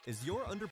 Is your under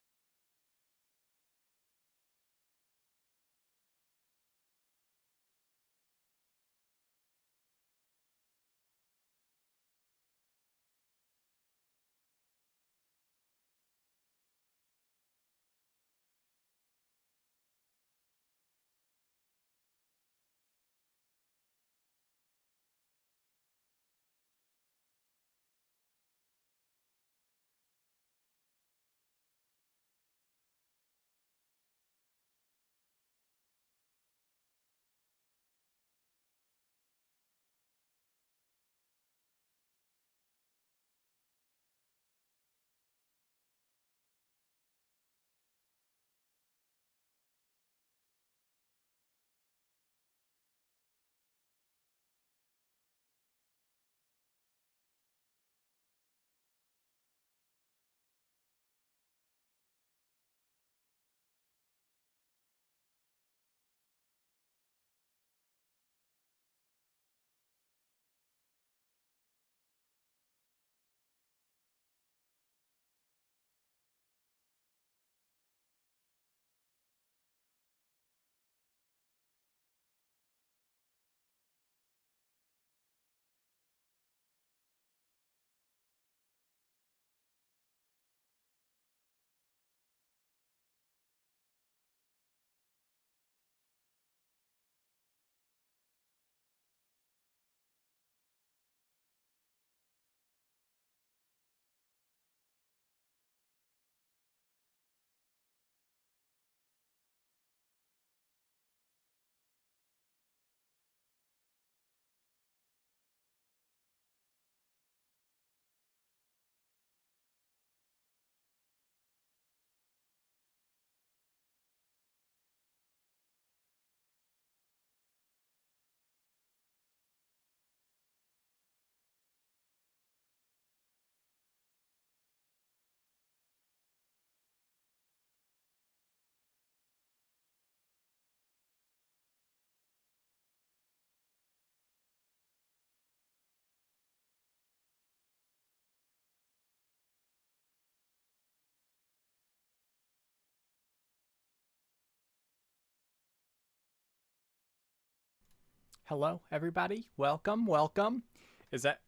Hello, everybody. Welcome, welcome. Is that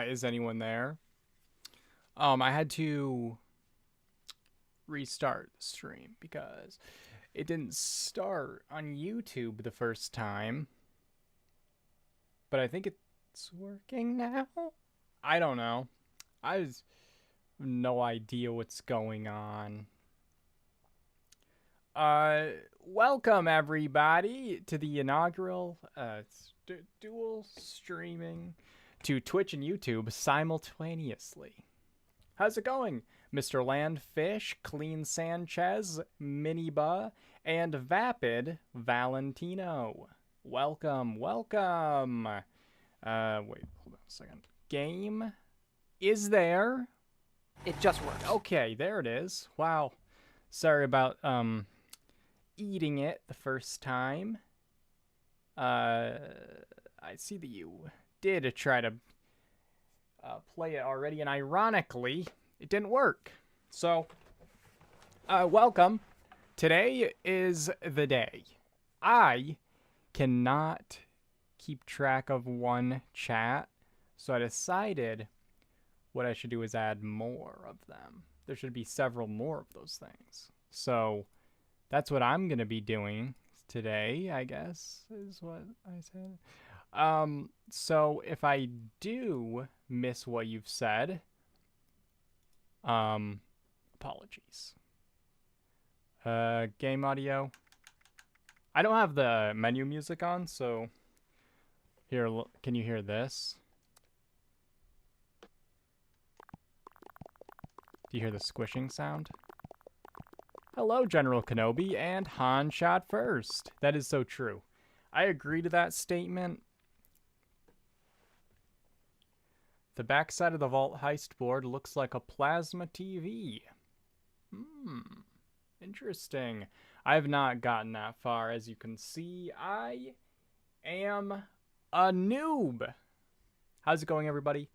is anyone there? I had to restart the stream because it didn't start on YouTube the first time. But I think it's working now. I don't know. I have no idea what's going on. Welcome everybody to the inaugural dual streaming to Twitch and YouTube simultaneously. How's it going, Mr. Landfish, Clean Sanchez, Miniba, and Vapid Valentino? Welcome, welcome. Wait, hold on a second. Game is there. It just works. Okay, there it is. Wow. Sorry about eating it the first time. I see that you did try to play it already, and ironically, it didn't work. So, welcome. Today is the day. I cannot keep track of one chat, so I decided what I should do is add more of them. There should be several more of those things. So, that's what I'm going to be doing today, I guess, is what I said. So if I do miss what you've said, apologies. Game audio. I don't have the menu music on, so here, can you hear this? Do you hear the squishing sound? Hello, General Kenobi, and Han shot first. That is so true. I agree to that statement. The backside of the Vault Heist board looks like a plasma TV. Interesting. I have not gotten that far. As you can see, I am a noob. How's it going, everybody?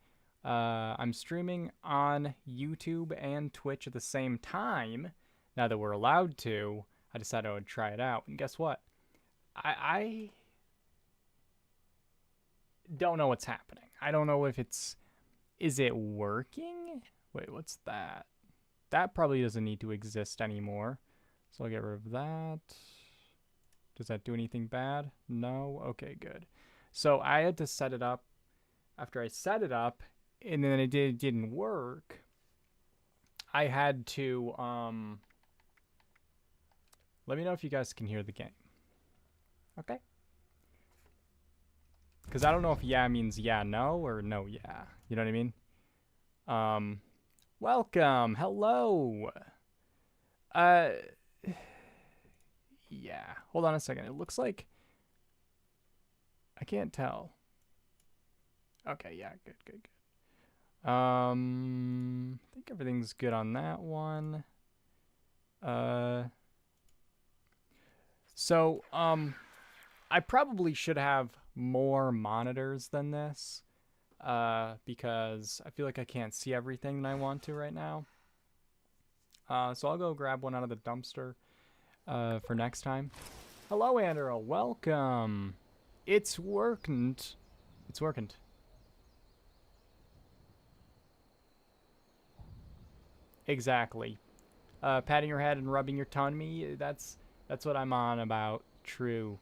I'm streaming on YouTube and Twitch at the same time. Now that we're allowed to, I decided I would try it out. And guess what? I don't know what's happening. I don't know if it's... Is it working? Wait, what's that? That probably doesn't need to exist anymore. So I'll get rid of that. Does that do anything bad? No? Okay, good. So I had to set it up. After I set it up, and then it didn't work, I had to... Let me know if you guys can hear the game. Okay? Because I don't know if yeah means yeah, no, or no, yeah. You know what I mean? Welcome. Hello. Yeah. Hold on a second. It looks like... I can't tell. Okay, yeah, good, good, good. I think everything's good on that one. So, I probably should have more monitors than this, because I feel like I can't see everything that I want to right now. So I'll go grab one out of the dumpster, for next time. Hello, Andrew. Welcome. It's working. It's working. Exactly. Patting your head and rubbing your tummy. That's what I'm on about. True.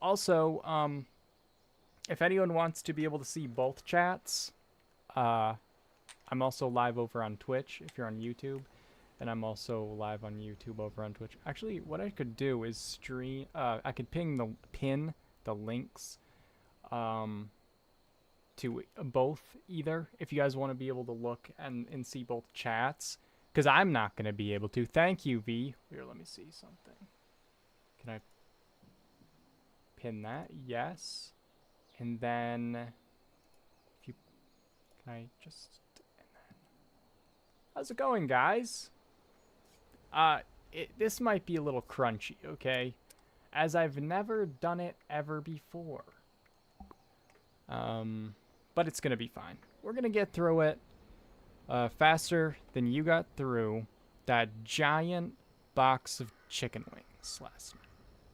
Also, if anyone wants to be able to see both chats, I'm also live over on Twitch if you're on YouTube, and I'm also live on YouTube over on Twitch. Actually, what I could do is stream. I could pin the links, to both either if you guys want to be able to look and see both chats, because I'm not going to be able to. Thank you, V. Here, let me see something. Can I pin that? Yes. And then if you can I just and then, how's it going, guys? This might be a little crunchy, okay? As I've never done it ever before. But it's gonna be fine. We're gonna get through it faster than you got through that giant box of chicken wings last night.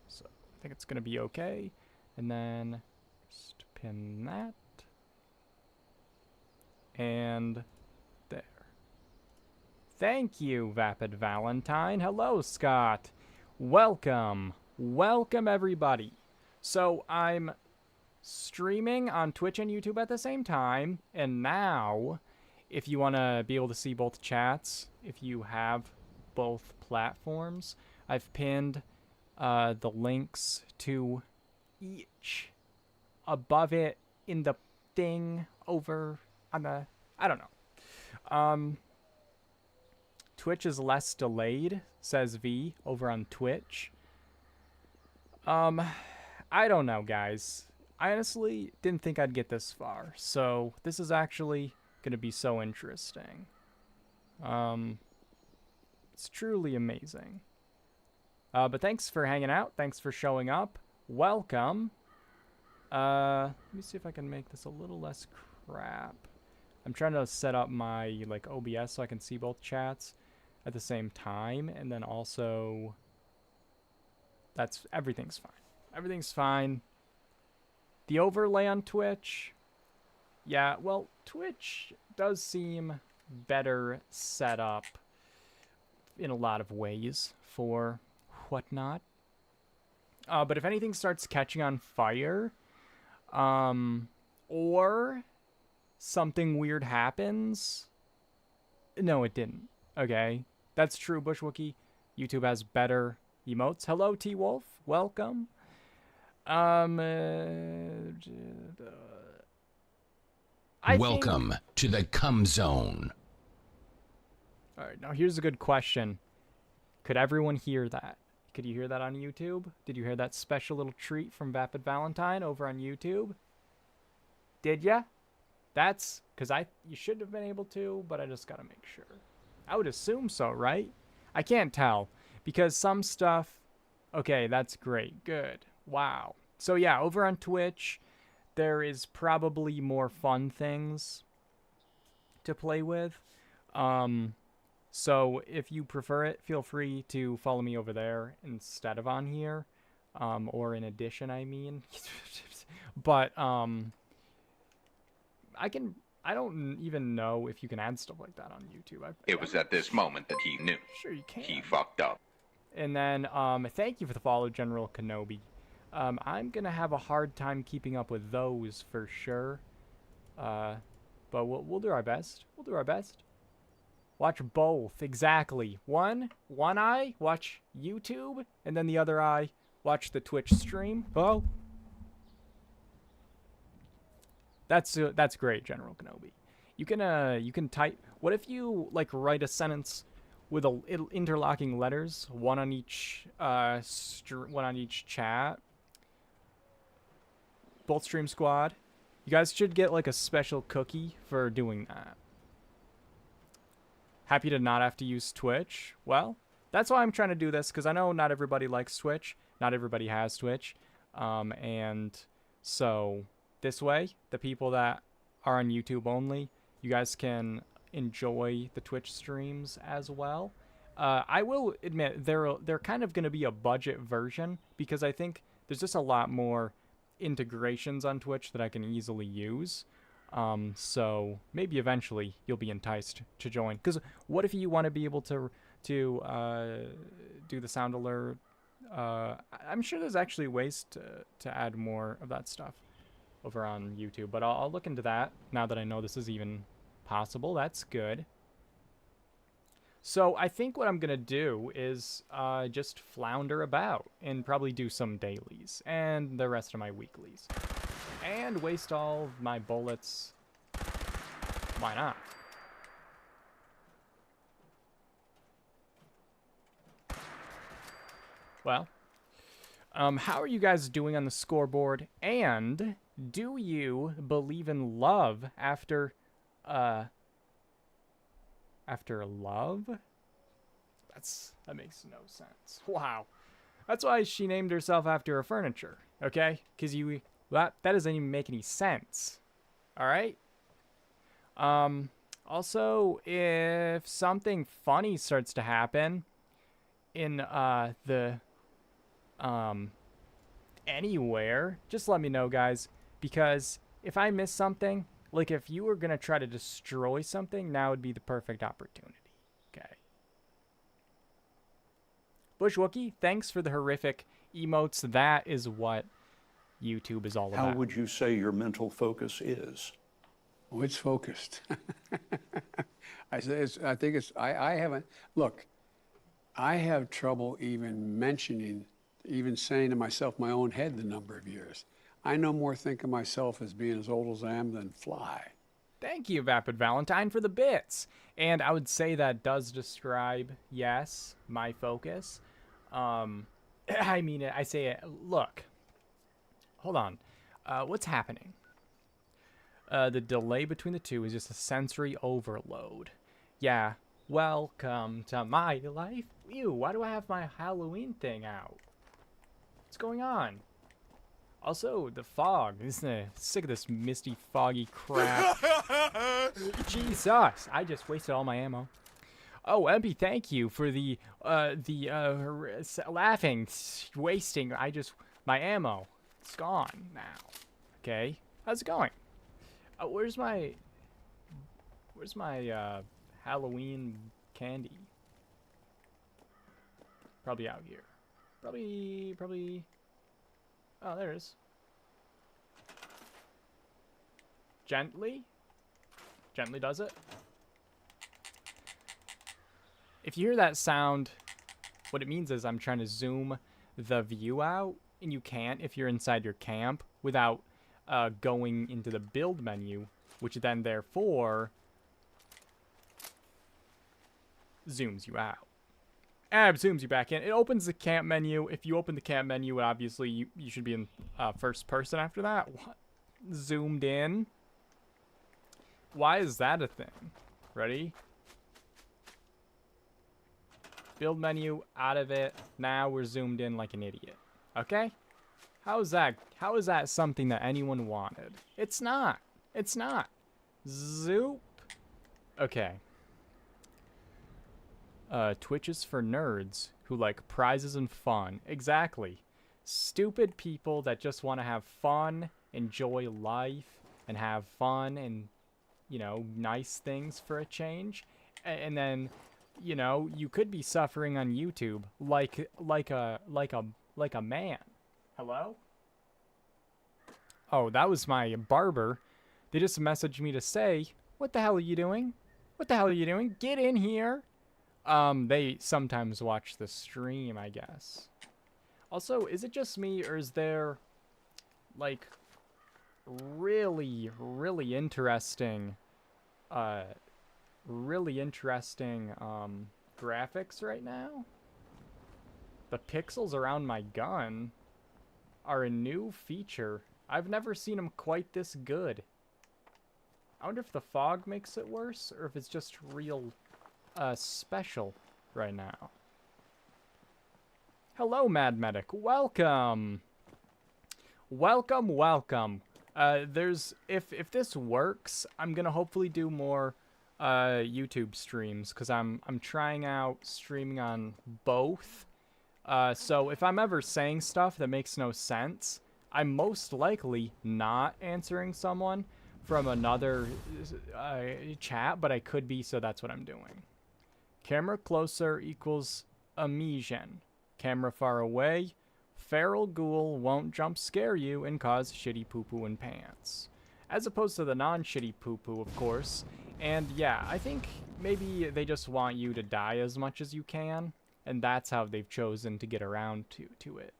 So I think it's gonna be okay. And then just pin that. And there. Thank you, Vapid Valentine. Hello, Scott. Welcome. Welcome, everybody. So I'm streaming on Twitch and YouTube at the same time, and now if you want to be able to see both chats, if you have both platforms, I've pinned the links to each above it in the thing over on the... I don't know. Twitch is less delayed, says V over on Twitch. I don't know, guys. I honestly didn't think I'd get this far, so this is actually going to be so interesting. It's truly amazing. But thanks for hanging out. Thanks for showing up. Welcome. Let me see if I can make this a little less crap. I'm trying to set up my like OBS so I can see both chats at the same time, and then also everything's fine. Everything's fine. The overlay on Twitch, yeah, well, Twitch does seem better set up in a lot of ways for whatnot. But if anything starts catching on fire, or something weird happens, no, it didn't. Okay, that's true, Bushwookie. YouTube has better emotes. Hello, T-Wolf. Welcome. Welcome to the cum zone. Alright, now here's a good question. Could everyone hear that? Could you hear that on YouTube? Did you hear that special little treat from Vapid Valentine over on YouTube? Did ya? That's because you should have been able to, but I just gotta make sure. I would assume so, right? I can't tell because some stuff... Okay, that's great. Good. Wow. So yeah, over on Twitch, there is probably more fun things to play with. So if you prefer it, feel free to follow me over there instead of on here, or in addition, I mean. But I don't even know if you can add stuff like that on YouTube. It was at this moment that he knew. Sure you can. He fucked up. And then thank you for the follow, General Kenobi. I'm gonna have a hard time keeping up with those for sure. But we'll do our best. We'll do our best. Watch both, exactly. One eye, watch YouTube, and then the other eye, watch the Twitch stream. Oh, that's great, General Kenobi. You can type. What if you like write a sentence with interlocking letters, one on each chat. Both stream squad. You guys should get like a special cookie for doing that. Happy to not have to use Twitch. Well, that's why I'm trying to do this, because I know not everybody likes Twitch. Not everybody has Twitch. And so this way, the people that are on YouTube only, you guys can enjoy the Twitch streams as well. I will admit, they're kind of going to be a budget version, because I think there's just a lot more integrations on Twitch that I can easily use. So maybe eventually you'll be enticed to join. Because what if you want to be able to do the sound alert? I'm sure there's actually ways to add more of that stuff over on YouTube. But I'll look into that now that I know this is even possible. That's good. So I think what I'm going to do is just flounder about and probably do some dailies and the rest of my weeklies. And waste all of my bullets. Why not? Well, how are you guys doing on the scoreboard? And do you believe in love after love? That makes no sense. Wow. That's why she named herself after her furniture, okay? Because that doesn't even make any sense. All right? Also, if something funny starts to happen in anywhere, just let me know, guys, because if I miss something, like if you were going to try to destroy something, now would be the perfect opportunity. Okay. Bush Wookie, thanks for the horrific emotes. That is what YouTube is all about. How would you say your mental focus is? Oh, it's focused. I haven't, look, I have trouble even saying to myself, my own head, the number of years. I no more think of myself as being as old as I am than fly. Thank you, Vapid Valentine, for the bits. And I would say that does describe, yes, my focus. I mean, I say it, look, hold on. What's happening? The delay between the two is just a sensory overload. Yeah, welcome to my life. Ew, why do I have my Halloween thing out? What's going on? Also, the fog. Sick of this misty, foggy crap. Jesus, I just wasted all my ammo. Oh, MP, thank you for the laughing, wasting. My ammo. It's gone now. Okay, how's it going? Where's my Halloween candy? Probably out here. Probably. Oh, there it is. Gently does it. If you hear that sound, what it means is I'm trying to zoom the view out, and you can't if you're inside your camp without going into the build menu, which then therefore zooms you out. Zooms you back in. It opens the camp menu. If you open the camp menu, obviously you should be in first person after that. What? Zoomed in. Why is that a thing? Ready? Build menu, out of it. Now we're zoomed in like an idiot. Okay? How is that something that anyone wanted? It's not. It's not. Zoop. Okay. Twitch is for nerds who like prizes and fun. Exactly. Stupid people that just want to have fun, enjoy life, and have fun and, you know, nice things for a change. And then, you know, you could be suffering on YouTube like a man. Hello? Oh, that was my barber. They just messaged me to say, "What the hell are you doing? What the hell are you doing? Get in here." They sometimes watch the stream, I guess. Also, is it just me, or is there, like, really, really interesting, graphics right now? The pixels around my gun are a new feature. I've never seen them quite this good. I wonder if the fog makes it worse, or if it's just real, special right now. Hello, Mad Medic. Welcome. Welcome, welcome. If this works, I'm gonna hopefully do more YouTube streams, because I'm trying out streaming on both. So if I'm ever saying stuff that makes no sense, I'm most likely not answering someone from another chat, but I could be, so that's what I'm doing. Camera closer equals Amesian. Camera far away, feral ghoul won't jump scare you and cause shitty poo-poo in pants. As opposed to the non-shitty poo-poo, of course. And yeah, I think maybe they just want you to die as much as you can, and that's how they've chosen to get around to it.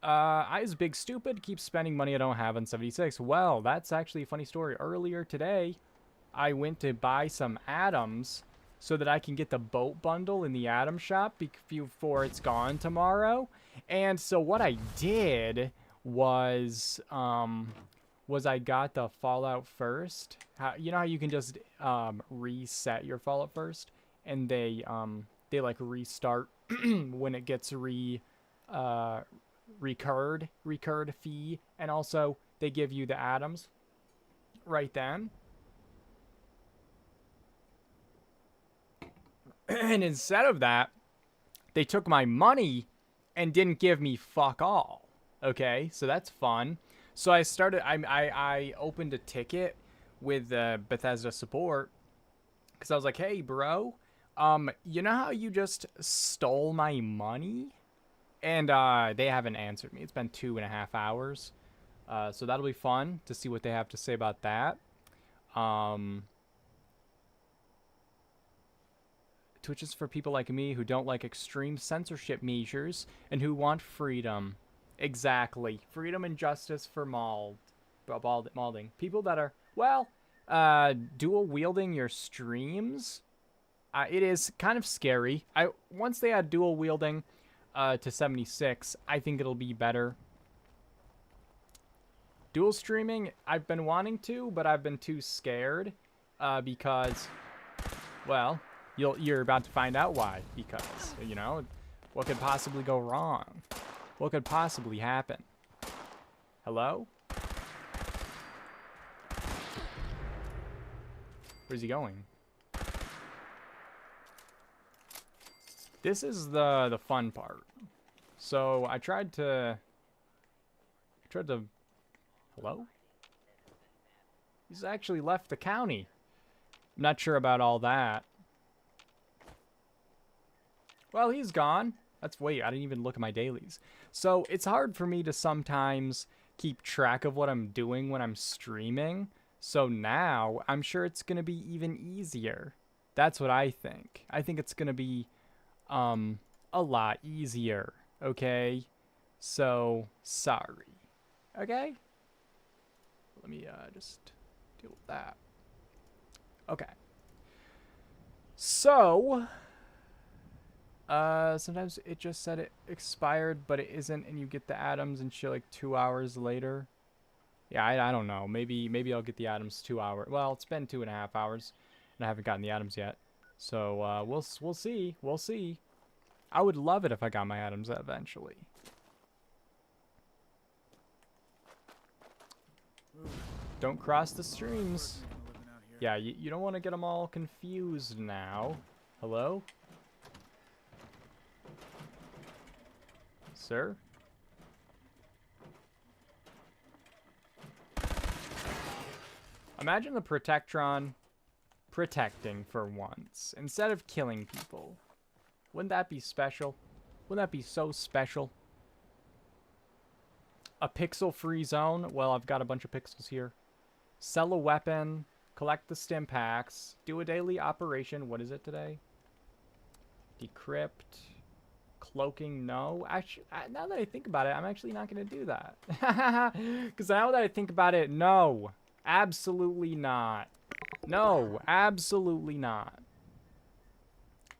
I is big stupid, keep spending money I don't have on 76. Well, that's actually a funny story. Earlier today, I went to buy some atoms so that I can get the boat bundle in the atom shop before it's gone tomorrow. And so what I did was I got the Fallout First. You know how you can just reset your Fallout First, and they like restart when it gets recurred fee, and also they give you the atoms right then. And instead of that, they took my money and didn't give me fuck all. Okay, so that's fun. So I opened a ticket with Bethesda support, because I was like, hey bro, you know how you just stole my money? And they haven't answered me. It's been 2.5 hours. So that'll be fun to see what they have to say about that. Twitch is for people like me who don't like extreme censorship measures and who want freedom. Exactly. Freedom and justice for Malding. People that are, well, dual wielding your streams. It is kind of scary. Once they add dual wielding to 76, I think it'll be better. Dual streaming, I've been wanting to, but I've been too scared because, well, you're about to find out why. Because, you know, what could possibly go wrong? What could possibly happen? Hello? Where's he going? This is the fun part. So I tried to hello? He's actually left the county. I'm not sure about all that. Well, he's gone. Wait, I didn't even look at my dailies. So it's hard for me to sometimes keep track of what I'm doing when I'm streaming. So now I'm sure it's going to be even easier. That's what I think. I think it's going to be a lot easier. Okay? So, sorry. Okay? Let me just deal with that. Okay. So, sometimes it just said it expired, but it isn't, and you get the atoms and shit like 2 hours later. Yeah, I don't know. Maybe I'll get the atoms 2 hours. Well, it's been 2.5 hours, and I haven't gotten the atoms yet. So we'll see. We'll see. I would love it if I got my atoms eventually. Don't cross the streams. Yeah, you don't want to get them all confused now. Hello? Sir? Imagine the Protectron protecting for once, instead of killing people. Wouldn't that be special? Wouldn't that be so special? A pixel-free zone? Well, I've got a bunch of pixels here. Sell a weapon, collect the stim packs, do a daily operation. What is it today? Decrypt. Cloaking, no. Actually, now that I think about it, I'm actually not going to do that. Because now that I think about it, no. Absolutely not. No, absolutely not.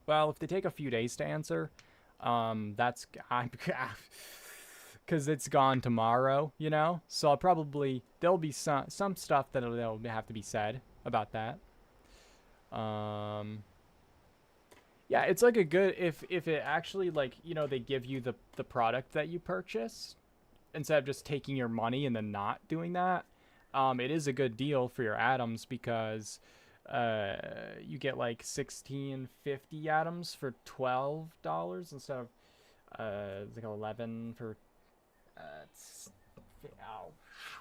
Well, if they take a few days to answer, that's... Because it's gone tomorrow, you know? So I'll probably... There'll be some stuff that'll have to be said about that. Yeah, it's like a good... If it actually, like, you know, they give you the product that you purchase, instead of just taking your money and then not doing that, it is a good deal for your atoms because you get like 1650 atoms for $12 instead of like 11 for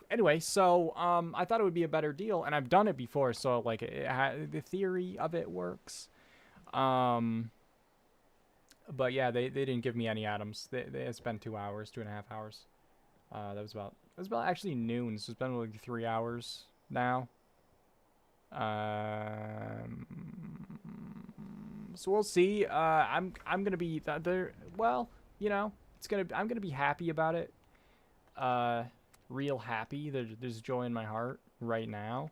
anyway. So I thought it would be a better deal, and I've done it before, so like the theory of it works. But yeah, they didn't give me any atoms. They spent 2 hours, 2.5 hours. That was about actually noon, so it's been like 3 hours now. So we'll see. I'm gonna be there. Well, you know, I'm gonna be happy about it. Real happy. There's joy in my heart right now.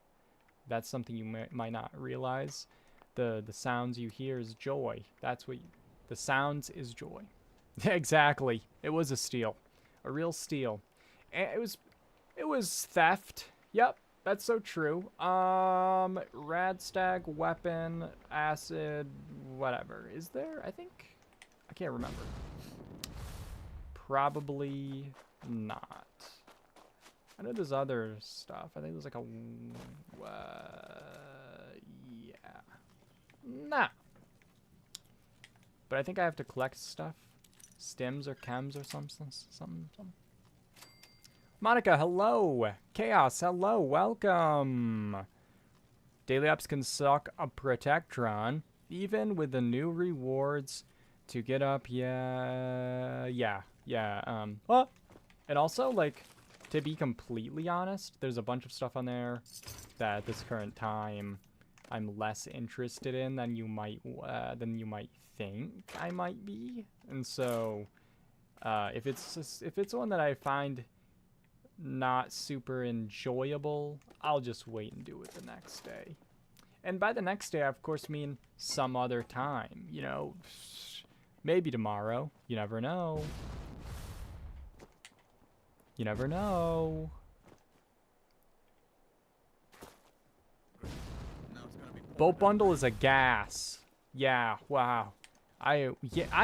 That's something you might not realize. The sounds you hear is joy. That's what the sounds is joy. Exactly. It was a steal, a real steal. And it was theft. Yep, that's so true. Radstag, weapon, acid, whatever. Is there? I can't remember. Probably not. I know there's other stuff. I think there's like a yeah. Nah. But I think I have to collect stuff. Stims or chems or something. Monica, hello. Chaos, hello. Welcome. Daily ups can suck a Protectron. Even with the new rewards to get up. Yeah. Well, and also, like, to be completely honest, there's a bunch of stuff on there that at this current time I'm less interested in than you might think I might be. And so if it's one that I find not super enjoyable, I'll just wait and do it the next day. And by the next day, I of course mean some other time, you know, maybe tomorrow. You never know. You never know. Boat bundle is a gas. Yeah, wow. I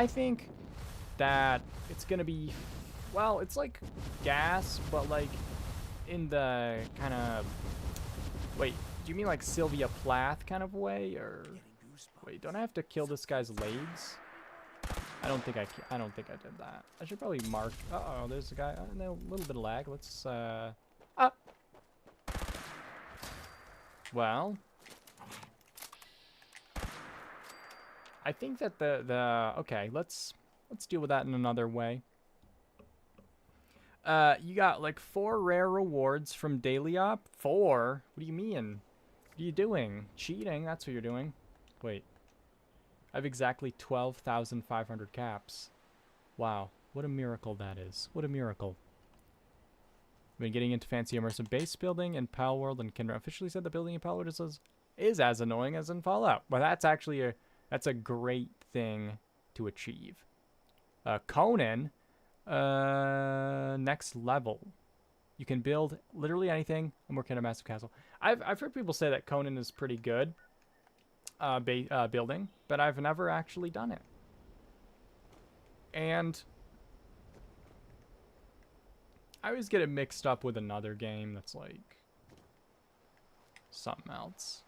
think that it's gonna be, well, it's like gas, but like in the kind of, wait, do you mean like Sylvia Plath kind of way, or wait, don't I have to kill this guy's legs? I don't think I did that. I should probably mark. Uh-oh, there's a guy. A little bit of lag. Let's well, I think that okay, let's deal with that in another way. You got like 4 rare rewards from Daily Op. 4? What do you mean? What are you doing? Cheating? That's what you're doing. Wait. I have exactly 12,500 caps. Wow. What a miracle that is. What a miracle. I've been getting into fancy immersive base building in Pal World, and Kendra officially said the building in Pal World is as annoying as in Fallout. Well, that's actually that's a great thing to achieve. Conan, next level. You can build literally anything. I'm working on a massive castle. I've heard people say that Conan is pretty good building, but I've never actually done it. And I always get it mixed up with another game that's like something else.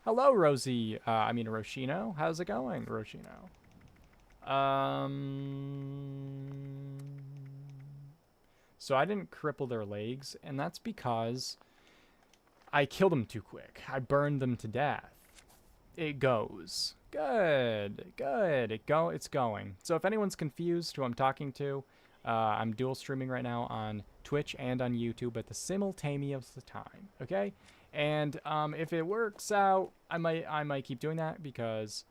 Hello, Rosie. I mean, Roshino. How's it going, Roshino? So I didn't cripple their legs, and that's because I killed them too quick. I burned them to death. It goes. Good. Good. It's going. So if anyone's confused who I'm talking to, I'm dual streaming right now on Twitch and on YouTube at the simultaneous time. Okay? And if it works out, I might keep doing that, because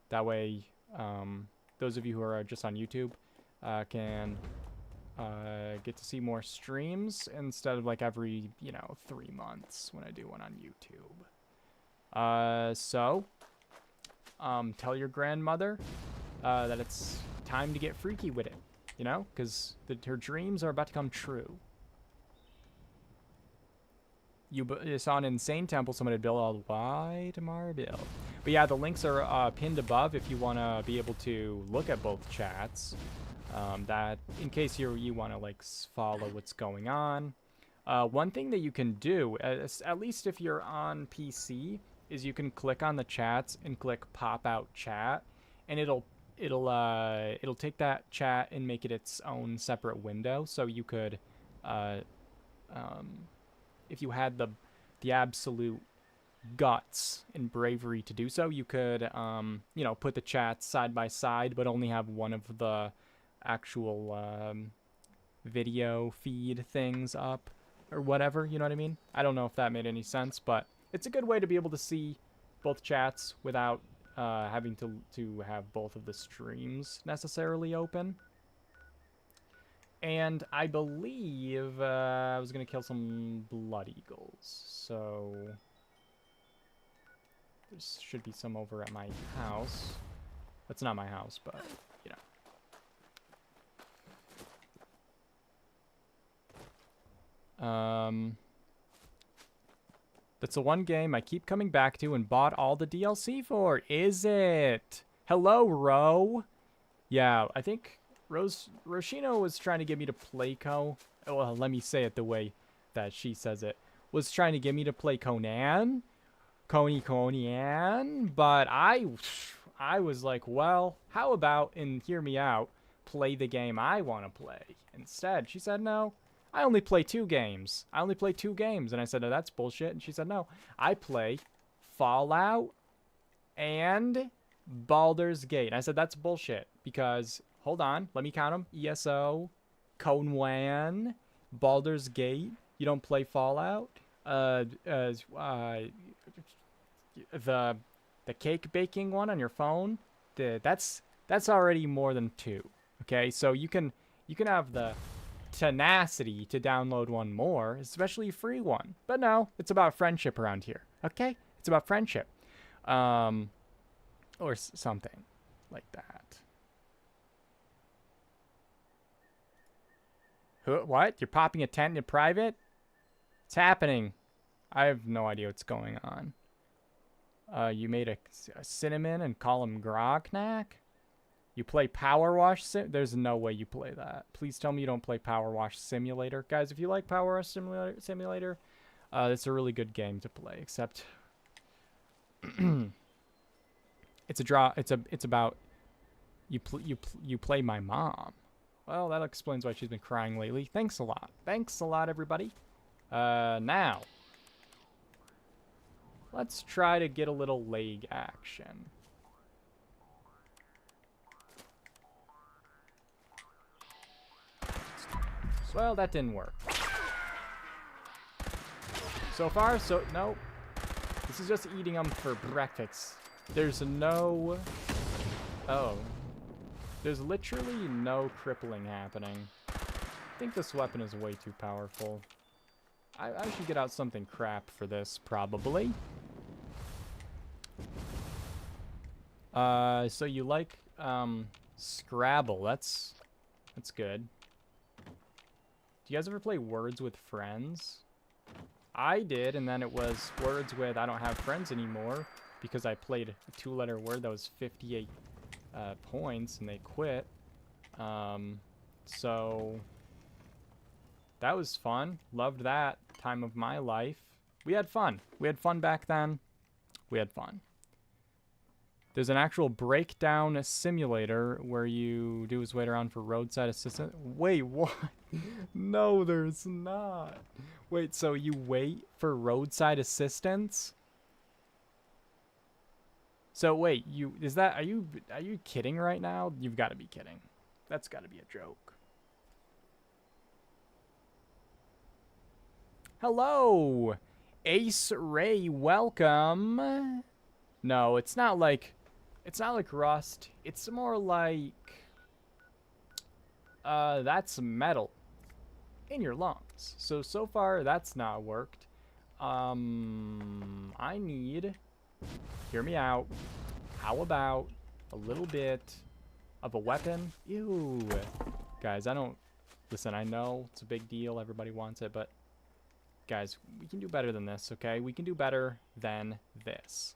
that way those of you who are just on YouTube can get to see more streams instead of like every 3 months when I do one on YouTube. So tell your grandmother that it's time to get freaky with it, because her dreams are about to come true. You saw an insane temple someone had built all white marble. But yeah, the links are pinned above if you want to be able to look at both chats. That in case you want to like follow what's going on. One thing that you can do, at least if you're on PC, is you can click on the chats and click pop out chat, and it'll take that chat and make it its own separate window. So you could if you had the absolute guts and bravery to do so, you could put the chats side by side, but only have one of the actual video feed things up or whatever, you know what I mean? I don't know if that made any sense, but it's a good way to be able to see both chats without having to have both of the streams necessarily open. And I believe I was going to kill some blood eagles, so there should be some over at my house. That's not my house, but, that's the one game I keep coming back to and bought all the DLC for, is it? Hello, Ro. Yeah, I think Roshino was trying to get me to play well, let me say it the way that she says it. Was trying to get me to play Conan, but I was like, well, how about, and hear me out, play the game I want to play instead. She said, no, I only play 2 games. I only play 2 games. And I said, no, that's bullshit. And she said, no, I play Fallout and Baldur's Gate. And I said, that's bullshit, because, hold on, let me count them. ESO, Conan, Baldur's Gate. You don't play Fallout? The cake baking one on your phone? That's already more than 2. Okay, so you can have the tenacity to download one more, especially a free one. But no, it's about friendship around here. Okay, it's about friendship, or something like that. What? You're popping a tent in private? It's happening. I have no idea what's going on. You made a cinnamon and call him Grognak? You play Power Wash There's no way you play that. Please tell me you don't play Power Wash Simulator. Guys, if you like Power Wash Simulator, it's a really good game to play, except it's about you play my mom. Well, that explains why she's been crying lately. Thanks a lot. Thanks a lot, everybody. Now, let's try to get a little leg action. Well, that didn't work. So far, nope. This is just eating them for breakfast. There's no... Oh. There's literally no crippling happening. I think this weapon is way too powerful. I should get out something crap for this, probably. So you like, Scrabble. That's good. Do you guys ever play Words with Friends? I did, and then it was Words with I don't have friends anymore, because I played a 2-letter word that was 58 points, and they quit. So that was fun. Loved that time of my life. We had fun. We had fun back then. We had fun. There's an actual breakdown simulator where you do is wait around for roadside assistance. Wait, what? No, there's not. Wait, so you wait for roadside assistance? So wait, are you kidding right now? You've got to be kidding. That's got to be a joke. Hello, Ace Ray, welcome. No, it's not like rust. It's more like that's metal in your lungs. So far that's not worked. I need, hear me out. How about a little bit of a weapon? Ew. Guys, listen, I know it's a big deal. Everybody wants it, but guys, we can do better than this, okay? We can do better than this.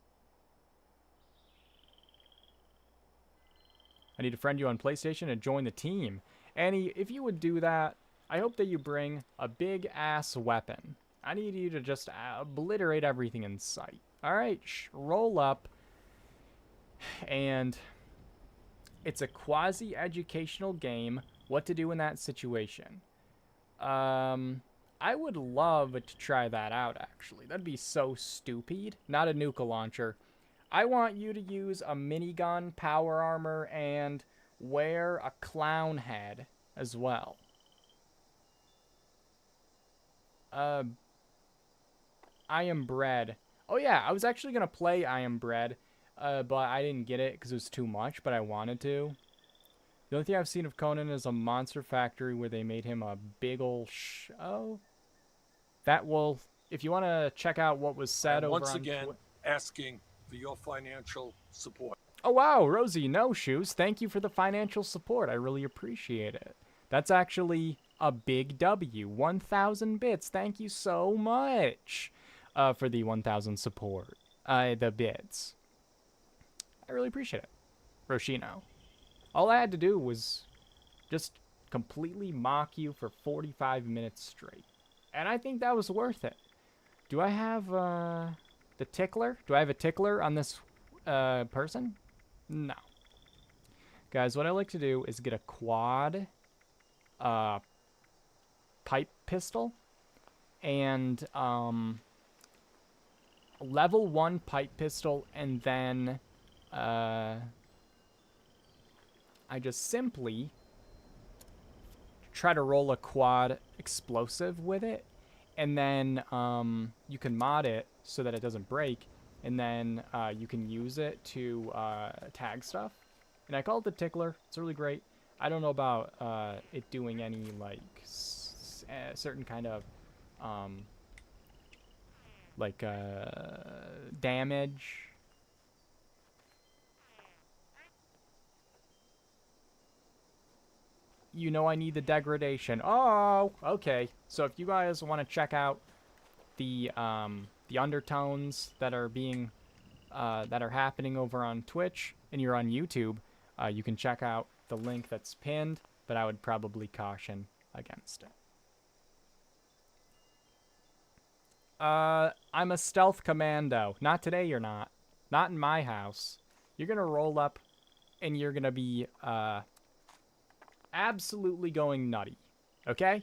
I need to friend you on PlayStation and join the team. Annie, if you would do that, I hope that you bring a big-ass weapon. I need you to just obliterate everything in sight. All right, roll up. And it's a quasi-educational game. What to do in that situation. I would love to try that out, actually. That'd be so stupid. Not a nuke launcher. I want you to use a minigun, power armor, and wear a clown head as well. I Am Bread. Oh yeah, I was actually going to play I Am Bread, but I didn't get it because it was too much, but I wanted to. The only thing I've seen of Conan is a Monster Factory where they made him a big ol' show. That will, if you want to check out what was said over once on again asking for your financial support. Oh wow, Rosie No Shoes, thank you for the financial support. I really appreciate it. That's actually a big W. 1,000 bits. Thank you so much for the 1,000 support. The bits. I really appreciate it. Roshino. All I had to do was just completely mock you for 45 minutes straight. And I think that was worth it. Do I have the tickler? Do I have a tickler on this person? No. Guys, what I like to do is get a quad pipe pistol and level 1 pipe pistol, and then I just simply try to roll a quad explosive with it, and then you can mod it so that it doesn't break, and then you can use it to tag stuff. And I call it the tickler. It's really great. I don't know about it doing any like certain kind of damage. You know I need the degradation. Oh, okay. So if you guys want to check out the undertones that are being that are happening over on Twitch and you're on YouTube, you can check out the link that's pinned, but I would probably caution against it. I'm a stealth commando. Not today, you're not. Not in my house. You're gonna roll up and you're gonna be absolutely going nutty. Okay?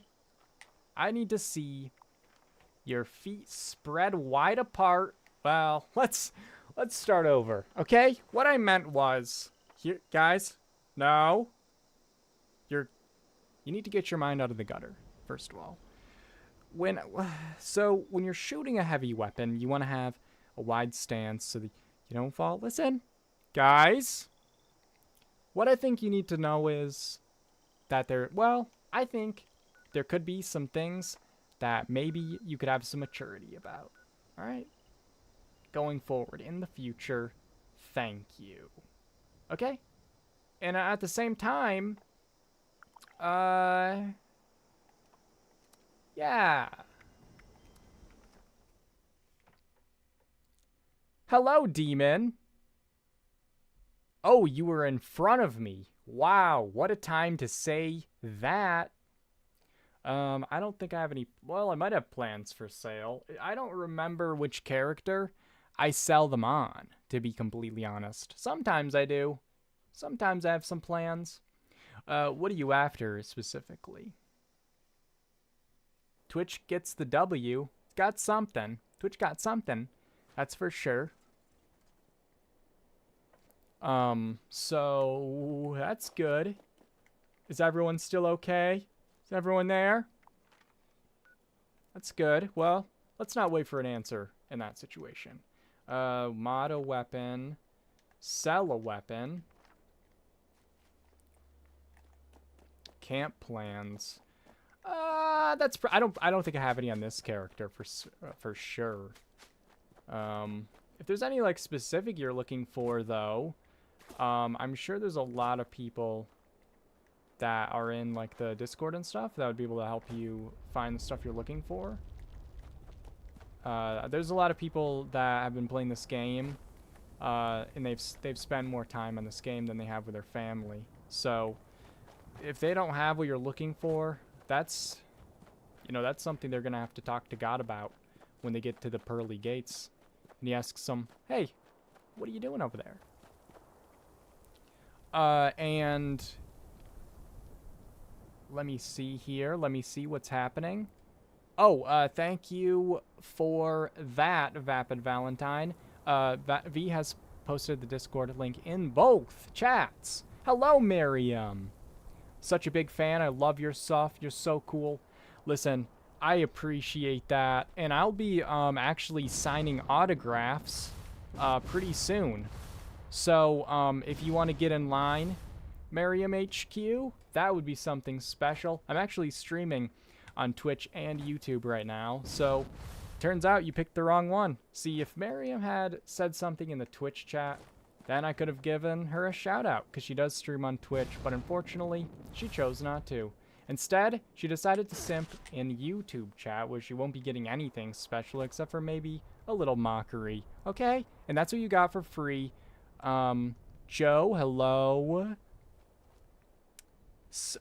I need to see your feet spread wide apart. Well, let's start over. Okay? What I meant was, here, guys. No. You need to get your mind out of the gutter, first of all. When you're shooting a heavy weapon, you want to have a wide stance so that you don't fall. Listen, guys. What I think you need to know is that I think there could be some things that maybe you could have some maturity about. All right? Going forward in the future, thank you. Okay? And at the same time, yeah. Hello, demon. Oh, you were in front of me. Wow, what a time to say that. I don't think I have any. Well, I might have plans for sale. I don't remember which character I sell them on, to be completely honest. Sometimes I do. Sometimes I have some plans. What are you after specifically? Twitch gets the W. It's got something. Twitch got something. That's for sure. So that's good. Is everyone still okay? Is everyone there? That's good. Well, let's not wait for an answer in that situation. Mod a weapon. Sell a weapon. Camp plans. That's I don't think I have any on this character for sure. If there's any like specific you're looking for though, I'm sure there's a lot of people that are in like the Discord and stuff that would be able to help you find the stuff you're looking for. There's a lot of people that have been playing this game, and they've spent more time on this game than they have with their family. So if they don't have what you're looking for, that's something they're gonna have to talk to God about when they get to the pearly gates. And he asks them, "Hey, what are you doing over there?" And let me see here. Let me see what's happening. Oh, thank you for that, Vapid Valentine. V has posted the Discord link in both chats. Hello, Miriam. Such a big fan. I love your stuff. You're so cool. Listen, I appreciate that. And I'll be actually signing autographs pretty soon. So if you want to get in line, Miriam HQ, that would be something special. I'm actually streaming on Twitch and YouTube right now. So turns out you picked the wrong one. See, if Miriam had said something in the Twitch chat, then I could have given her a shout out because she does stream on Twitch, but unfortunately, she chose not to. Instead, she decided to simp in YouTube chat where she won't be getting anything special except for maybe a little mockery. Okay? And that's what you got for free. Joe, hello.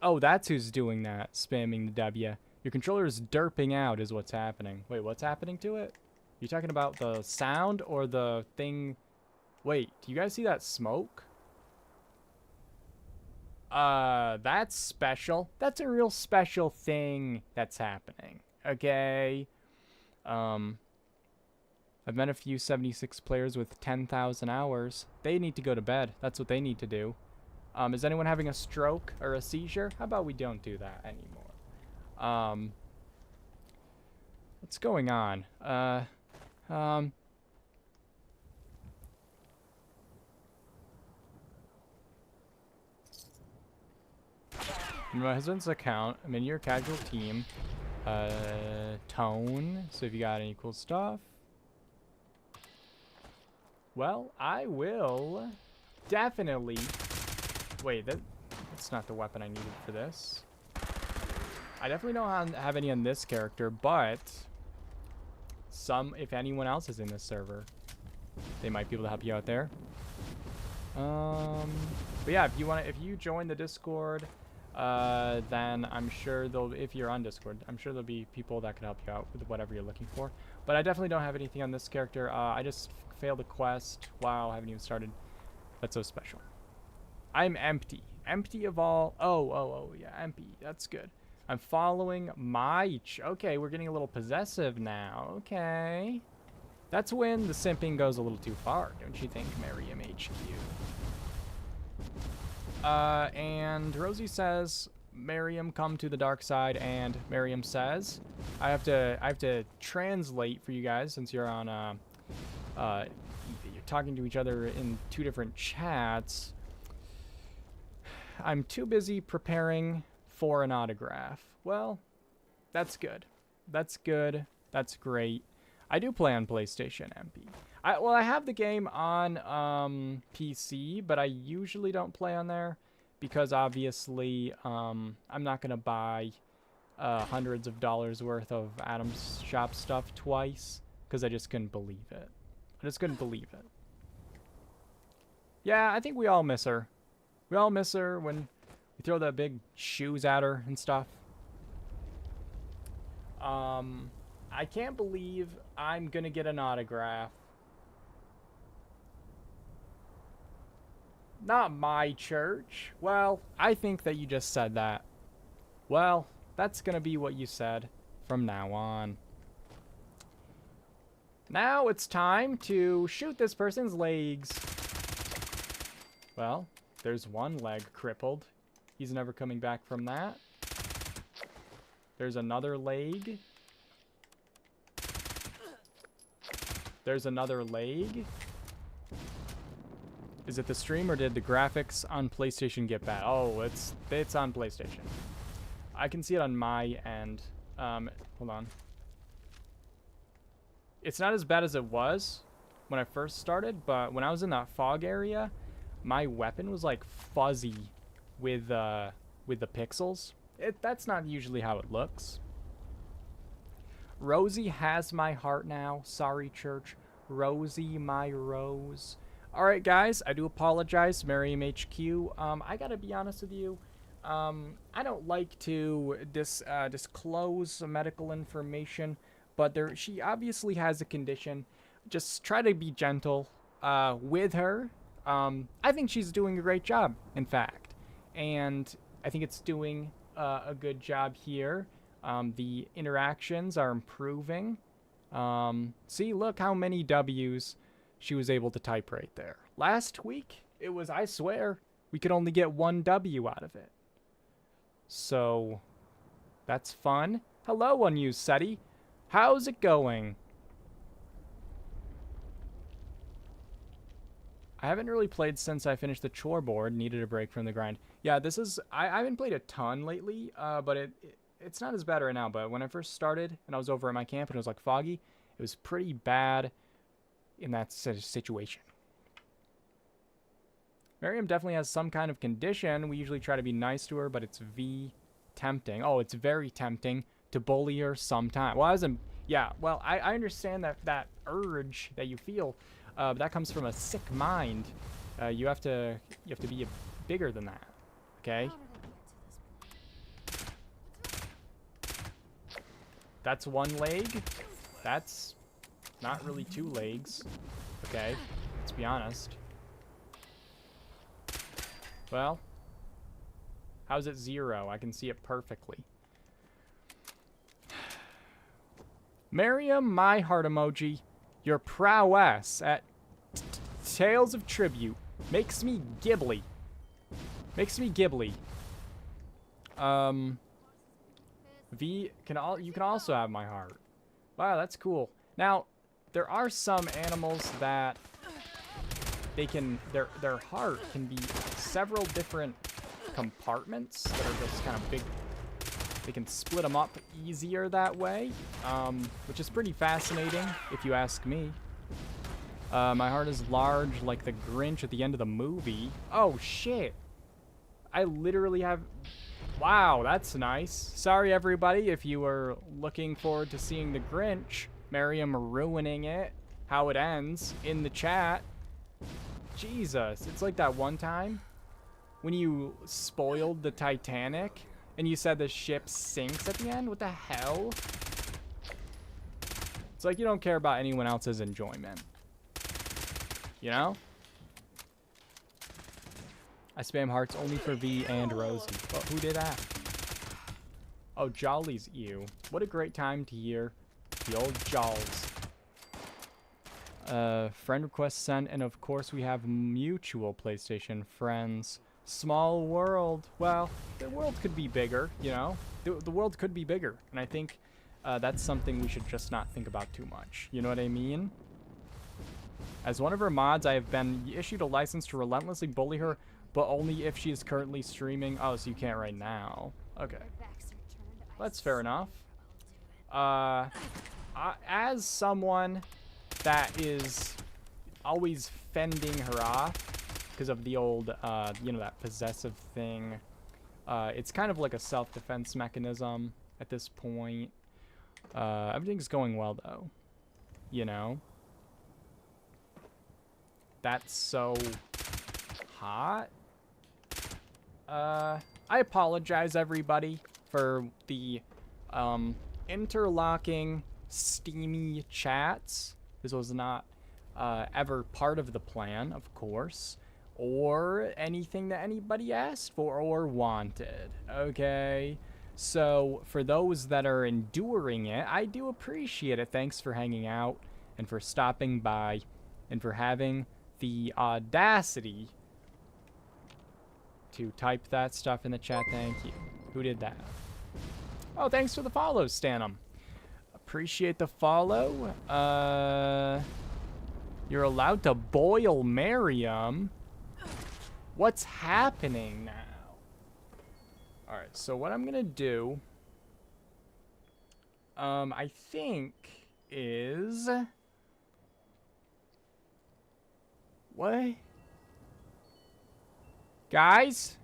Oh, that's who's doing that, spamming the W. Your controller is derping out is what's happening. Wait, what's happening to it? You talking about the sound or the thing? Wait, do you guys see that smoke? That's special. That's a real special thing that's happening. Okay. I've met a few 76 players with 10,000 hours. They need to go to bed. That's what they need to do. Is anyone having a stroke or a seizure? How about we don't do that anymore? What's going on? In my husband's account, I'm in your casual team. Tone. So if you got any cool stuff. Well, I will definitely... Wait, that's not the weapon I needed for this. I definitely don't have any on this character, but if anyone else is in this server, they might be able to help you out there. But yeah, if you join the Discord, then I'm sure if you're on Discord, I'm sure there'll be people that can help you out with whatever you're looking for. But I definitely don't have anything on this character. I just failed a quest. Wow, I haven't even started. That's so special. I'm empty. Empty of all. Oh, yeah, empty. That's good. I'm following okay, we're getting a little possessive now. Okay. That's when the simping goes a little too far, don't you think, Miriam HQ? And Rosie says, Miriam, come to the dark side, and Miriam says, I have to translate for you guys since you're on, you're talking to each other in two different chats. I'm too busy preparing for an autograph. Well, that's good. That's good. That's great. I do play on PlayStation MP. I have the game on PC, but I usually don't play on there because obviously I'm not gonna buy hundreds of dollars worth of Adam's Shop stuff twice because I just couldn't believe it. I just couldn't believe it. Yeah, I think we all miss her. We all miss her when we throw the big shoes at her and stuff. I can't believe I'm gonna get an autograph. Not my church. Well, I think that you just said that. Well, that's gonna be what you said from now on. Now it's time to shoot this person's legs. Well, there's one leg crippled. He's never coming back from that. There's another leg. There's another leg. Is it the stream or did the graphics on PlayStation get bad? Oh, it's on PlayStation. I can see it on my end. Hold on. It's not as bad as it was when I first started, but when I was in that fog area, my weapon was like fuzzy with the pixels. That's not usually how it looks. Rosie has my heart now. Sorry, church. Rosie, my rose. All right, guys. I do apologize, Miriam HQ. I gotta be honest with you. I don't like to disclose medical information, but she obviously has a condition. Just try to be gentle with her. I think she's doing a great job, in fact, and I think it's doing a good job here. The interactions are improving. See, look how many W's she was able to type right there. Last week, it was, I swear, we could only get one W out of it. So, that's fun. Hello, unused SETI. How's it going? I haven't really played since I finished the chore board. Needed a break from the grind. Yeah, this is... I haven't played a ton lately, but it's not as bad right now. But when I first started and I was over at my camp and it was like foggy, it was pretty bad in that situation. Miriam definitely has some kind of condition. We usually try to be nice to her, but it's tempting. Oh, it's very tempting to bully her sometime. Well, I understand that urge that you feel, but that comes from a sick mind. You have to be bigger than that. Okay. That's one leg. That's not really two legs. Okay, let's be honest. Well, how's it 0? I can see it perfectly. Miriam, my heart emoji, your prowess at Tales of Tribute makes me gibbly. Makes me gibbly. V, you can also have my heart. Wow, that's cool. Now, there are some animals that their heart can be several different compartments that are just kind of big. They can split them up easier that way, which is pretty fascinating if you ask me. My heart is large like the Grinch at the end of the movie. Oh shit. I literally have... Wow, that's nice. Sorry everybody if you were looking forward to seeing the Grinch. Miriam ruining it, how it ends, in the chat. Jesus, it's like that one time when you spoiled the Titanic and you said the ship sinks at the end. What the hell? It's like you don't care about anyone else's enjoyment. You know? I spam hearts only for V and Rosie. Well, who did that? Oh, Jolly's you. What a great time to hear the old Jolls. Friend request sent, and of course we have mutual PlayStation friends. Small world. Well, the world could be bigger, you know? The world could be bigger, and I think that's something we should just not think about too much. You know what I mean? As one of her mods, I have been issued a license to relentlessly bully her, but only if she is currently streaming. Oh, so you can't right now. Okay. That's fair enough. As someone that is always fending her off because of the old, you know, that possessive thing, it's kind of like a self-defense mechanism at this point. Everything's going well, though. You know? That's so hot. I apologize, everybody, for the interlocking, steamy chats. This was not ever part of the plan, of course, or anything that anybody asked for or wanted, okay? So, for those that are enduring it, I do appreciate it. Thanks for hanging out and for stopping by and for having the audacity to type that stuff in the chat. Thank you. Who did that? Oh, thanks for the follow, Stanum. Appreciate the follow. You're allowed to boil Miriam. What's happening now? Alright, so what I'm gonna do, I think is... What? Guys?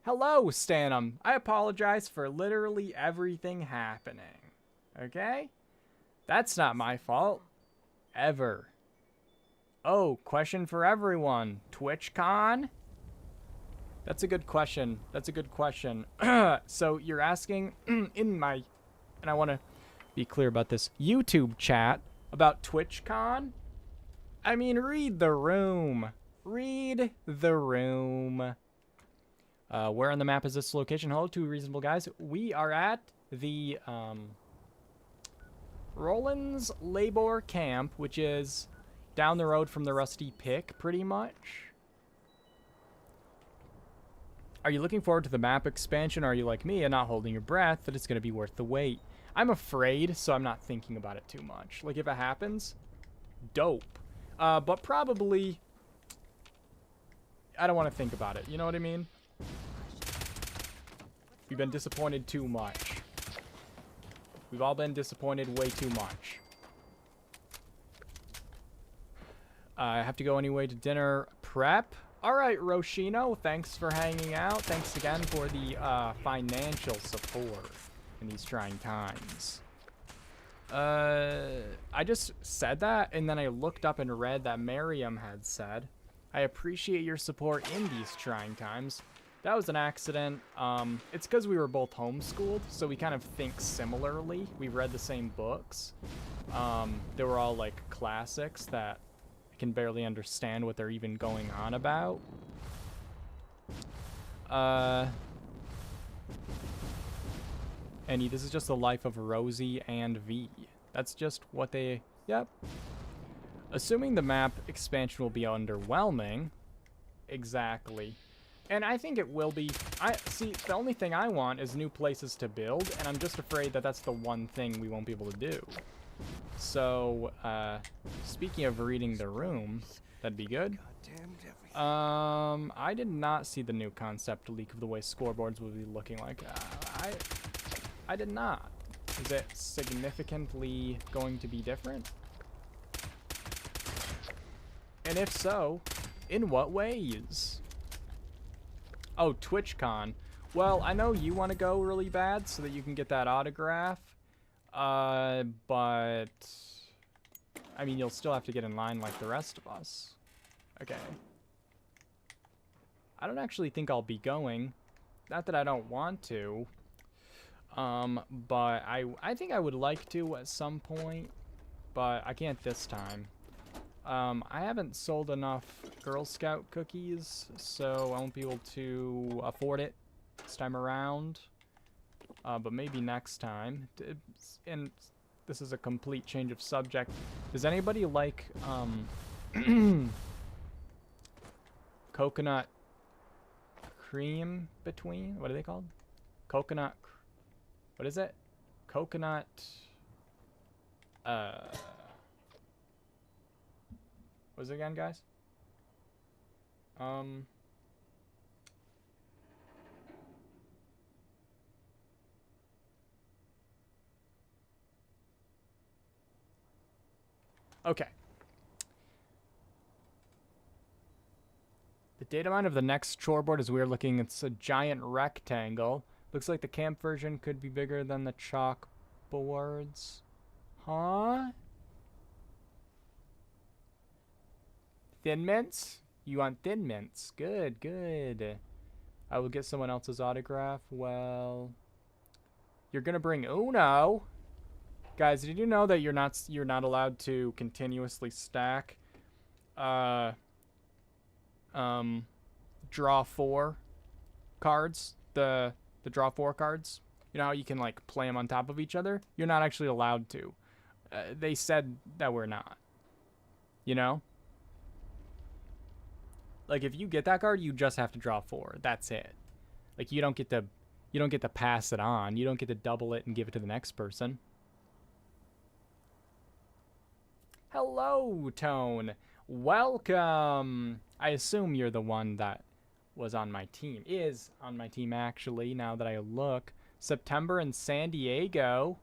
Hello, Stanum. I apologize for literally everything happening. Okay? That's not my fault. Ever. Oh, question for everyone. TwitchCon? That's a good question. That's a good question. So you're asking in my, and I want to be clear about this, YouTube chat about TwitchCon? I mean, read the room. Read the room. Where on the map is this location? Hello, two reasonable guys. We are at the Rollins Labor Camp, which is down the road from the Rusty Pick, pretty much. Are you looking forward to the map expansion, or are you like me and not holding your breath that it's going to be worth the wait? I'm afraid, so I'm not thinking about it too much. Like, if it happens, dope. But probably, I don't want to think about it. You know what I mean? We've been disappointed too much. We've all been disappointed way too much. I have to go anyway to dinner prep. Alright, Roshino, thanks for hanging out. Thanks again for the financial support in these trying times. I just said that, and then I looked up and read that Miriam had said, I appreciate your support in these trying times. That was an accident. It's because we were both homeschooled, so we kind of think similarly. We read the same books. They were all like classics that I can barely understand what they're even going on about. Annie, this is just the life of Rosie and V. That's just what they... Yep. Assuming the map expansion will be underwhelming. Exactly. And I think it will be. See, the only thing I want is new places to build, and I'm just afraid that that's the one thing we won't be able to do. So, speaking of reading the room, that'd be good. I did not see the new concept leak of the way scoreboards would be looking like. I did not. Is it significantly going to be different? And if so, in what ways? Oh, TwitchCon. Well, I know you want to go really bad so that you can get that autograph. But... I mean, you'll still have to get in line like the rest of us. Okay. I don't actually think I'll be going. Not that I don't want to. But I think I would like to at some point. But I can't this time. I haven't sold enough Girl Scout cookies, so I won't be able to afford it this time around. But maybe next time. And this is a complete change of subject. Does anybody like, coconut cream between? What are they called? Coconut, what is it? Coconut, what is it again, guys? Okay. The data mine of the next choreboard is weird looking. It's a giant rectangle. Looks like the camp version could be bigger than the chalkboards. Huh? Thin mints? You want thin mints? Good, good. I will get someone else's autograph. Well, you're gonna bring Uno. Guys, did you know that you're not allowed to continuously stack draw 4 cards, the draw 4 cards? You know how you can like play them on top of each other? You're not actually allowed to. They said that we're not. You know? Like if you get that card, you just have to draw 4. That's it. Like you don't get to pass it on. You don't get to double it and give it to the next person. Hello, Tone. Welcome. I assume you're the one that was on my team. Is on my team, actually, now that I look. September in San Diego.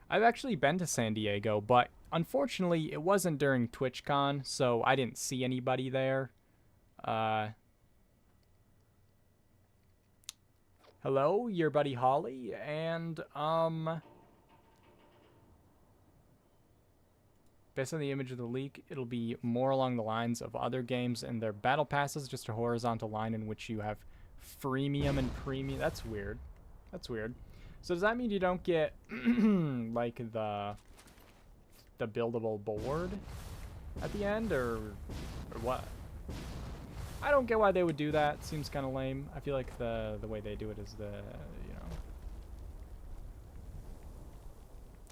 I've actually been to San Diego, but unfortunately, it wasn't during TwitchCon, so I didn't see anybody there. Hello, your buddy Holly, and, based on the image of the leak, it'll be more along the lines of other games and their battle passes, just a horizontal line in which you have freemium and premium. That's weird. That's weird. So does that mean you don't get like the buildable board at the end, or what? I don't get why they would do that. Seems kind of lame. I feel like the way they do it is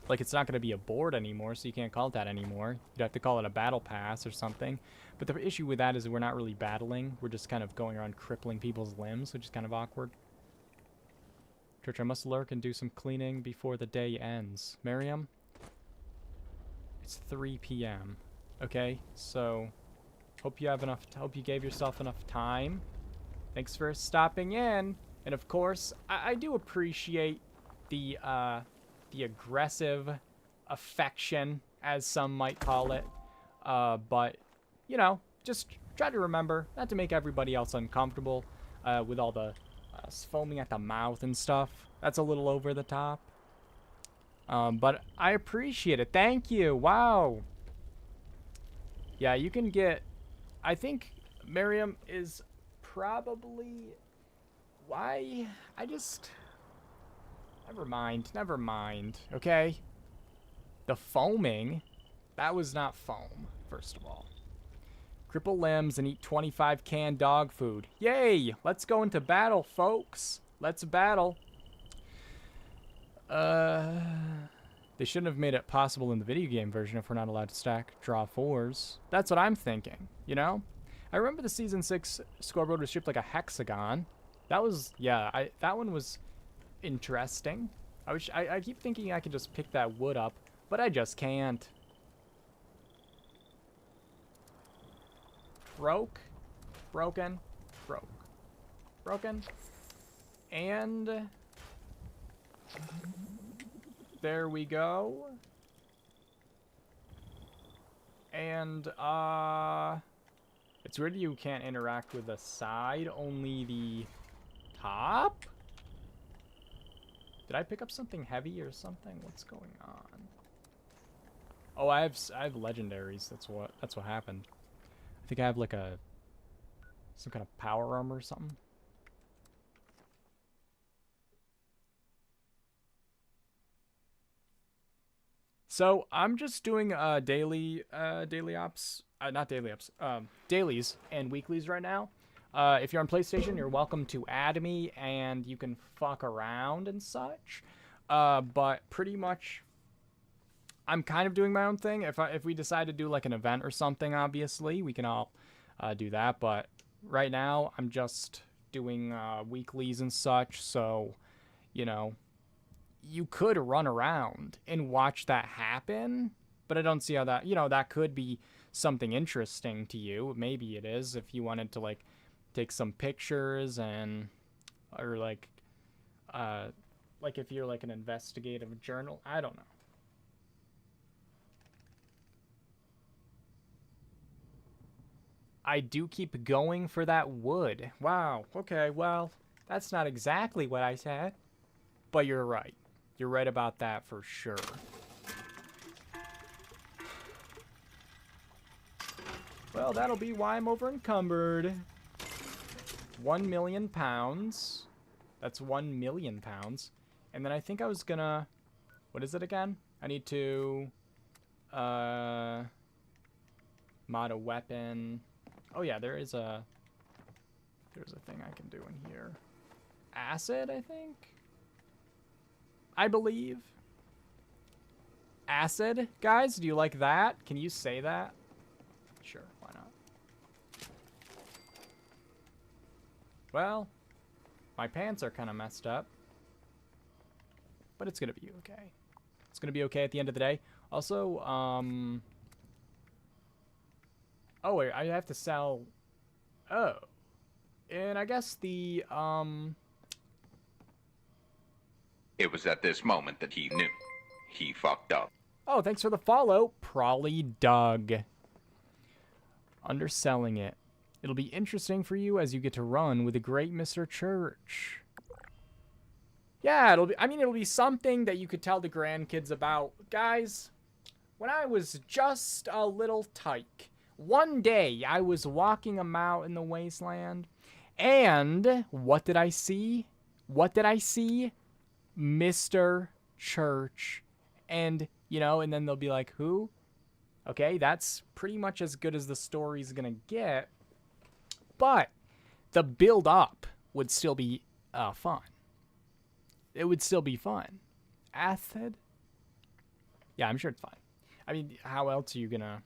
like it's not going to be a board anymore, so you can't call it that anymore. You'd have to call it a battle pass or something. But the issue with that is we're not really battling. We're just kind of going around crippling people's limbs, which is kind of awkward. Church, I must lurk and do some cleaning before the day ends. Miriam? It's 3 p.m. Okay, so hope you have enough. Hope you gave yourself enough time. Thanks for stopping in. And of course, I do appreciate the aggressive affection, as some might call it. But, you know, just try to remember not to make everybody else uncomfortable with all the foaming at the mouth and stuff. That's a little over the top. But I appreciate it. Thank you. Wow. Yeah, you can get... I think Miriam is probably... Why? I just... Never mind. Never mind. Okay? The foaming? That was not foam, first of all. Cripple limbs and eat 25 canned dog food. Yay! Let's go into battle, folks. Let's battle. They shouldn't have made it possible in the video game version if we're not allowed to stack draw 4s. That's what I'm thinking, you know? I remember the Season 6 scoreboard was shaped like a hexagon. That was, yeah, that one was interesting. I keep thinking I could just pick that wood up, but I just can't. Broken, and there we go. And it's weird you can't interact with the side, only the top. Did I pick up something heavy or something? What's going on? Oh, I have legendaries. That's what happened. I think I have like some kind of power armor or something. So I'm just doing daily ops, not daily ops, dailies and weeklies right now. If you're on PlayStation, you're welcome to add me and you can fuck around and such. But pretty much, I'm kind of doing my own thing. If we decide to do like an event or something, obviously we can all do that. But right now, I'm just doing weeklies and such. So, you know, you could run around and watch that happen. But I don't see how that, you know, that could be something interesting to you. Maybe it is if you wanted to like take some pictures and, or like if you're like an investigative journal. I don't know. I do keep going for that wood. Wow. Okay, well, that's not exactly what I said. But you're right. You're right about that for sure. Well, that'll be why I'm over encumbered. 1 million pounds. That's 1 million pounds. And then I think I was gonna... What is it again? I need to... mod a weapon. Oh yeah, there's a thing I can do in here. Acid, I think? I believe. Acid, guys? Do you like that? Can you say that? Sure, why not? Well, my pants are kind of messed up. But it's gonna be okay. It's gonna be okay at the end of the day. Also, oh, wait, I have to sell... Oh. And I guess the, It was at this moment that he knew. He fucked up. Oh, thanks for the follow, Prawley Doug. Underselling it. It'll be interesting for you as you get to run with the great Mr. Church. Yeah, it'll be something that you could tell the grandkids about. Guys, when I was just a little tyke, one day I was walking about in the wasteland, and what did I see? What did I see? Mr. Church. And, you know, and then they'll be like, who? Okay, that's pretty much as good as the story's gonna get. But the build up would still be fun. It would still be fun. Acid? Yeah, I'm sure it's fine. I mean, how else are you gonna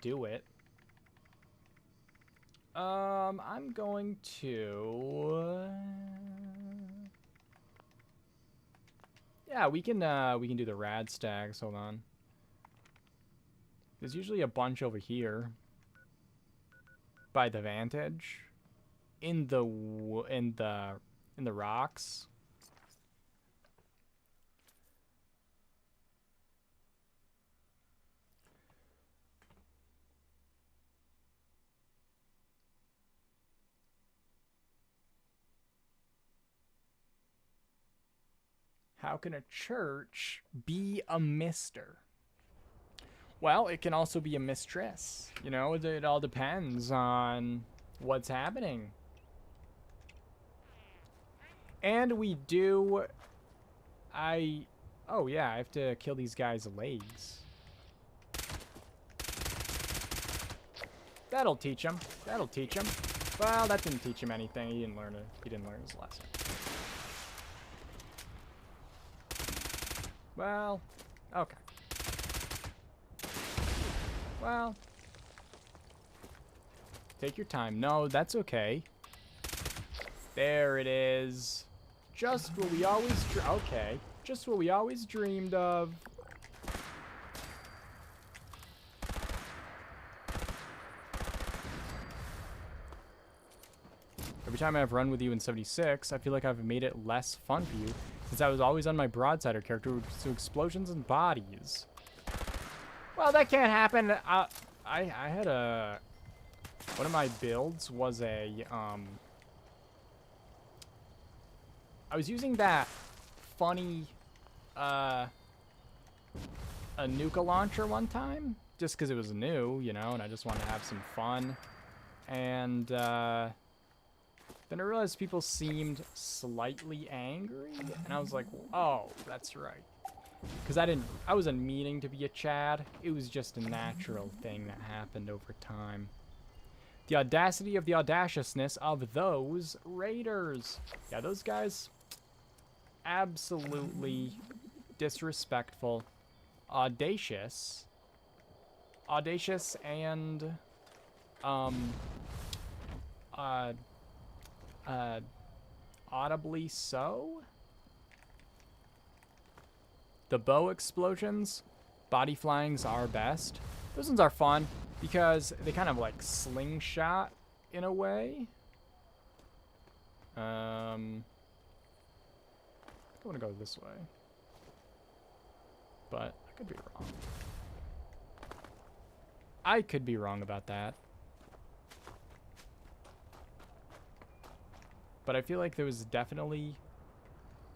do it? I'm going to... Yeah, we can do the rad stacks. Hold on. There's usually a bunch over here by the vantage in the rocks. How can a church be a mister? Well, it can also be a mistress. You know, it all depends on what's happening. And we do... Oh, yeah, I have to kill these guys' legs. That'll teach him. That'll teach him. Well, that didn't teach him anything. He didn't learn it. He didn't learn his lesson. Well, okay. Well, take your time. No, that's okay. There it is. Just what we always okay. Just what we always dreamed of. Every time I've run with you in 76, I feel like I've made it less fun for you, since I was always on my broadsider character to explosions and bodies. Well, that can't happen. I had a... One of my builds was a, I was using that funny, a nuka launcher one time, just because it was new, you know, and I just wanted to have some fun. And, then I realized people seemed slightly angry, and I was like, oh, that's right. Because I wasn't meaning to be a Chad. It was just a natural thing that happened over time. The audacity of the audaciousness of those raiders. Yeah, those guys, absolutely disrespectful. Audacious. Audacious and, audibly so? The bow explosions, body flyings are best. Those ones are fun because they kind of like slingshot in a way. I want to go this way, but I could be wrong. I could be wrong about that. But I feel like there was definitely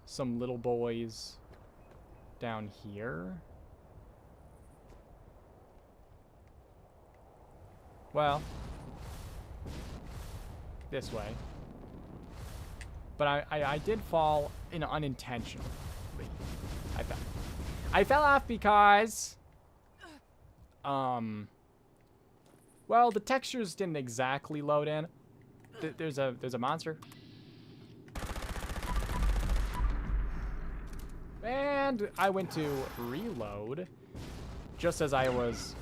some little boys down here. Well, this way. But I did fall in unintentionally. I fell off because well, the textures didn't exactly load in. There's a monster. And I went to reload just as I was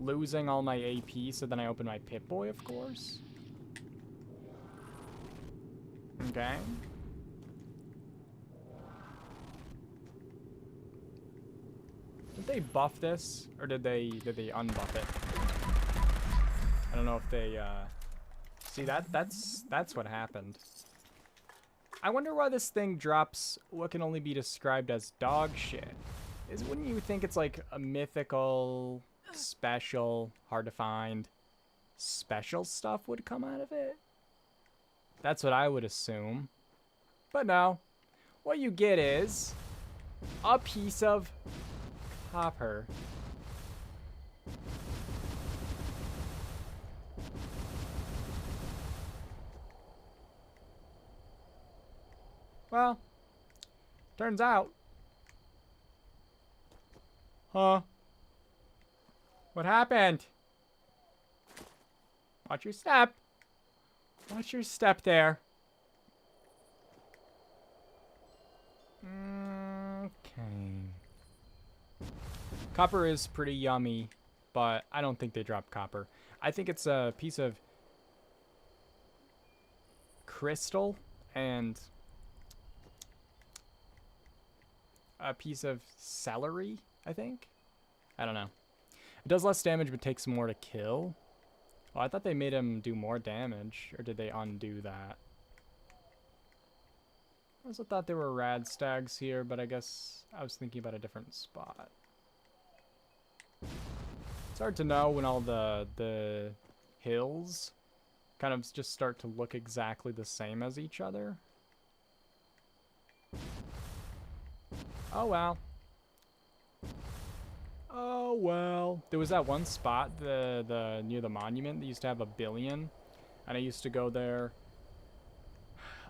losing all my AP, so then I opened my Pip-Boy, of course. Okay. Did they buff this, or did they unbuff it? I don't know if they see that's what happened. I wonder why this thing drops what can only be described as dog shit. Wouldn't you think it's like a mythical, special, hard to find, special stuff would come out of it? That's what I would assume. But no. What you get is a piece of copper. Well, turns out. Huh? What happened? Watch your step. Watch your step there. Okay. Copper is pretty yummy, but I don't think they drop copper. I think it's a piece of crystal and a piece of celery, I think. I don't know. It does less damage but takes more to kill. Oh, I thought they made him do more damage, or did they undo that? I also thought there were rad stags here, but I guess I was thinking about a different spot. It's hard to know when all the hills kind of just start to look exactly the same as each other. Oh well. Oh well. There was that one spot, the near the monument that used to have a billion, and I used to go there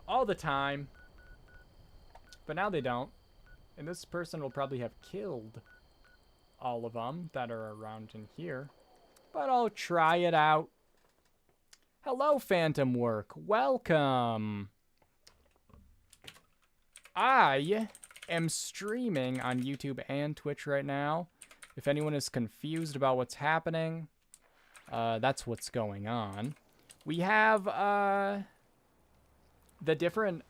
all the time. But now they don't. And this person will probably have killed all of them that are around in here. But I'll try it out. Hello, Phantom Work. Welcome. I am streaming on YouTube and Twitch right now. If anyone is confused about what's happening, that's what's going on. We have the different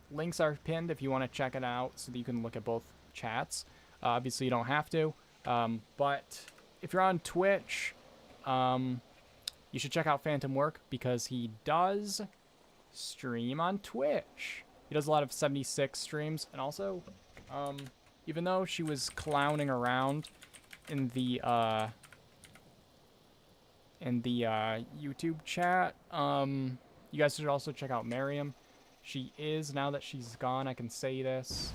links are pinned if you want to check it out so that you can look at both chats. Obviously, you don't have to. But if you're on Twitch, you should check out Phantom Work because he does stream on Twitch. He does a lot of 76 streams. And also, even though she was clowning around in the YouTube chat, you guys should also check out Miriam. She is, now that she's gone, I can say this,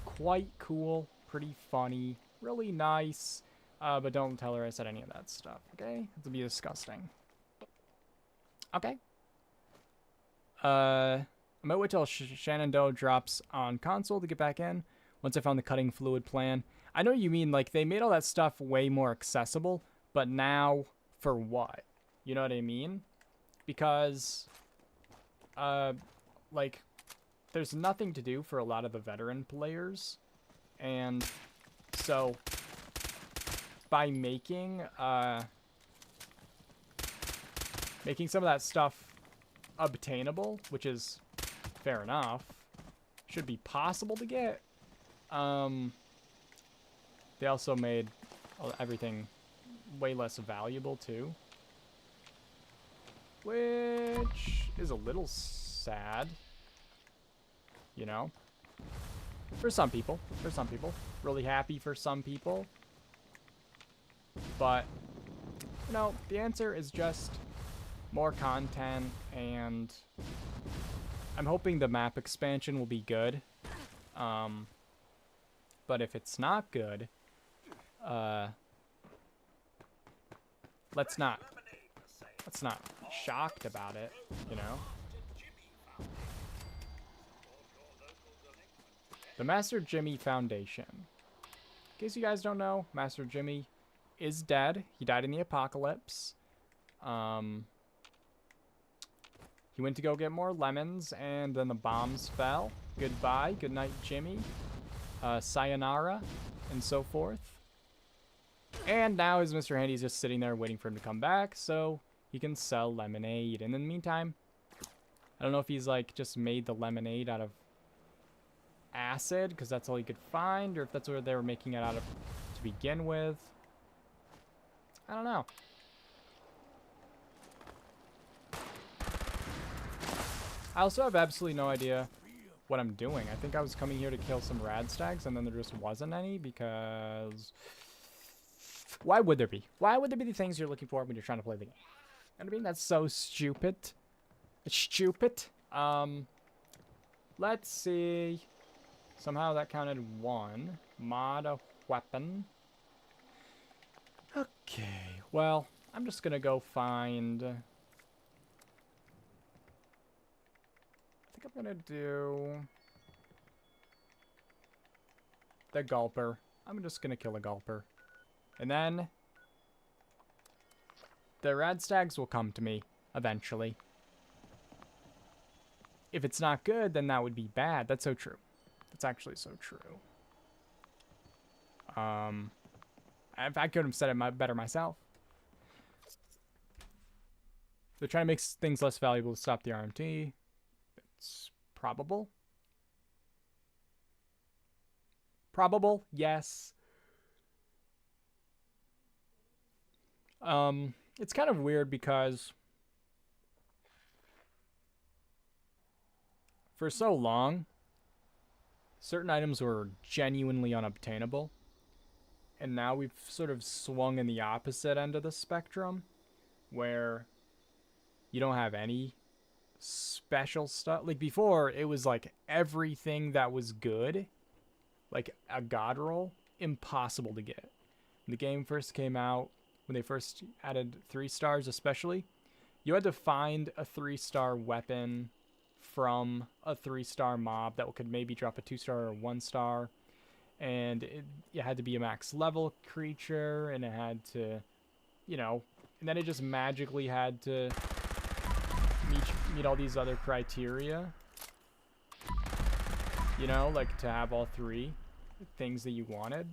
quite cool, pretty funny, really nice, but don't tell her I said any of that stuff, okay? It'll be disgusting. Okay. I might wait till Shenandoah drops on console to get back in, once I found the cutting fluid plan. I know you mean, like, they made all that stuff way more accessible, but now, for what? You know what I mean? Because, like, there's nothing to do for a lot of the veteran players, and so by making some of that stuff obtainable, which is fair enough, should be possible to get, they also made everything way less valuable too, which is a little sad, you know, for some people. Really happy for some people, but you know, the answer is just more content, and I'm hoping the map expansion will be good, but if it's not good, let's not be shocked about it, you know? The Master Jimmy Foundation. In case you guys don't know, Master Jimmy is dead. He died in the apocalypse. He went to go get more lemons, and then the bombs fell. Goodbye. Good night, Jimmy. Sayonara, and so forth. And now his Mr. Handy's just sitting there waiting for him to come back so he can sell lemonade. And in the meantime, I don't know if he's like just made the lemonade out of acid because that's all he could find, or if that's what they were making it out of to begin with. I don't know. I also have absolutely no idea what I'm doing. I think I was coming here to kill some rad stags, and then there just wasn't any because... Why would there be? Why would there be the things you're looking for when you're trying to play the game? You know what I mean? That's so stupid. It's stupid. Let's see. Somehow that counted 1. Mod a weapon. Okay, well, I'm just gonna go find... I think I'm gonna do... the gulper. I'm just gonna kill a gulper. And then... the rad stags will come to me, eventually. If it's not good, then that would be bad. That's so true. That's actually so true. If I could have said it better myself. They're trying to make things less valuable to stop the RMT. It's probable. Probable, yes. It's kind of weird because for so long, certain items were genuinely unobtainable. And now we've sort of swung in the opposite end of the spectrum, where you don't have any special stuff. Like before, it was like everything that was good, like a god roll, impossible to get. When the game first came out, when they first added 3 stars especially, you had to find a 3-star weapon from a 3-star mob that could maybe drop a 2-star or 1-star. And it had to be a max level creature, and it had to, you know, and then it just magically had to meet all these other criteria. You know, like to have all 3 things that you wanted.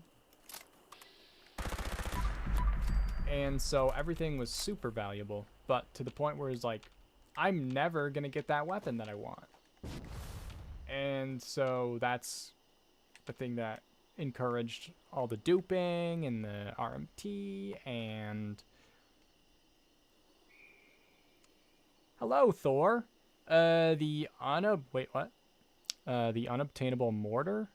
And so everything was super valuable, but to the point where it's like, I'm never going to get that weapon that I want. And so that's the thing that encouraged all the duping and the RMT and... Hello, Thor. The unobtainable mortar?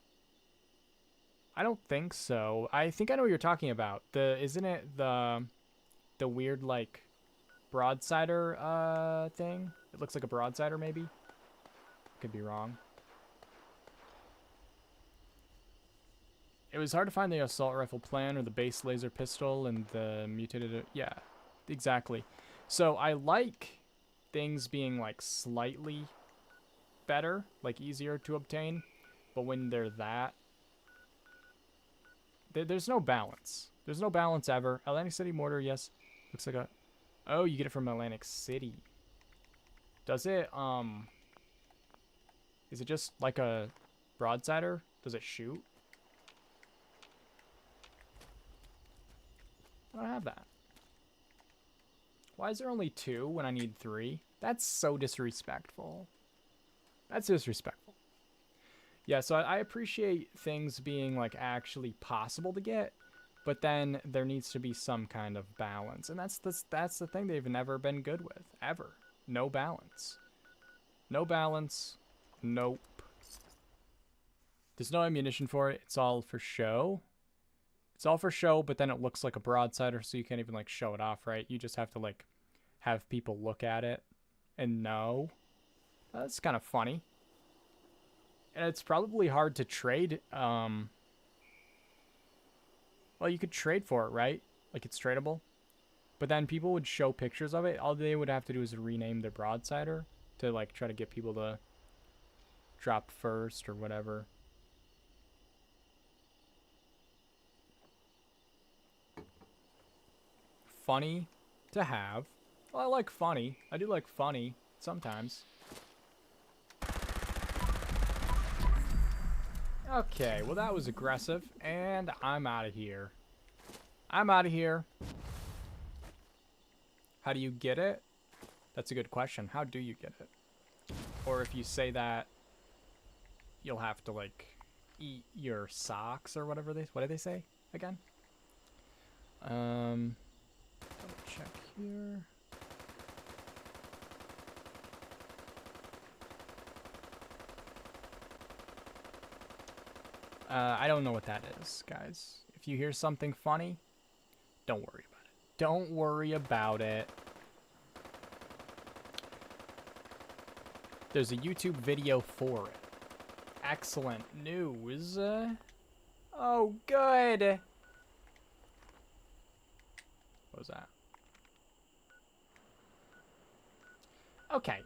I don't think so. I think I know what you're talking about. Isn't it the weird like broadsider thing? It looks like a broadsider maybe. Could be wrong. It was hard to find the assault rifle plan or the base laser pistol and the mutated... Yeah, exactly. So I like things being like slightly better, like easier to obtain, but when they're that, there's no balance. There's no balance ever. Atlantic City mortar, yes. Looks like a... Oh, you get it from Atlantic City. Does it, is it just like a broadsider? Does it shoot? I don't have that. Why is there only 2 when I need 3? That's so disrespectful. That's disrespectful. Yeah, so I appreciate things being like actually possible to get, but then there needs to be some kind of balance. And that's the thing they've never been good with, ever. No balance. No balance. Nope. There's no ammunition for it. It's all for show. It's all for show, but then it looks like a broadsider, so you can't even like show it off, right? You just have to like have people look at it and know. That's kind of funny. And it's probably hard to trade. Well, you could trade for it, right? Like it's tradable. But then people would show pictures of it. All they would have to do is rename their broadsider to like try to get people to drop first or whatever. funny to have. Well, I like funny. I do like funny sometimes. Okay, well that was aggressive, and I'm out of here. I'm out of here. How do you get it? That's a good question. How do you get it? Or if you say that, you'll have to, like, eat your socks or whatever what do they say again? Double check here. I don't know what that is, guys. If you hear something funny, don't worry about it. Don't worry about it. There's a YouTube video for it. Excellent news. Oh, good. What was that? Okay.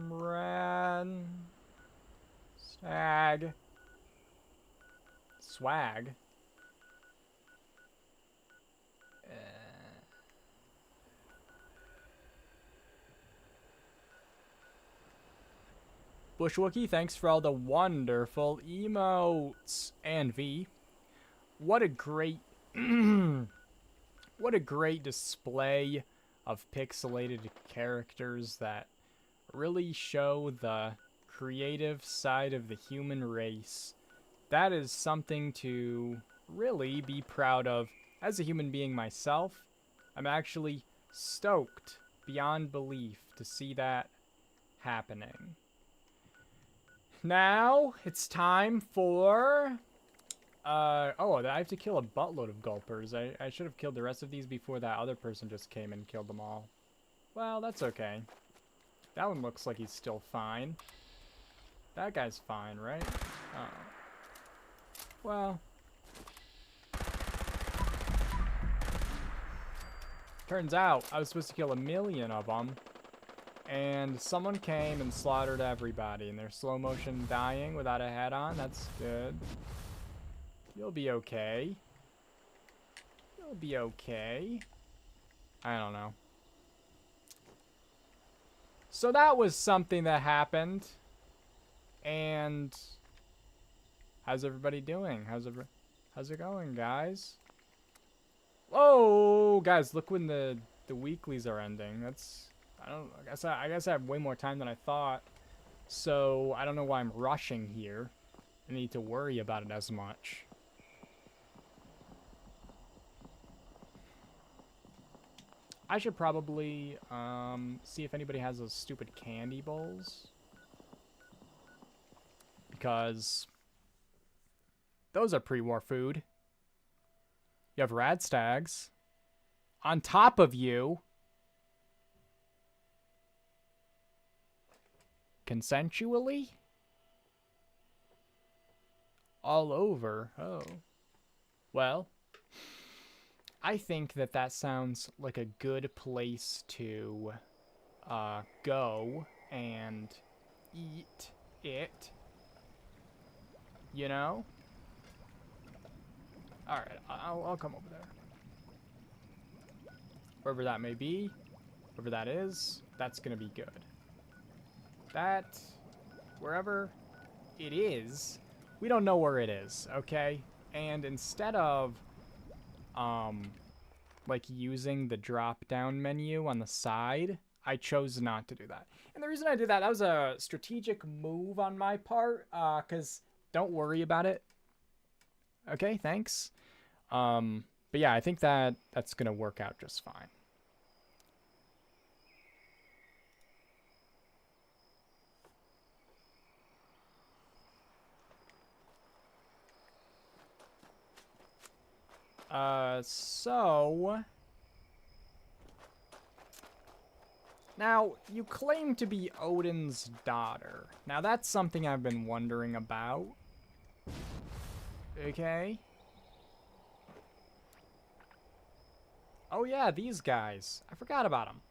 Ran. Stag. Swag. Bushwookie, thanks for all the wonderful emotes. And V, what a great, what a great display of pixelated characters that really show the creative side of the human race. That is something to really be proud of. As a human being myself, I'm actually stoked beyond belief to see that happening. Now, it's time for... oh, I have to kill a buttload of gulpers. I should have killed the rest of these before that other person just came and killed them all. Well, that's okay. That one looks like he's still fine. That guy's fine, right? Oh. Well. Turns out, I was supposed to kill 1,000,000 of them. And someone came and slaughtered everybody, and they're slow motion dying without a head on. That's good. You'll be okay. You'll be okay. I don't know. So that was something that happened. And how's everybody doing? How's it going, guys? Whoa, guys! Look when the weeklies are ending. That's I guess I have way more time than I thought. So I don't know why I'm rushing here. I need to worry about it as much. I should probably see if anybody has those stupid candy bowls. Because those are pre-war food. You have rad stags on top of you. Consensually? All over. Oh. Well, I think that sounds like a good place to go and eat it. You know? Alright, I'll come over there. Wherever that may be, wherever that is, that's gonna be good. That, wherever it is, we don't know where it is, okay? And instead of, like using the drop-down menu on the side, I chose not to do that. And the reason I did that, that was a strategic move on my part, because don't worry about it. Okay, thanks. But yeah, I think that's gonna work out just fine. So... Now, you claim to be Odin's daughter. Now, that's something I've been wondering about. Okay. Oh yeah, these guys. I forgot about them.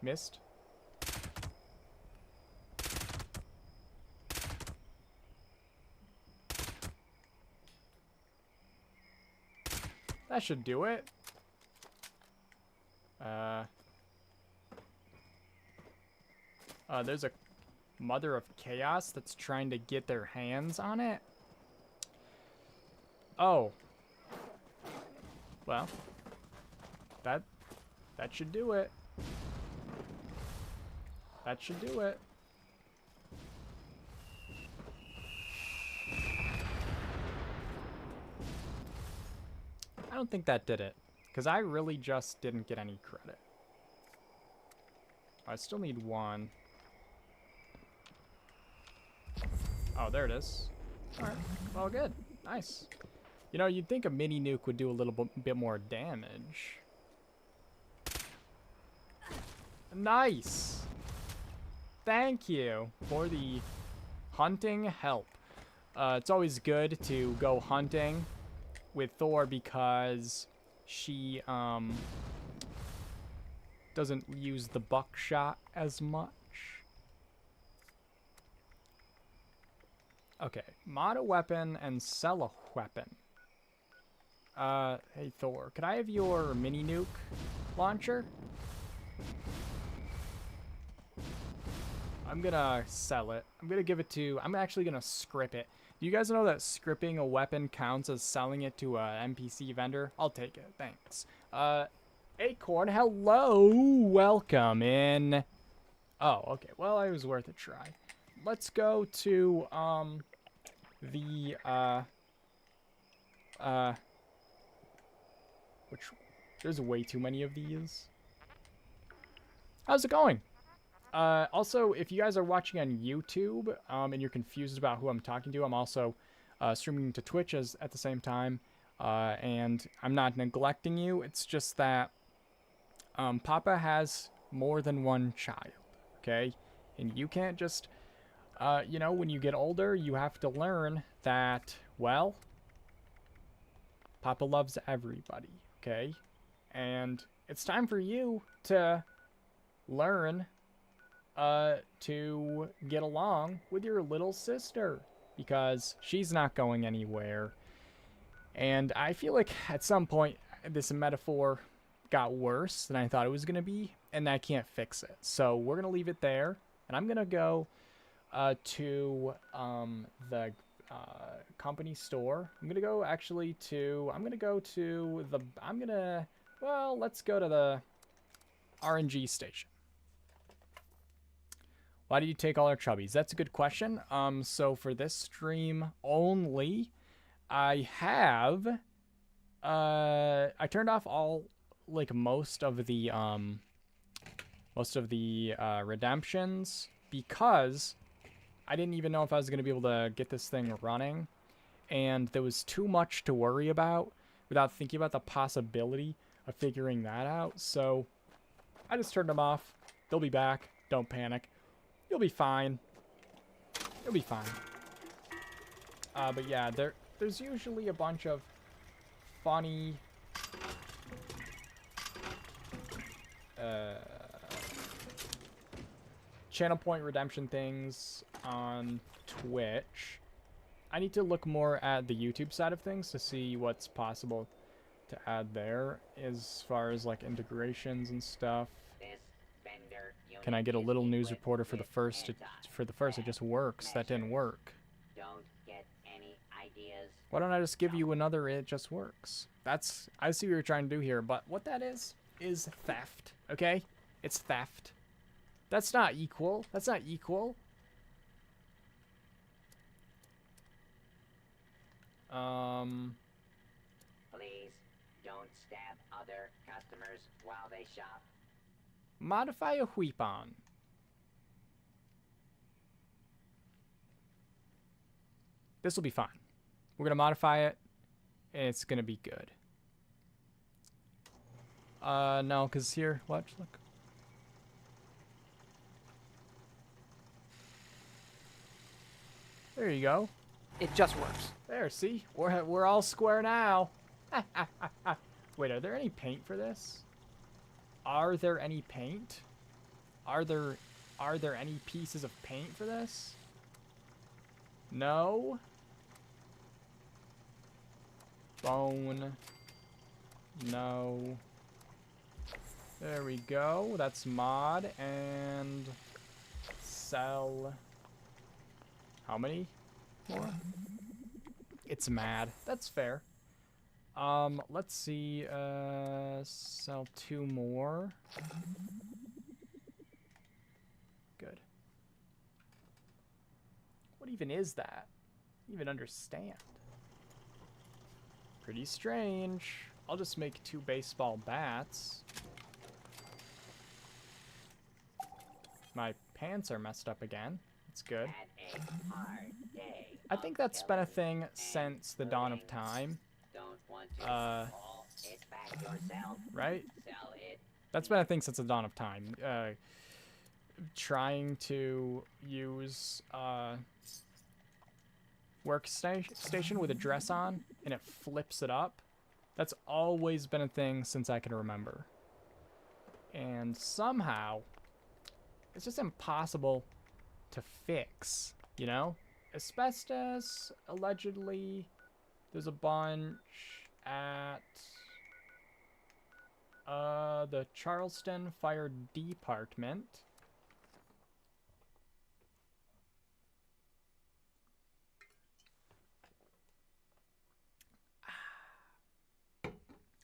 Missed. That should do it. There's a Mother of Chaos that's trying to get their hands on it. Oh. Well. That should do it. That should do it. I don't think that did it, because I really just didn't get any credit. I still need one. Oh, there it is. Alright, well, good. Nice. You know, you'd think a mini nuke would do a little bit more damage. Nice! Thank you for the hunting help. It's always good to go hunting with Thor because she doesn't use the buckshot as much. Okay, mod a weapon and sell a weapon. Hey Thor, could I have your mini nuke launcher? I'm gonna sell it. I'm gonna give it to, I'm actually gonna script it. Do you guys know that scripting a weapon counts as selling it to a NPC vendor? I'll take it, thanks. Acorn, hello, welcome in. Oh, okay, well, it was worth a try. Let's go to, there's way too many of these. How's it going? Also, if you guys are watching on YouTube, and you're confused about who I'm talking to, I'm also, streaming to Twitch at the same time, and I'm not neglecting you, it's just that, Papa has more than one child, okay? And you can't just, you know, when you get older, you have to learn that, well, Papa loves everybody, okay? And it's time for you to learn to get along with your little sister, because she's not going anywhere. And I feel like at some point this metaphor got worse than I thought it was going to be, and I can't fix it. So we're going to leave it there, and I'm going to go to the company store. I'm going to go actually to, well, let's go to the RNG station. Why did you take all our chubbies? That's a good question. So for this stream only, I have, I turned off all, like, most of the redemptions, because I didn't even know if I was going to be able to get this thing running, and there was too much to worry about without thinking about the possibility of figuring that out. So I just turned them off. They'll be back. Don't panic. You'll be fine. You'll be fine. But yeah, there's usually a bunch of funny channel point redemption things on Twitch. I need to look more at the YouTube side of things to see what's possible to add there as far as like integrations and stuff. Can I get a little news reporter for the first? For the first, it just works. That didn't work. Don't get any ideas. Why don't I just give you another it just works? That's, I see what you're trying to do here, but what that is theft, okay? It's theft. That's not equal. That's not equal. Please don't stab other customers while they shop. Modify a weapon. This will be fine. We're gonna modify it, and it's gonna be good. No, cause here, watch, look. There you go. It just works. There, see? We're all square now. Wait, are there any paint for this? Are there any paint? Are there any pieces of paint for this? No. Bone. No. There we go. That's mod. And sell. How many more? It's mad. That's fair. Let's see. Sell 2 more. Good. What even is that? I don't even understand. Pretty strange. I'll just make 2 baseball bats. My pants are messed up again. That's good. Had a hard day I think that's been a thing since the dawn of time. Don't want to haul it back yourself. Right? Sell it. That's been a thing since the dawn of time. Trying to use workstation with a dress on and it flips it up. That's always been a thing since I can remember. And somehow, it's just impossible to fix, you know? Asbestos, allegedly, there's a bunch at the Charleston Fire Department.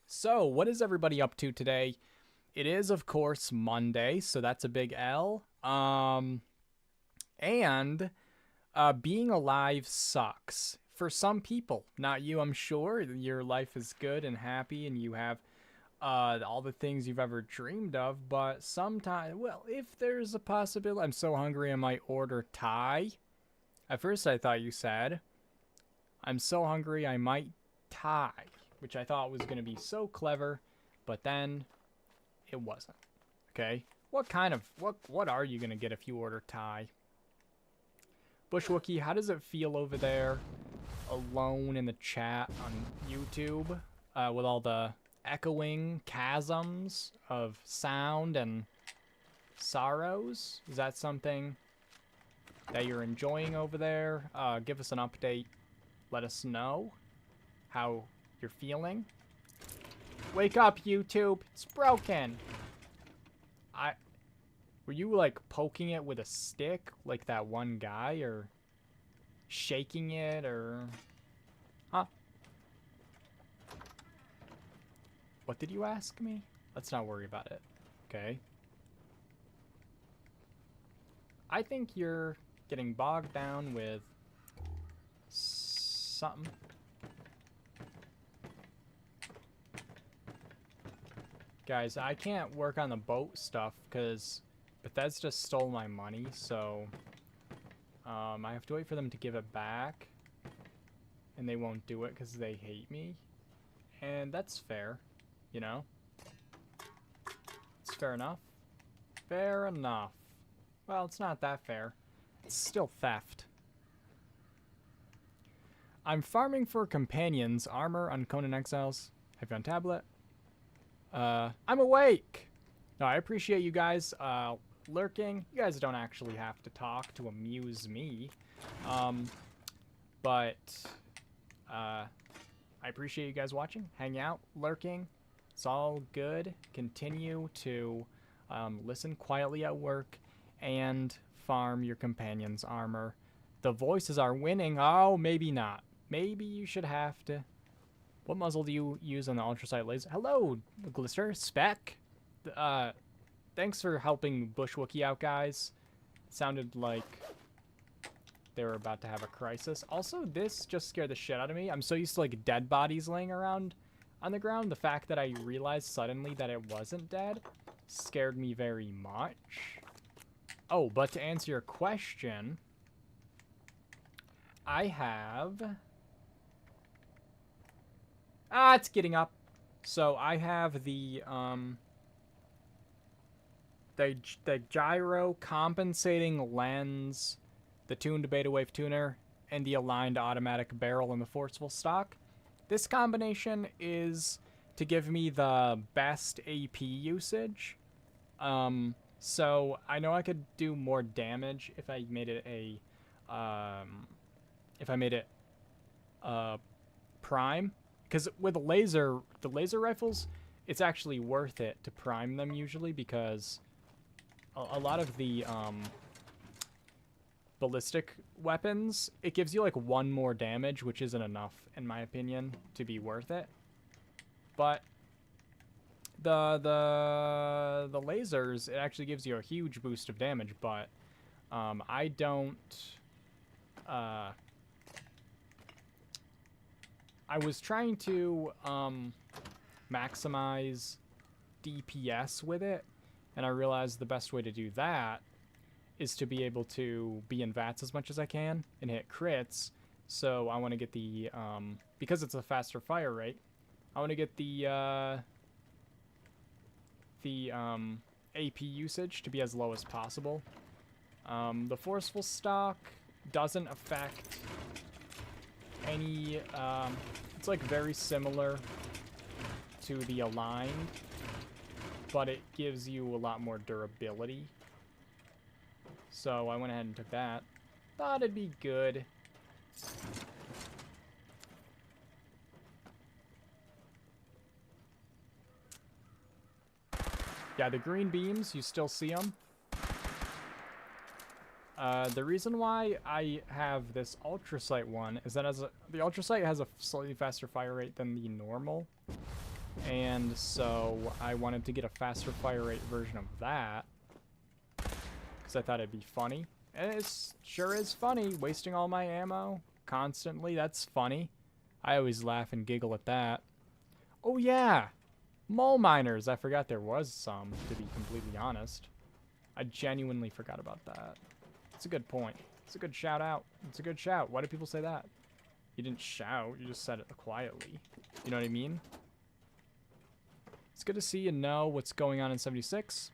So, what is everybody up to today? It is, of course, Monday, so that's a big L. And being alive sucks. For some people, not you, I'm sure. Your life is good and happy and you have all the things you've ever dreamed of, but sometimes, well, if there's a possibility, I'm so hungry I might order Thai. At first I thought you said, I'm so hungry I might Thai, which I thought was going to be so clever, but then it wasn't. Okay? What are you going to get if you order Thai? Bushwookie, how does it feel over there alone in the chat on YouTube with all the echoing chasms of sound and sorrows? Is that something that you're enjoying over there? Give us an update. Let us know how you're feeling. Wake up, YouTube. It's broken. Were you, like, poking it with a stick like that one guy, or shaking it, or... Huh? What did you ask me? Let's not worry about it, okay? I think you're getting bogged down with something. Guys, I can't work on the boat stuff because Bethesda stole my money, so I have to wait for them to give it back, and they won't do it because they hate me, and that's fair, you know? It's fair enough. Fair enough. Well, it's not that fair. It's still theft. I'm farming for companions, armor on Conan Exiles. Have you on tablet? I'm awake! No, I appreciate you guys lurking. You guys don't actually have to talk to amuse me. But I appreciate you guys watching, hanging out, lurking. It's all good. Continue to listen quietly at work and farm your companion's armor. The voices are winning. Oh, maybe not. Maybe you should have to... What muzzle do you use on the ultrasight laser? Hello, Glister, Spec. Thanks for helping Bushwookie out, guys. It sounded like they were about to have a crisis. Also, this just scared the shit out of me. I'm so used to, like, dead bodies laying around on the ground. The fact that I realized suddenly that it wasn't dead scared me very much. Oh, but to answer your question, I have... it's getting up. So I have the gyro compensating lens, the tuned beta wave tuner, and the aligned automatic barrel in the forceful stock. This combination is to give me the best AP usage. So I know I could do more damage if I made it a prime, because with the laser rifles, it's actually worth it to prime them usually, because a lot of the ballistic weapons, it gives you like 1 more damage, which isn't enough in my opinion to be worth it. But the lasers, it actually gives you a huge boost of damage, but I don't I was trying to maximize DPS with it, and I realized the best way to do that is to be able to be in VATS as much as I can and hit crits. So I want to get the because it's a faster fire rate, I want to get the AP usage to be as low as possible. The forceful stock doesn't affect any, it's like very similar to the aligned, but it gives you a lot more durability. So I went ahead and took that. Thought it'd be good. Yeah, the green beams, you still see them. The reason why I have this Ultra Sight one is that the Ultra Sight has a slightly faster fire rate than the normal. And so I wanted to get a faster fire rate version of that, because I thought it'd be funny. And it sure is funny, wasting all my ammo constantly. That's funny. I always laugh and giggle at that. Oh yeah! Mole miners! I forgot there was some, to be completely honest. I genuinely forgot about that. It's a good point. It's a good shout out. It's a good shout. Why do people say that? You didn't shout, you just said it quietly. You know what I mean? It's good to see and know what's going on in 76.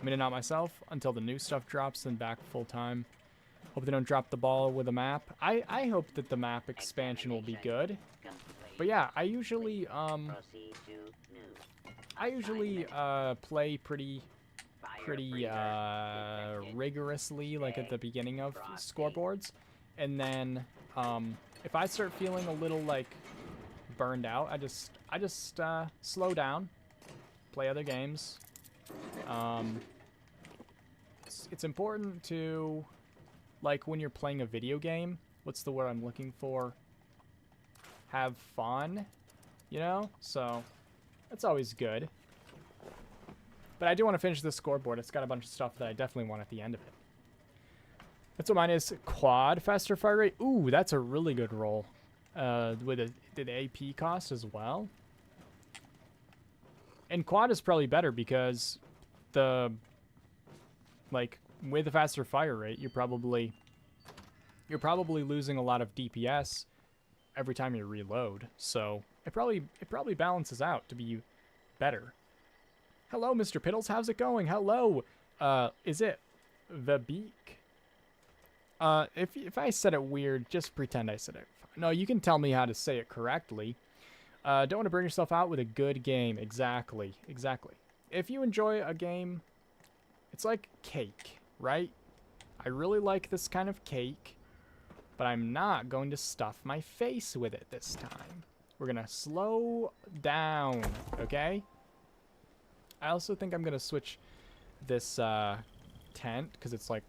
I'm in and out myself until the new stuff drops, then back full time. Hope they don't drop the ball with a map. I hope that the map expansion will be good. But yeah, I usually play pretty rigorously, like at the beginning of scoreboards, and then if I start feeling a little like burned out, I just slow down, play other games. It's important to, like, when you're playing a video game, what's the word I'm looking for? Have fun, you know? So that's always good. But I do want to finish this scoreboard. It's got a bunch of stuff that I definitely want at the end of it. That's what mine is. Quad faster fire rate. Ooh, that's a really good roll. With the AP cost as well. And quad is probably better because with a faster fire rate, you're probably losing a lot of DPS every time you reload. So it probably balances out to be better. Hello, Mr. Piddles. How's it going? Hello. Is it the beak? If I said it weird, just pretend I said it. No, you can tell me how to say it correctly. Don't want to burn yourself out with a good game. Exactly. Exactly. If you enjoy a game, it's like cake, right? I really like this kind of cake, but I'm not going to stuff my face with it this time. We're going to slow down, okay? I also think I'm going to switch this tent because it's like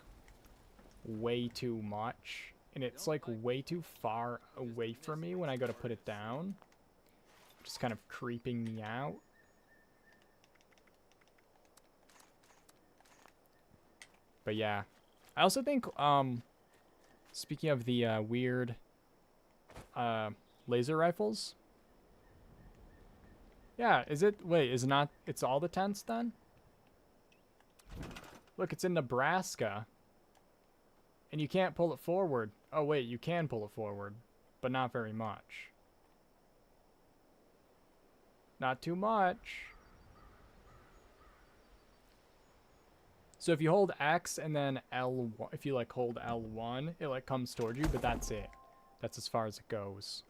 way too much. And it's like way too far away from me when I go to put it down. Just kind of creeping me out. But yeah. I also think, speaking of the weird laser rifles. Yeah, wait, is it not, it's all the tents then? Look, it's in Nebraska. And you can't pull it forward. Oh wait, you can pull it forward, but not very much. Not too much. So if you hold X and then L1, if you like hold L1, it like comes towards you, but that's it. That's as far as it goes.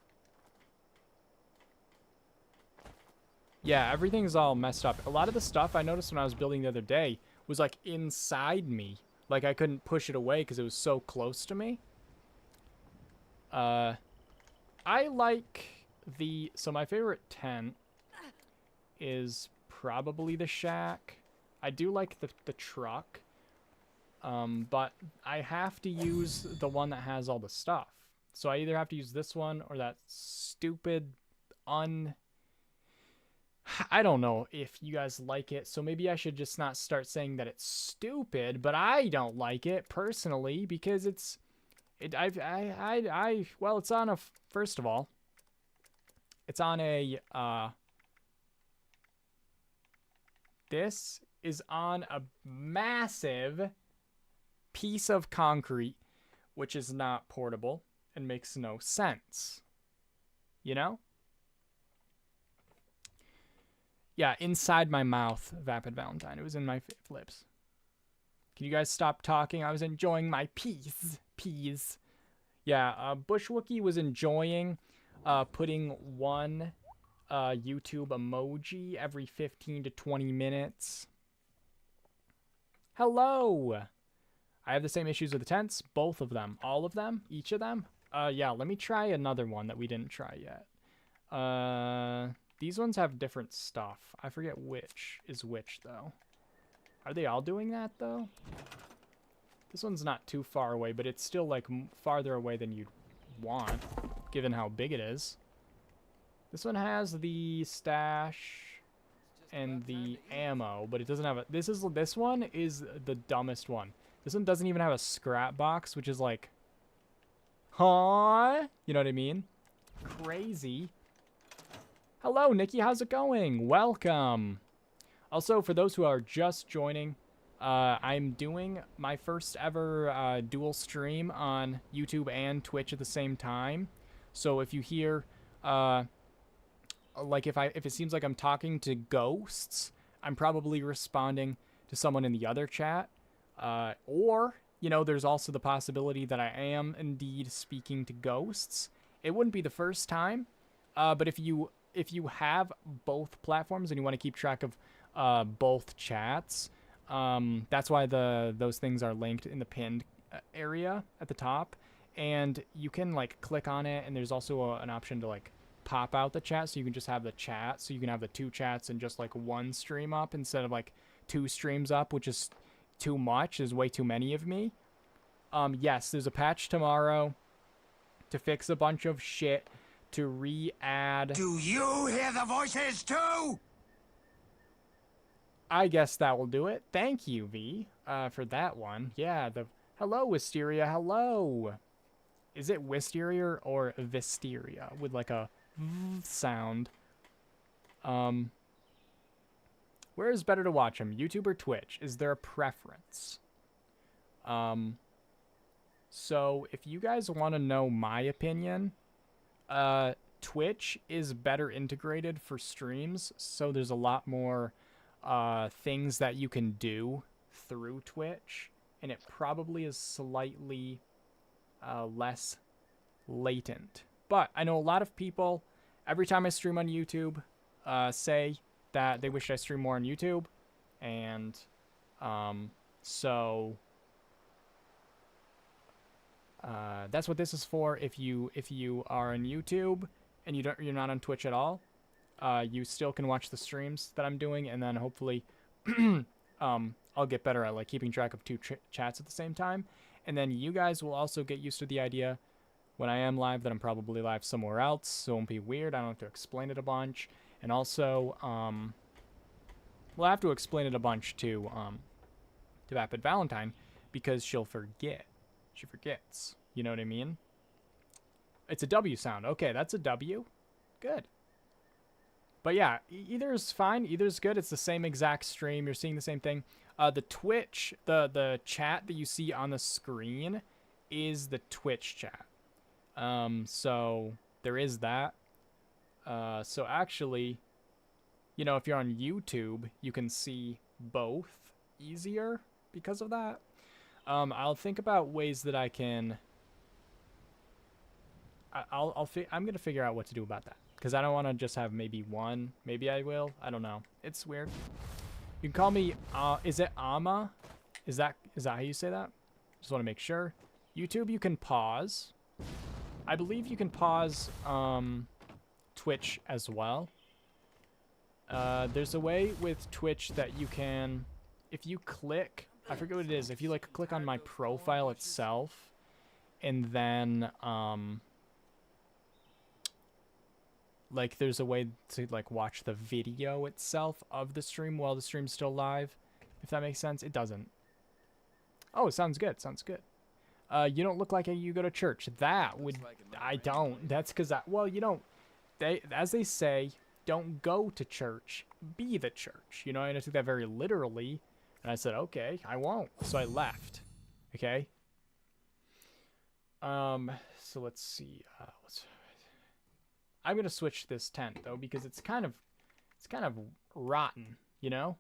Yeah, everything's all messed up. A lot of the stuff I noticed when I was building the other day was like inside me. Like I couldn't push it away because it was so close to me. I like So my favorite tent is probably the shack. I do like the truck. But I have to use the one that has all the stuff. So I either have to use this one or that stupid I don't know if you guys like it, so maybe I should just not start saying that it's stupid, but I don't like it personally because well, it's on a, first of all, it's on a, this is on a massive piece of concrete, which is not portable and makes no sense. You know? Yeah, inside my mouth, Vapid Valentine. It was in my lips. Can you guys stop talking? I was enjoying my peas. Yeah, Bush Wookie was enjoying putting one YouTube emoji every 15 to 20 minutes. Hello! I have the same issues with the tents. Both of them. All of them? Each of them? Yeah, let me try another one that we didn't try yet. These ones have different stuff. I forget which is which, though. Are they all doing that, though? This one's not too far away, but it's still, like, farther away than you'd want, given how big it is. This one has the stash and the ammo, but it doesn't have a... This one is the dumbest one. This one doesn't even have a scrap box, which is like... Huh? You know what I mean? Crazy. Hello, Nikki. How's it going? Welcome. Also, for those who are just joining, I'm doing my first ever dual stream on YouTube and Twitch at the same time. So if you hear, like if it seems like I'm talking to ghosts, I'm probably responding to someone in the other chat. Or, you know, there's also the possibility that I am indeed speaking to ghosts. It wouldn't be the first time, but if you have both platforms and you want to keep track of both chats, that's why those things are linked in the pinned area at the top, and you can like click on it, and there's also an option to like pop out the chat, so you can just have the chat, so you can have the two chats and just like one stream up instead of like two streams up, which is too much. There's way too many of me. Yes, there's a patch tomorrow to fix a bunch of shit, to re-add... Do you hear the voices too? I guess that will do it. Thank you, V, for that one. Yeah, hello, Wisteria, hello. Is it Wisteria or Visteria with like a sound? Where is better to watch them, YouTube or Twitch? Is there a preference? So if you guys want to know my opinion, Twitch is better integrated for streams, so there's a lot more things that you can do through Twitch, and it probably is slightly less latent. But I know a lot of people, every time I stream on YouTube, say that they wish I stream more on YouTube, and so that's what this is for. If you are on YouTube and you're not on Twitch at all, you still can watch the streams that I'm doing, and then hopefully I'll get better at like keeping track of two chats at the same time. And then you guys will also get used to the idea when I am live that I'm probably live somewhere else, so it won't be weird. I don't have to explain it a bunch. And also, we'll have to explain it a bunch to Vapid Valentine, because she'll forget. She forgets. You know what I mean? It's a W sound. Okay, that's a W. Good. But yeah, either is fine. Either is good. It's the same exact stream. You're seeing the same thing. The Twitch, the chat that you see on the screen is the Twitch chat. So there is that. So actually, you know, if you're on YouTube, you can see both easier because of that. I'll think about ways that I can... I'm going to figure out what to do about that, because I don't want to just have maybe one. Maybe I will. I don't know. It's weird. You can call me, is it Ama? Is that how you say that? Just want to make sure. YouTube, you can pause. I believe you can pause Twitch as well. There's a way with Twitch that you can, if you click, I forget what it is, if you like click on my profile itself, and then like there's a way to like watch the video itself of the stream while the stream's still live, if that makes sense. It doesn't. Oh, sounds good. Sounds good. You don't look like you go to church. That would, I don't. That's because well, you don't. As they say, don't go to church, be the church. You know, and I took that very literally, and I said, okay, I won't. So I left. Okay. So let's see. I'm gonna switch this tent though because it's kind of rotten. You know.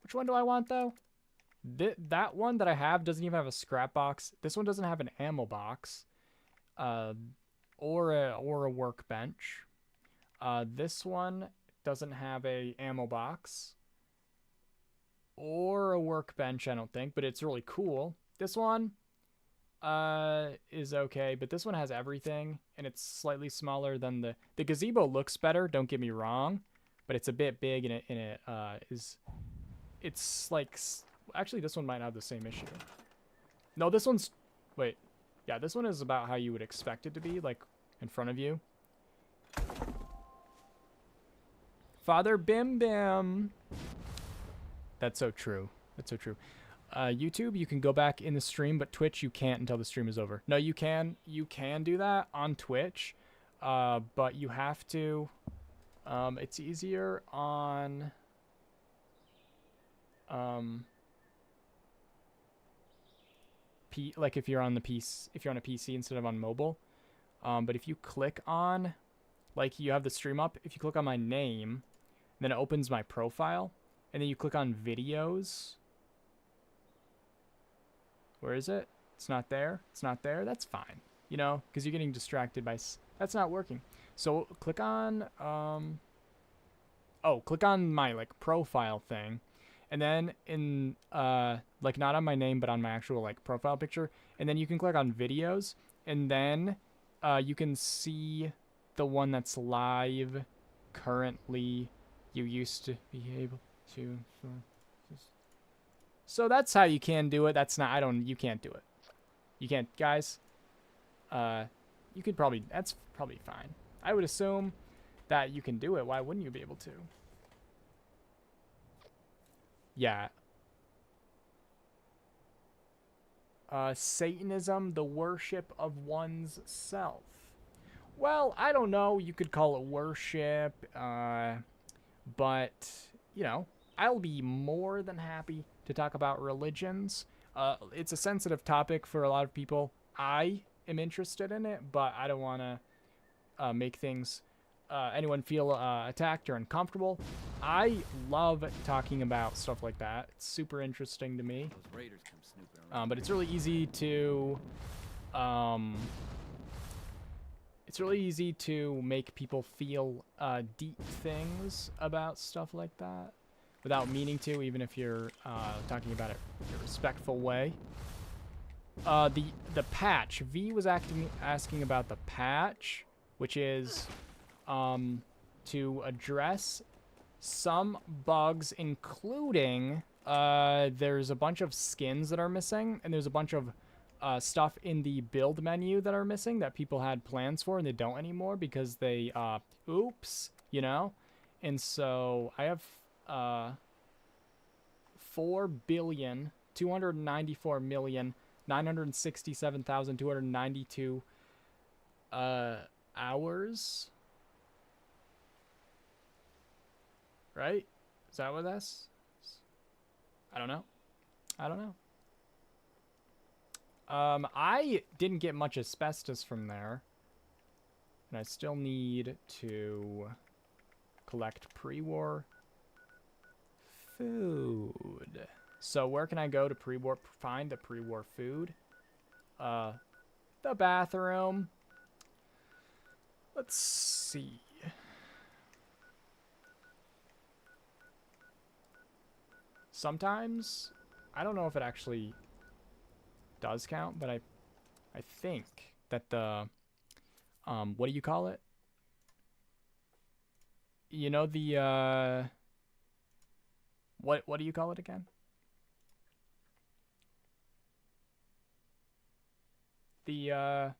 Which one do I want though? That one that I have doesn't even have a scrap box. This one doesn't have an ammo box, or a workbench. This one doesn't have a ammo box or a workbench, I don't think, but it's really cool. This one is okay, but this one has everything, and it's slightly smaller than the gazebo. Looks better, don't get me wrong, but it's a bit big, and it's like. Actually, this one might have the same issue. No, this one's... Wait. Yeah, this one is about how you would expect it to be, like, in front of you. Father Bim Bim! That's so true. That's so true. YouTube, you can go back in the stream, but Twitch, you can't until the stream is over. No, you can do that on Twitch, but you have to... it's easier on... like if you're on a PC instead of on mobile. But if you click on, like you have the stream up, if you click on my name, then it opens my profile, and then you click on videos. Where is it? It's not there. It's not there. That's fine. You know, because you're getting distracted by, that's not working. So click on, click on my like profile thing. And then in, like not on my name, but on my actual like profile picture. And then you can click on videos, and then you can see the one that's live currently. You used to be able to. So that's how you can do it. That's not, you can't do it. You can't, guys. You could probably, that's probably fine. I would assume that you can do it. Why wouldn't you be able to? Yeah. Satanism, the worship of one's self. Well, I don't know. You could call it worship, but, you know, I'll be more than happy to talk about religions. It's a sensitive topic for a lot of people. I am interested in it, but I don't want to make things... anyone feel attacked or uncomfortable. I love talking about stuff like that. It's super interesting to me. But it's really easy to make people feel deep things about stuff like that without meaning to, even if you're talking about it in a respectful way. The patch. V was asking about the patch, which is to address some bugs, including there's a bunch of skins that are missing, and there's a bunch of stuff in the build menu that are missing that people had plans for and they don't anymore because they oops, you know. And so I have 4,294,967,292 hours. Right? Is that what that's? I don't know. I didn't get much asbestos from there. And I still need to collect pre-war food. So where can I go to find the pre-war food? The bathroom. Let's see. Sometimes, I don't know if it actually does count, but I think that the, what do you call it? You know the what do you call it again? The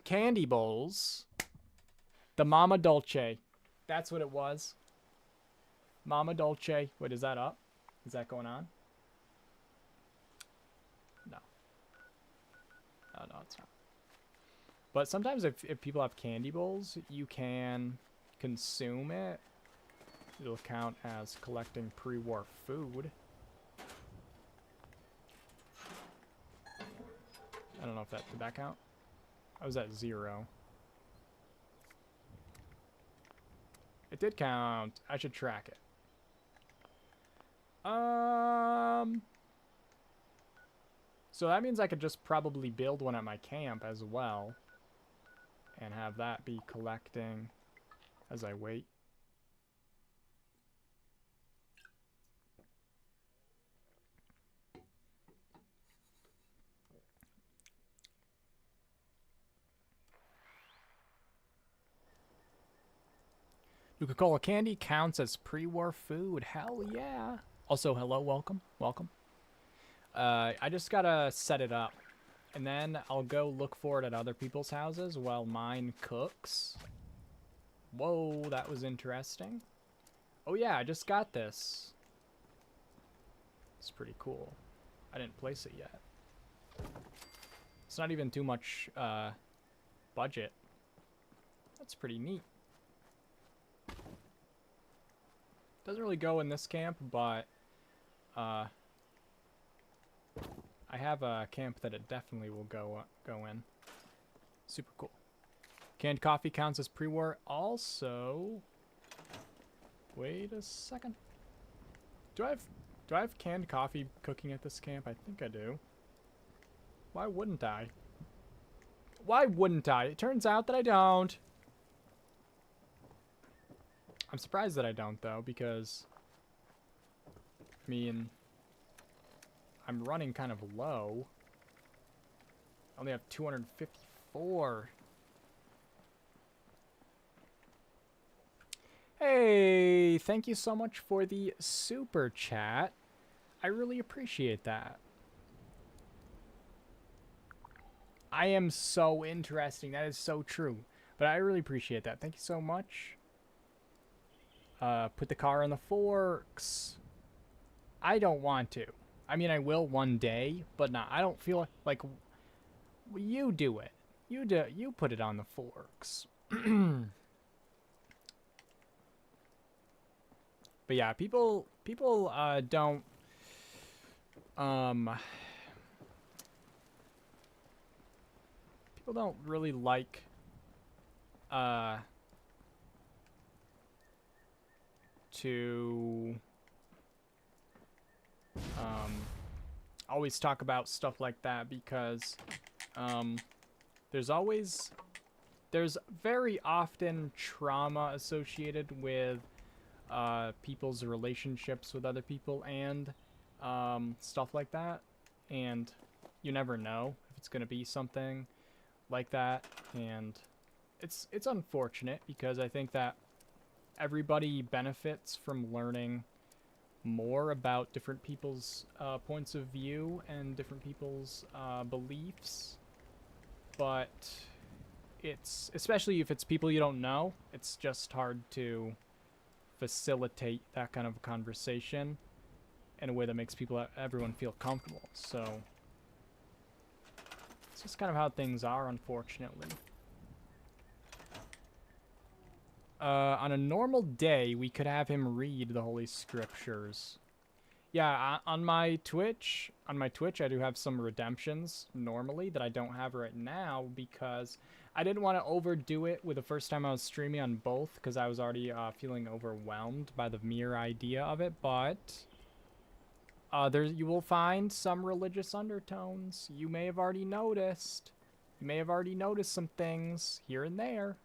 candy bowls. The Mama Dolce. That's what it was. Mama Dolce. Wait, is that up? Is that going on? No. Oh, no, it's not. But sometimes if people have candy bowls, you can consume it. It'll count as collecting pre-war food. I don't know if that did that count. I was at 0. It did count. I should track it. So that means I could just probably build one at my camp as well. And have that be collecting as I wait. Nuka-Cola candy counts as pre-war food. Hell yeah. Also, hello, welcome, welcome. I just gotta set it up. And then I'll go look for it at other people's houses while mine cooks. Whoa, that was interesting. Oh yeah, I just got this. It's pretty cool. I didn't place it yet. It's not even too much budget. That's pretty neat. Doesn't really go in this camp, but I have a camp that it definitely will go in. Super cool. Canned coffee counts as pre-war. Also, wait a second. Do I have canned coffee cooking at this camp? I think I do. Why wouldn't I? Why wouldn't I? It turns out that I don't. I'm surprised that I don't, though, because, I mean, I'm running kind of low. I only have 254. Hey, thank you so much for the super chat. I really appreciate that. I am so interesting. That is so true. But I really appreciate that. Thank you so much. Put the car in the forks. I don't want to. I mean, I will one day, but not. I don't feel like you do it. You put it on the forks. But yeah, people don't people don't really like to always talk about stuff like that because there's very often trauma associated with people's relationships with other people and stuff like that, and you never know if it's gonna be something like that, and it's unfortunate because I think that everybody benefits from learning more about different people's points of view and different people's beliefs, but it's, especially if it's people you don't know, it's just hard to facilitate that kind of a conversation in a way that makes everyone feel comfortable. So it's just kind of how things are, unfortunately. On a normal day, we could have him read the Holy Scriptures. Yeah, on my Twitch, I do have some redemptions normally that I don't have right now because I didn't want to overdo it with the first time I was streaming on both because I was already feeling overwhelmed by the mere idea of it. But you will find some religious undertones. You may have already noticed. You may have already noticed some things here and there.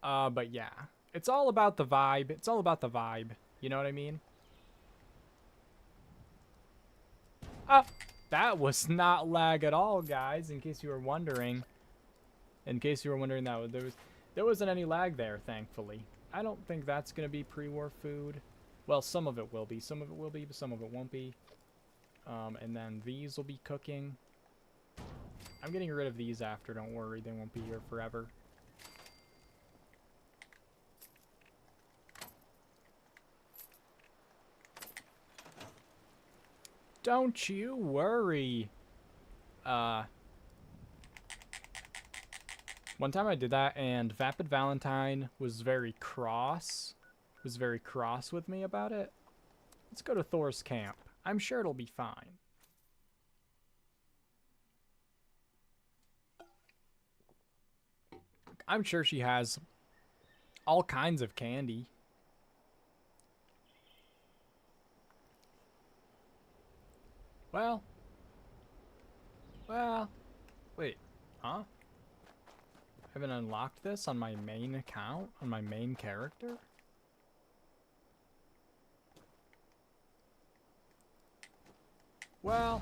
But yeah, it's all about the vibe. It's all about the vibe. You know what I mean? That was not lag at all, guys, in case you were wondering. In case you were wondering that there was... There wasn't any lag there, thankfully. I don't think that's going to be pre-war food. Well, some of it will be. Some of it will be, but some of it won't be. And then these will be cooking. I'm getting rid of these after, don't worry. They won't be here forever. Don't you worry. One time I did that, and Vapid Valentine was very cross. Was very cross with me about it. Let's go to Thor's camp. I'm sure it'll be fine. I'm sure she has all kinds of candy. Well, wait, huh? I haven't unlocked this on my main account, on my main character? Well,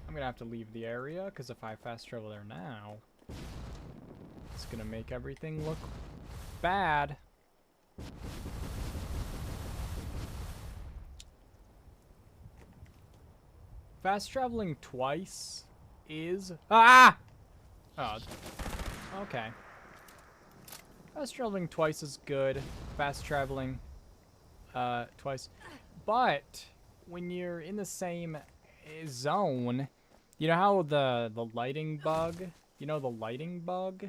I'm gonna have to leave the area, because if I fast travel there now, it's gonna make everything look bad. Fast traveling twice is... Ah! Oh, okay. Fast traveling twice is good. Fast traveling twice. But when you're in the same zone, you know how the lighting bug, you know the lighting bug?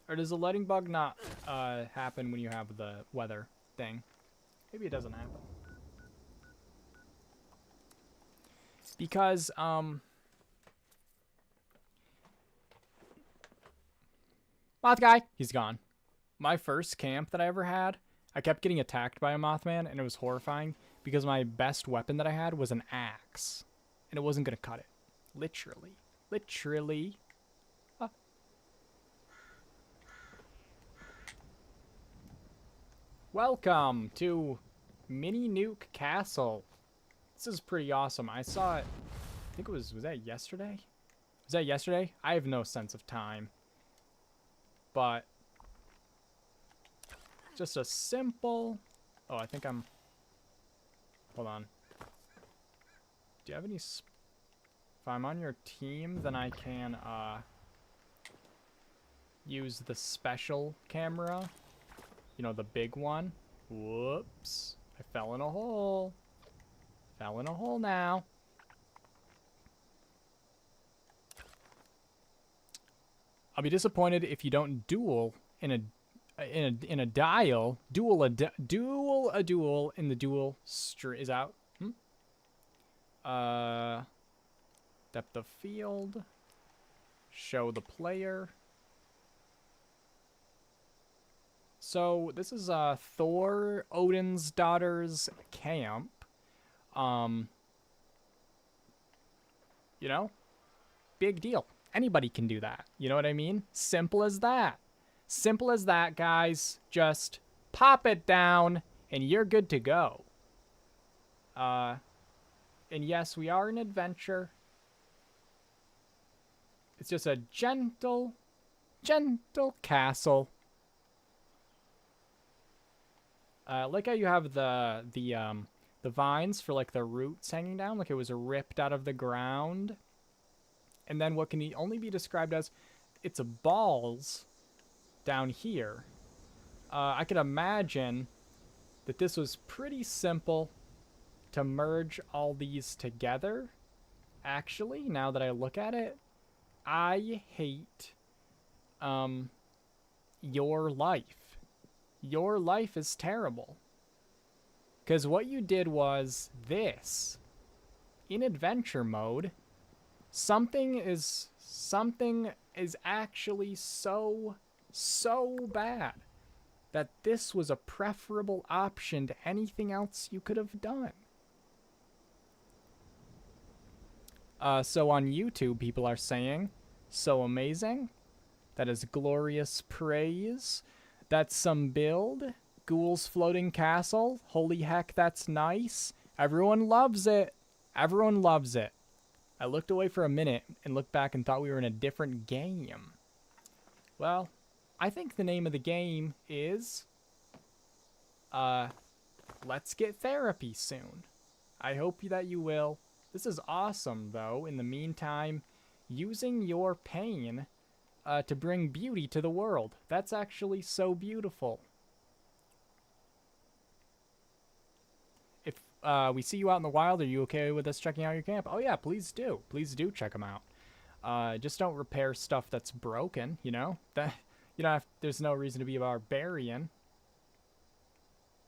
Or does the lighting bug not happen when you have the weather thing? Maybe it doesn't happen. Because, Moth guy, he's gone. My first camp that I ever had, I kept getting attacked by a Mothman, and it was horrifying, because my best weapon that I had was an axe, and it wasn't gonna cut it. Literally. Literally. Ah. Welcome to Mini Nuke Castle. This is pretty awesome. I saw it, I think it was that yesterday? Was that yesterday? I have no sense of time. But, just a simple, oh, I think I'm, hold on. Do you have any, if I'm on your team, then I can, use the special camera. You know, the big one. Whoops. I fell in a hole. Fell in a hole now. I'll be disappointed if you don't duel in a dial. Duel a duel in the duel is out. Depth of field. Show the player. So this is Thor, Odin's daughter's camp. You know, big deal. Anybody can do that. You know what I mean? Simple as that. Simple as that, guys. Just pop it down and you're good to go. And yes, we are an adventure. It's just a gentle castle. Like how you have the vines for like the roots hanging down, like it was ripped out of the ground. And then what can only be described as it's balls down here. I could imagine that this was pretty simple to merge all these together. Actually, now that I look at it, I hate your life. Your life is terrible. Because what you did was this. In adventure mode, something is actually so bad that this was a preferable option to anything else you could have done. So on YouTube, people are saying, so amazing. That is glorious praise. That's some build. Ghoul's floating castle. Holy heck, that's nice. Everyone loves it. Everyone loves it. I looked away for a minute and looked back and thought we were in a different game. Well, I think the name of the game is Let's Get Therapy Soon. I hope that you will. This is awesome, though. In the meantime, using your pain to bring beauty to the world. That's actually so beautiful. If we see you out in the wild, are you okay with us checking out your camp? Oh yeah, please do. Please do check them out. Just don't repair stuff that's broken, you know? There's no reason to be a barbarian.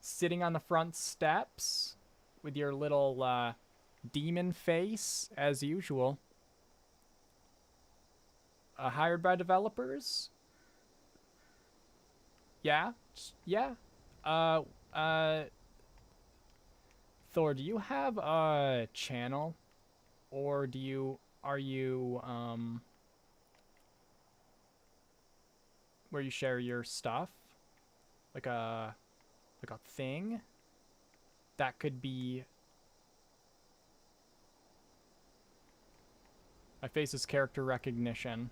Sitting on the front steps with your little demon face, as usual. Hired by developers? Yeah? Yeah? Thor, do you have a channel? Or are you, where you share your stuff? Like a thing? That could be... My face is character recognition.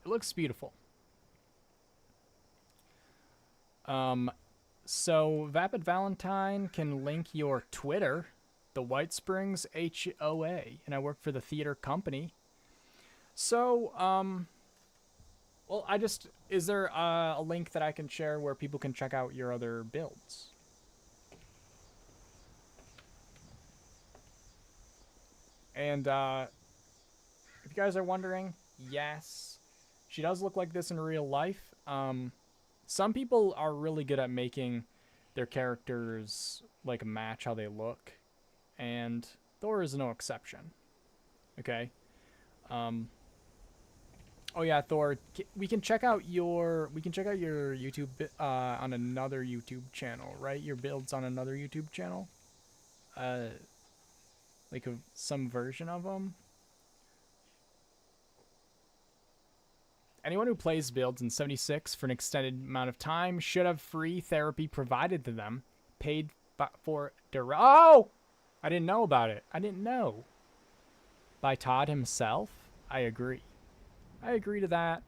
It looks beautiful. So Vapid Valentine can link your Twitter, the White Springs HOA, and I work for the theater company. So, well, is there a link that I can share where people can check out your other builds? And, if you guys are wondering, yes, she does look like this in real life. Some people are really good at making their characters, like, match how they look. And Thor is no exception. Okay? Oh yeah, Thor, we can check out your YouTube on another YouTube channel, right? Your builds on another YouTube channel? Like some version of them? Anyone who plays builds in 76 for an extended amount of time should have free therapy provided to them, paid for Oh! I didn't know about it. I didn't know. By Todd himself? I agree. I agree to that.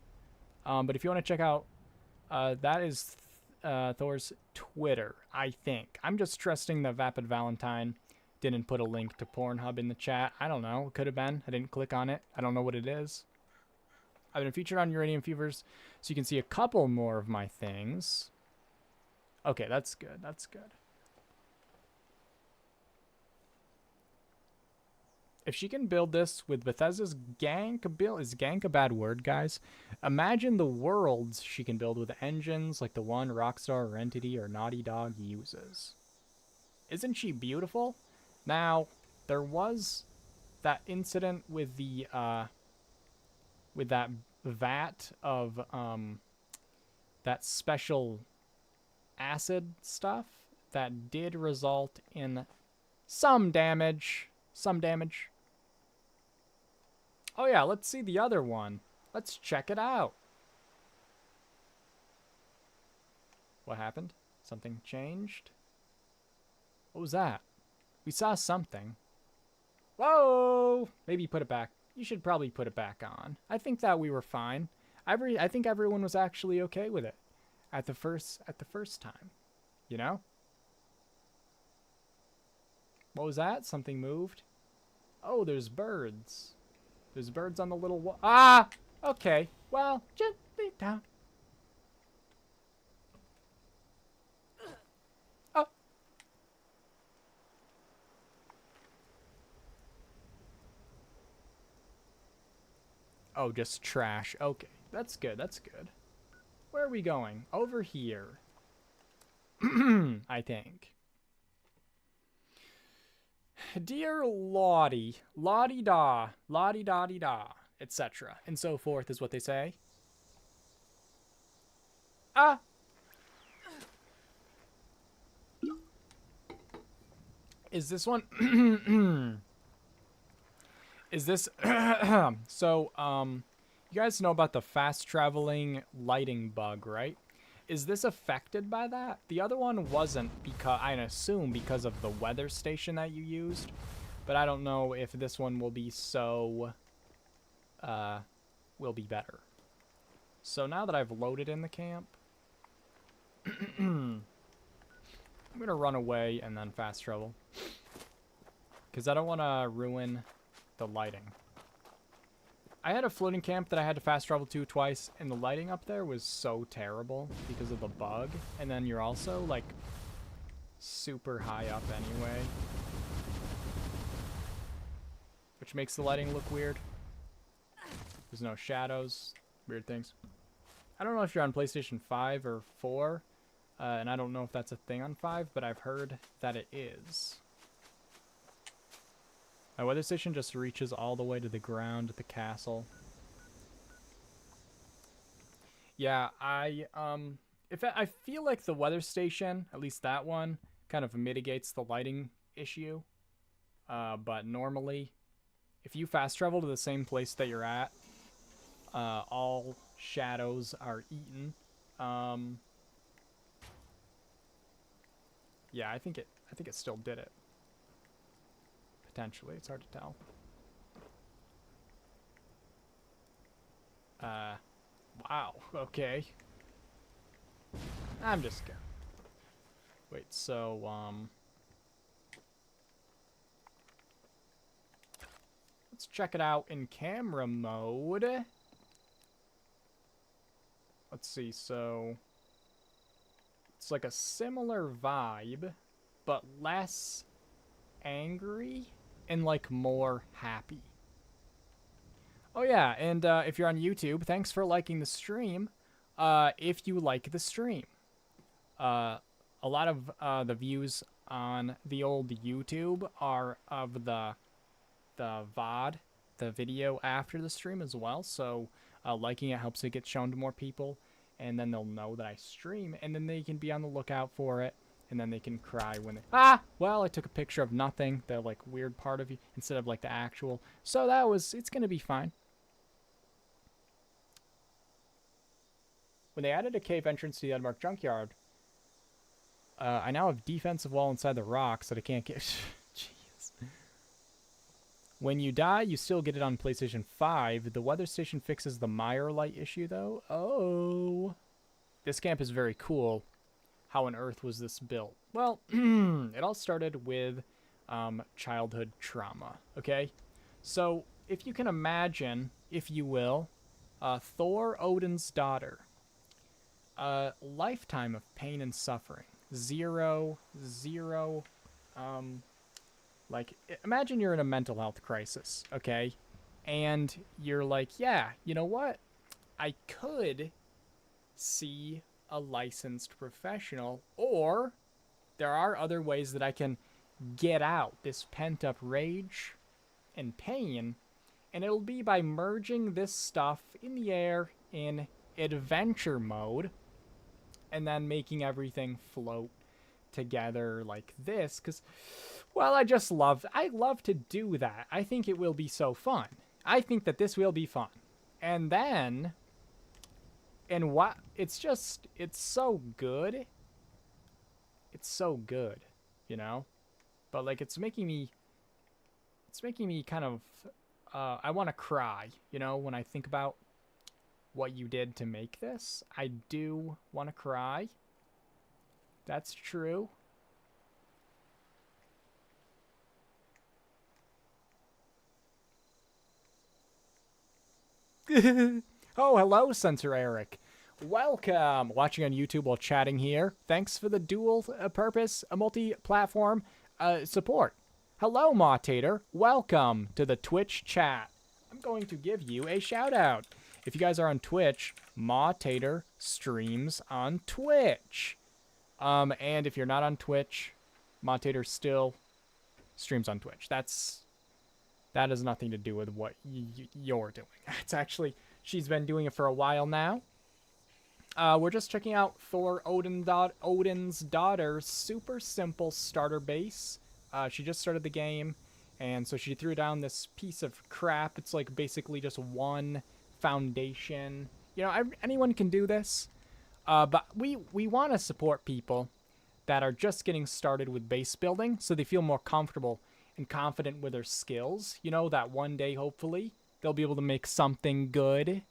But if you want to check out, that is Thor's Twitter, I think. I'm just trusting that Vapid Valentine didn't put a link to Pornhub in the chat. I don't know. It could have been. I didn't click on it. I don't know what it is. I've been featured on Uranium Fevers, so you can see a couple more of my things. Okay, that's good. That's good. If she can build this with Bethesda's gank build, is gank a bad word, guys? Imagine the worlds she can build with engines like the one Rockstar or Entity or Naughty Dog uses. Isn't she beautiful? Now, there was that incident with the, with that vat of, that special acid stuff that did result in some damage. Some damage. Oh yeah, let's see the other one. Let's check it out. What happened? Something changed? What was that? We saw something. Whoa! Maybe put it back. You should probably put it back on. I think that we were fine. I think everyone was actually okay with it at the first time. You know? What was that? Something moved? Oh, there's birds. There's birds on the little wall. Ah! Okay. Well, gently down. Oh. Oh, just trash. Okay. That's good. That's good. Where are we going? Over here. I think. Dear Lottie, Lottie-da, Lottie-da-dee-da, etc. and so forth is what they say. Ah! Is this one? Is this... So, you guys know about the fast-traveling lighting bug, right? Is this affected by that? The other one wasn't, because I assume because of the weather station that you used. But I don't know if this one will be so will be better. So now that I've loaded in the camp, I'm going to run away and then fast travel. Because I don't want to ruin the lighting. I had a floating camp that I had to fast travel to twice, and the lighting up there was so terrible because of the bug. And then you're also, like, super high up anyway. Which makes the lighting look weird. There's no shadows. Weird things. I don't know if you're on PlayStation 5 or 4. And I don't know if that's a thing on 5, but I've heard that it is. My weather station just reaches all the way to the ground at the castle. Yeah, I feel like the weather station, at least that one, kind of mitigates the lighting issue. But normally, if you fast travel to the same place that you're at, all shadows are eaten. Yeah, I think it still did it. Potentially, it's hard to tell. Wow, okay. I'm just gonna... Wait, so, let's check it out in camera mode. Let's see, so... It's like a similar vibe, but less angry and like more happy. Oh yeah, and if you're on YouTube, thanks for liking the stream. If you like the stream. A lot of the views on the old YouTube are of the VOD, the video after the stream as well, so liking it helps it get shown to more people, and then they'll know that I stream, and then they can be on the lookout for it. And then they can cry when they... Well, I took a picture of nothing. The, like, weird part of you. Instead of, like, the actual. So that was... It's gonna be fine. When they added a cave entrance to the Unmarked Junkyard, I now have defensive wall inside the rocks that I can't get... Jeez. When you die, you still get it on PlayStation 5. The weather station fixes the mire light issue, though. Oh. This camp is very cool. How on earth was this built? Well, it all started with childhood trauma, okay? So, if you can imagine, if you will, Thor, Odin's daughter. A lifetime of pain and suffering. Zero, like, imagine you're in a mental health crisis, okay? And you're like, yeah, you know what? I could see a licensed professional, or there are other ways that I can get out this pent-up rage and pain, and it'll be by merging this stuff in the air in adventure mode and then making everything float together like this, because, well, I love to do that. I think it will be so fun. I think that this will be fun. And then... And what, it's so good. It's so good, you know? But, like, it's making me kind of, I want to cry, you know, when I think about what you did to make this. I do want to cry. That's true. Oh, hello, Censor Eric. Welcome. Watching on YouTube while chatting here. Thanks for the dual purpose, multi-platform support. Hello, Mawtater. Welcome to the Twitch chat. I'm going to give you a shout out. If you guys are on Twitch, Mawtater streams on Twitch. And if you're not on Twitch, Mawtater still streams on Twitch. That has nothing to do with what you're doing. It's actually, she's been doing it for a while now. We're just checking out Thor Odin's daughter's super simple starter base. She just started the game, and so she threw down this piece of crap. It's like basically just one foundation. You know, anyone can do this. But we want to support people that are just getting started with base building so they feel more comfortable and confident with their skills. You know, that one day, hopefully, they'll be able to make something good.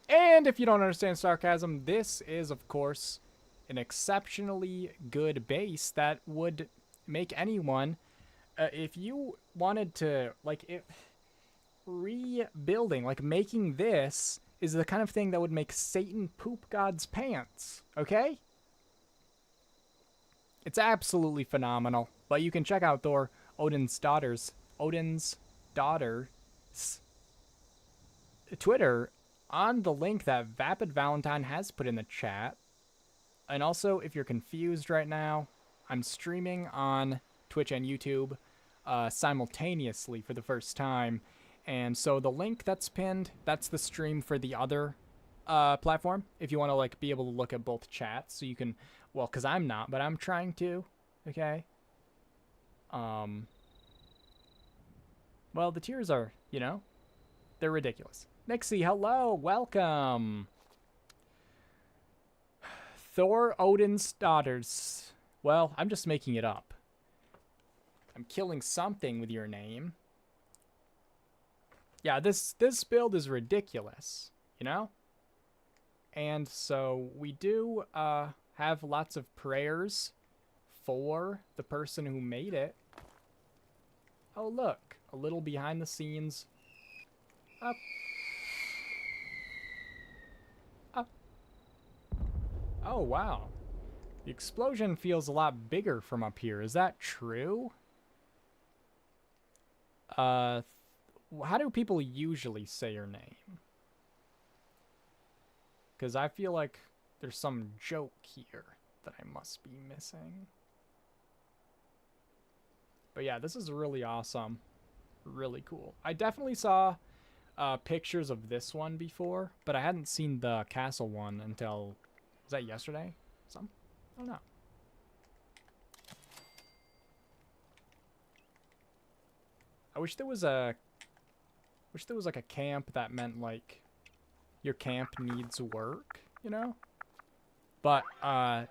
And if you don't understand sarcasm, this is, of course, an exceptionally good base that would make anyone, if you wanted to, like, rebuilding, like, making this is the kind of thing that would make Satan poop God's pants, okay? It's absolutely phenomenal. But you can check out Odin's daughter's Twitter on the link that Vapid Valentine has put in the chat. And also, if you're confused right now, I'm streaming on Twitch and YouTube simultaneously for the first time. And so the link that's pinned, that's the stream for the other platform. If you want to like be able to look at both chats, so you can, well, because I'm not, but I'm trying to, okay? Well, the tiers are, you know, they're ridiculous. Nixie, hello, welcome. Thor Odin's daughters. Well, I'm just making it up. I'm killing something with your name. Yeah, this build is ridiculous, you know? And so we do have lots of prayers for the person who made it. Oh, look, a little behind the scenes. Up. Up. Oh, wow. The explosion feels a lot bigger from up here. Is that true? How do people usually say your name? Because I feel like there's some joke here that I must be missing. But yeah, this is really awesome. Really cool. I definitely saw pictures of this one before, but I hadn't seen the castle one until, was that yesterday? I don't know. I wish there was like a camp that meant like your camp needs work, you know? But I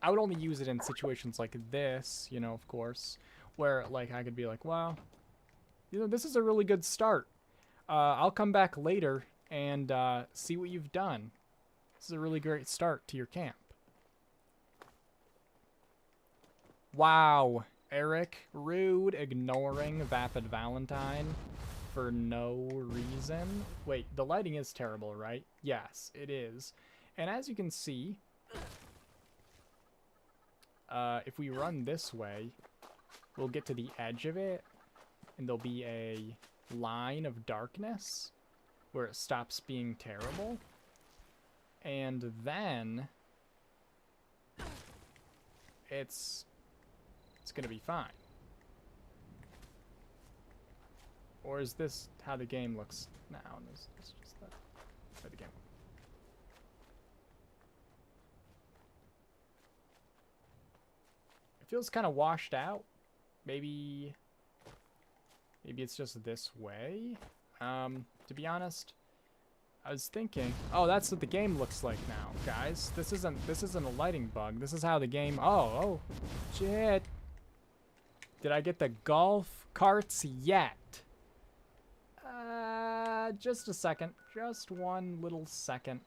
would only use it in situations like this, you know, of course, where like I could be like, wow, you know, this is a really good start. I'll come back later and see what you've done. This is a really great start to your camp. Wow, Eric, rude, ignoring Vapid Valentine for no reason. Wait, the lighting is terrible, right? Yes, it is. And as you can see, if we run this way, we'll get to the edge of it, and there'll be a line of darkness where it stops being terrible. And then it's gonna be fine. Or is this how the game looks now? And it's just that how the game. It feels kind of washed out. Maybe it's just this way. To be honest, I was thinking, oh, that's what the game looks like now, guys. This isn't a lighting bug. This is how the game. Oh, shit. Did I get the golf carts yet? Just a second. Just one little second.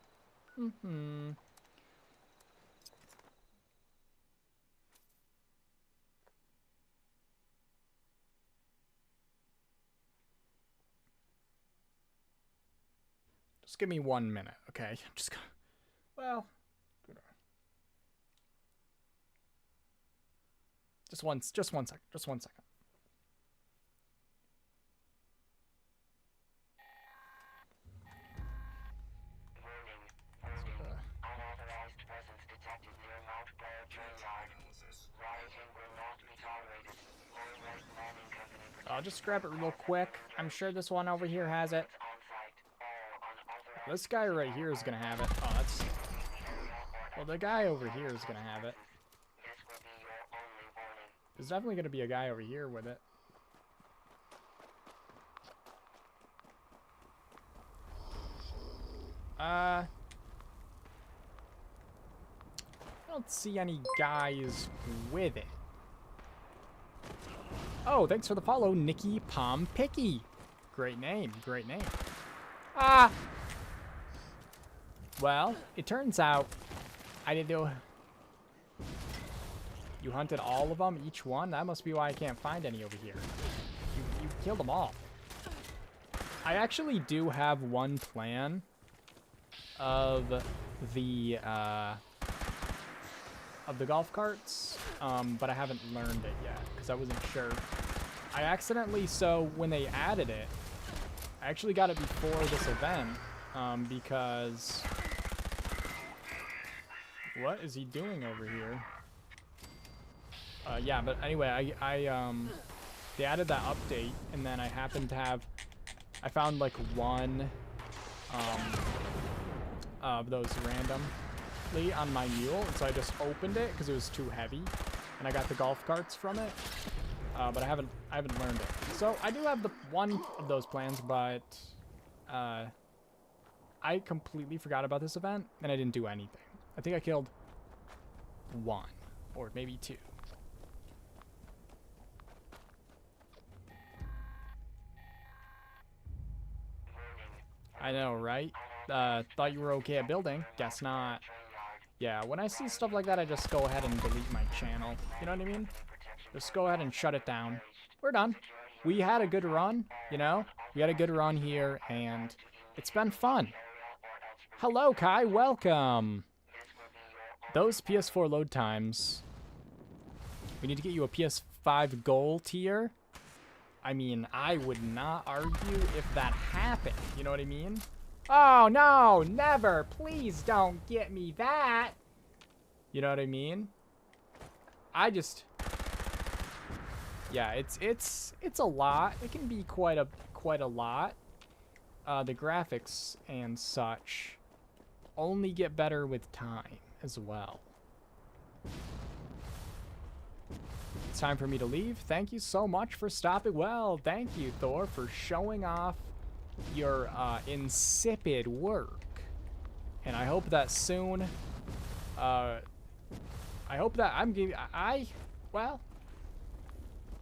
Just give me 1 minute, okay? Just gonna, well, just one second. Just 1 second. Unauthorized presence detected near Mount Blair train yard. Rioting will not be tolerated. All right mining company. I'll just grab it real quick. I'm sure this one over here has it. This guy right here is gonna have it. Oh, that's... Well, the guy over here is gonna have it. There's definitely gonna be a guy over here with it. I don't see any guys with it. Oh, thanks for the follow, Nikki Palm Picky. Great name, great name. Ah! Well, it turns out I didn't do... You hunted all of them, each one? That must be why I can't find any over here. You killed them all. I actually do have one plan of the golf carts, but I haven't learned it yet because I wasn't sure. I accidentally, so when they added it, I actually got it before this event, because... What is he doing over here? Yeah, but anyway, they added that update, and then I happened to have, I found like one, of those randomly on my mule, and so I just opened it because it was too heavy, and I got the golf carts from it, but I haven't learned it. So I do have the one of those plans, but, I completely forgot about this event, and I didn't do anything. I think I killed one, or maybe two. I know, right? Thought you were okay at building. Guess not. Yeah, when I see stuff like that, I just go ahead and delete my channel. You know what I mean? Just go ahead and shut it down. We're done. We had a good run, you know? We had a good run here, and it's been fun. Hello, Kai. Welcome. Those PS4 load times. We need to get you a PS5 gold tier. I mean, I would not argue if that happened. You know what I mean? Oh, no, never. Please don't get me that. You know what I mean? I just... Yeah, it's a lot. It can be quite a lot. The graphics and such only get better with time as well. It's time for me to leave. Thank you so much for stopping. Well, thank you, Thor, for showing off your insipid work. And I hope that soon, I hope that I'm giving, well,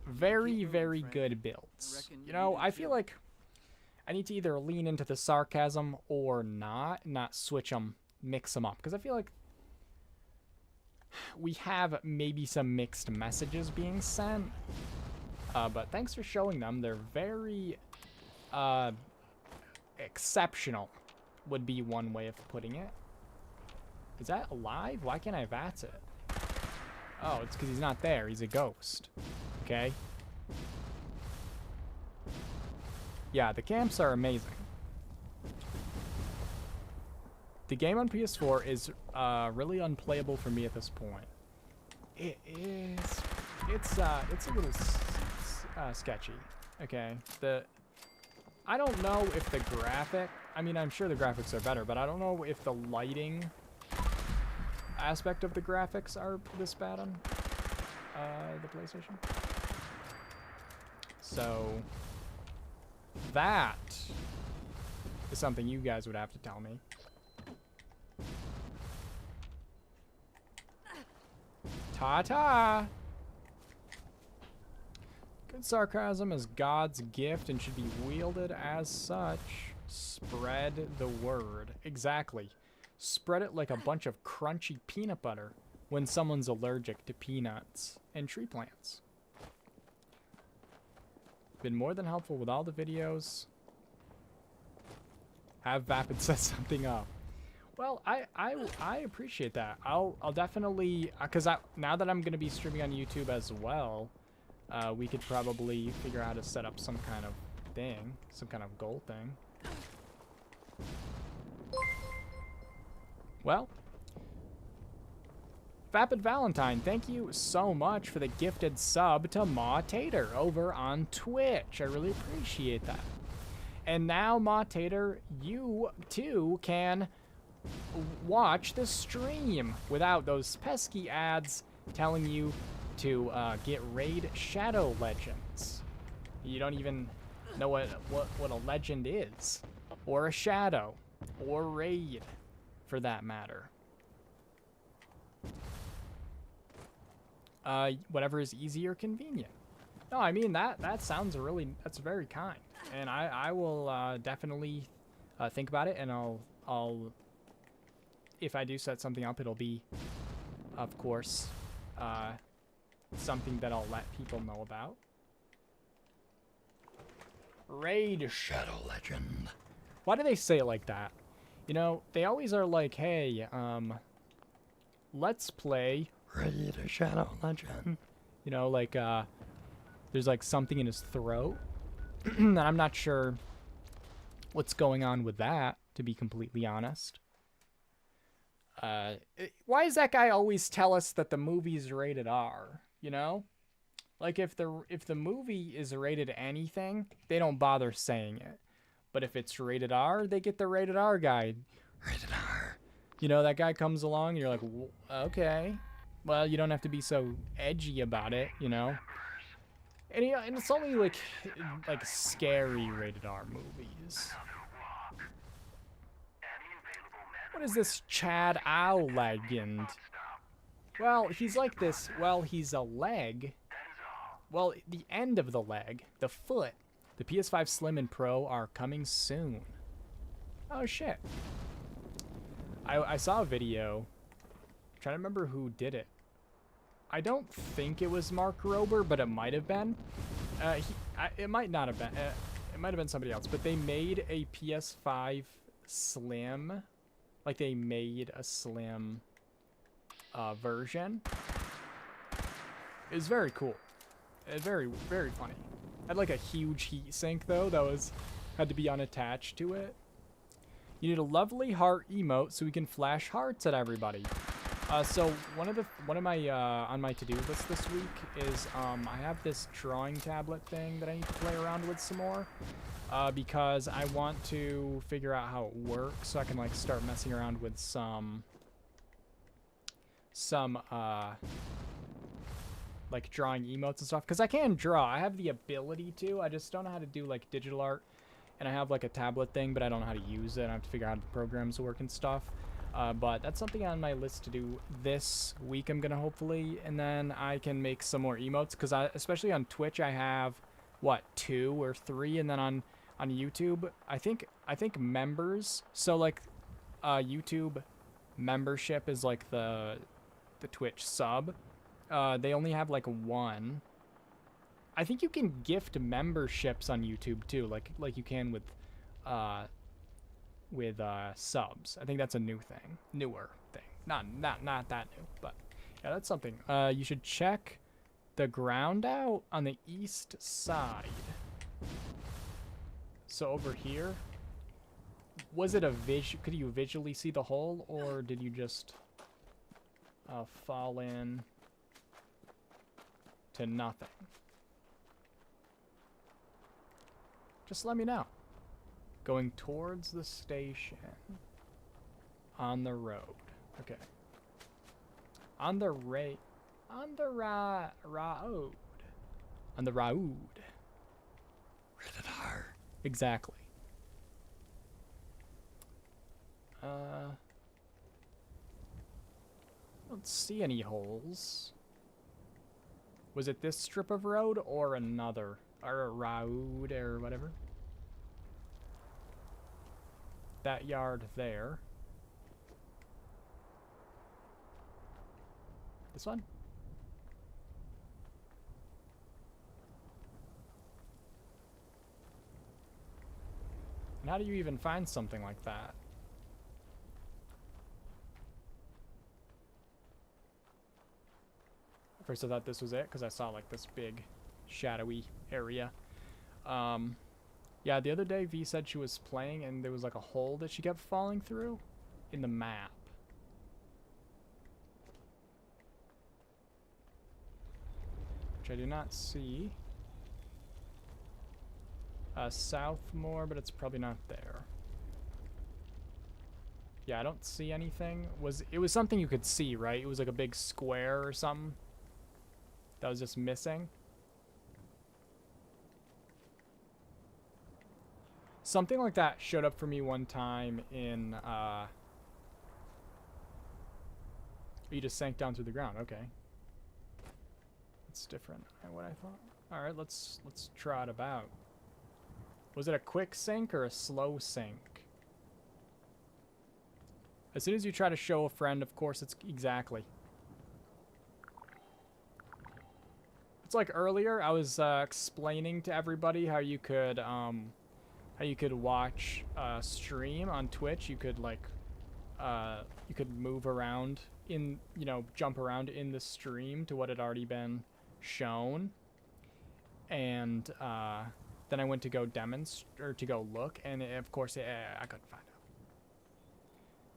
very, very good builds. You know, I feel like I need to either lean into the sarcasm or not switch them, mix them up. Because I feel like we have maybe some mixed messages being sent, but thanks for showing them. They're very exceptional, would be one way of putting it. Is that alive? Why can't I VATS it? Oh, it's because he's not there. He's a ghost. Okay. Yeah, the camps are amazing. The game on PS4 is really unplayable for me at this point. It is. It's a little sketchy. Okay. I don't know if the graphic. I mean, I'm sure the graphics are better, but I don't know if the lighting aspect of the graphics are this bad on the PlayStation. So that is something you guys would have to tell me. Ta-ta! Good sarcasm is God's gift and should be wielded as such. Spread the word. Exactly. Spread it like a bunch of crunchy peanut butter when someone's allergic to peanuts and tree plants. Been more than helpful with all the videos. Have Vapid set something up. Well, I appreciate that. I'll definitely, because now that I'm gonna be streaming on YouTube as well, we could probably figure out how to set up some kind of thing, some kind of goal thing. Well, Vapid Valentine, thank you so much for the gifted sub to Ma Tater over on Twitch. I really appreciate that. And now, Ma Tater, you too can watch the stream without those pesky ads telling you to get raid shadow legends. You don't even know what a legend is, or a shadow, or raid, for that matter. Whatever is easy or convenient. No, I mean that sounds that's very kind, and I will definitely think about it, and I'll if I do set something up, it'll be, of course, something that I'll let people know about. Raid Shadow Legend. Why do they say it like that? You know, they always are like, hey, let's play Raid Shadow Legend. You know, like, there's like something in his throat. And I'm not sure what's going on with that, to be completely honest. Why does that guy always tell us that the movie's rated R, you know? Like, if the movie is rated anything, they don't bother saying it. But if it's rated R, they get the rated R guy. Rated R. You know, that guy comes along, and you're like, okay. Well, you don't have to be so edgy about it, you know? And it's only, like scary rated R movies. What is this Chad Owl legend? Well, he's like this. Well, he's a leg. Well, the end of the leg, the foot. The PS5 Slim and Pro are coming soon. Oh, shit. I saw a video. I'm trying to remember who did it. I don't think it was Mark Rober, but it might have been. It might not have been. It might have been somebody else. But they made a PS5 Slim. Like, they made a Slim version. It was very cool. Very, very funny. Had like a huge heat sink though that had to be unattached to it. You need a lovely heart emote so we can flash hearts at everybody. So one of my on my to-do list this week is I have this drawing tablet thing that I need to play around with some more. Because I want to figure out how it works so I can like start messing around with some like drawing emotes and stuff, because I can draw. I have the ability to. I just don't know how to do like digital art, and I have like a tablet thing, but I don't know how to use it. I have to figure out how the programs work and stuff. But that's something on my list to do this week. I'm gonna hopefully, and then I can make some more emotes, because especially on Twitch I have what 2 or 3, and then on YouTube I think members. So like YouTube membership is like the Twitch sub. They only have like 1. I think you can gift memberships on YouTube too, like you can with subs. I think that's a newer thing. Not that new, but yeah, that's something. You should check the ground out on the east side. So over here, was it could you visually see the hole, or did you just fall in to nothing? Just let me know. Going towards the station. On the road. Okay. On the road. On the road. On the road. Rated R. Exactly. Don't see any holes. Was it this strip of road or another? Or a road or whatever? That yard there. This one? And how do you even find something like that? At first I thought this was it, because I saw like this big shadowy area. Yeah, the other day V said she was playing and there was like a hole that she kept falling through in the map. Which I do not see. South more, but it's probably not there. Yeah, I don't see anything. It was something you could see, right? It was like a big square or something that was just missing. Something like that showed up for me one time in, you just sank down through the ground. Okay. That's different than what I thought. All right, let's trot about. Was it a quick sink or a slow sink? As soon as you try to show a friend, of course, it's exactly. It's like earlier, I was explaining to everybody how you could watch a stream on Twitch. You could like, you could move around in, you know, jump around in the stream to what had already been shown. And then I went to go demonstrate, or to go look, and of course, I couldn't find out.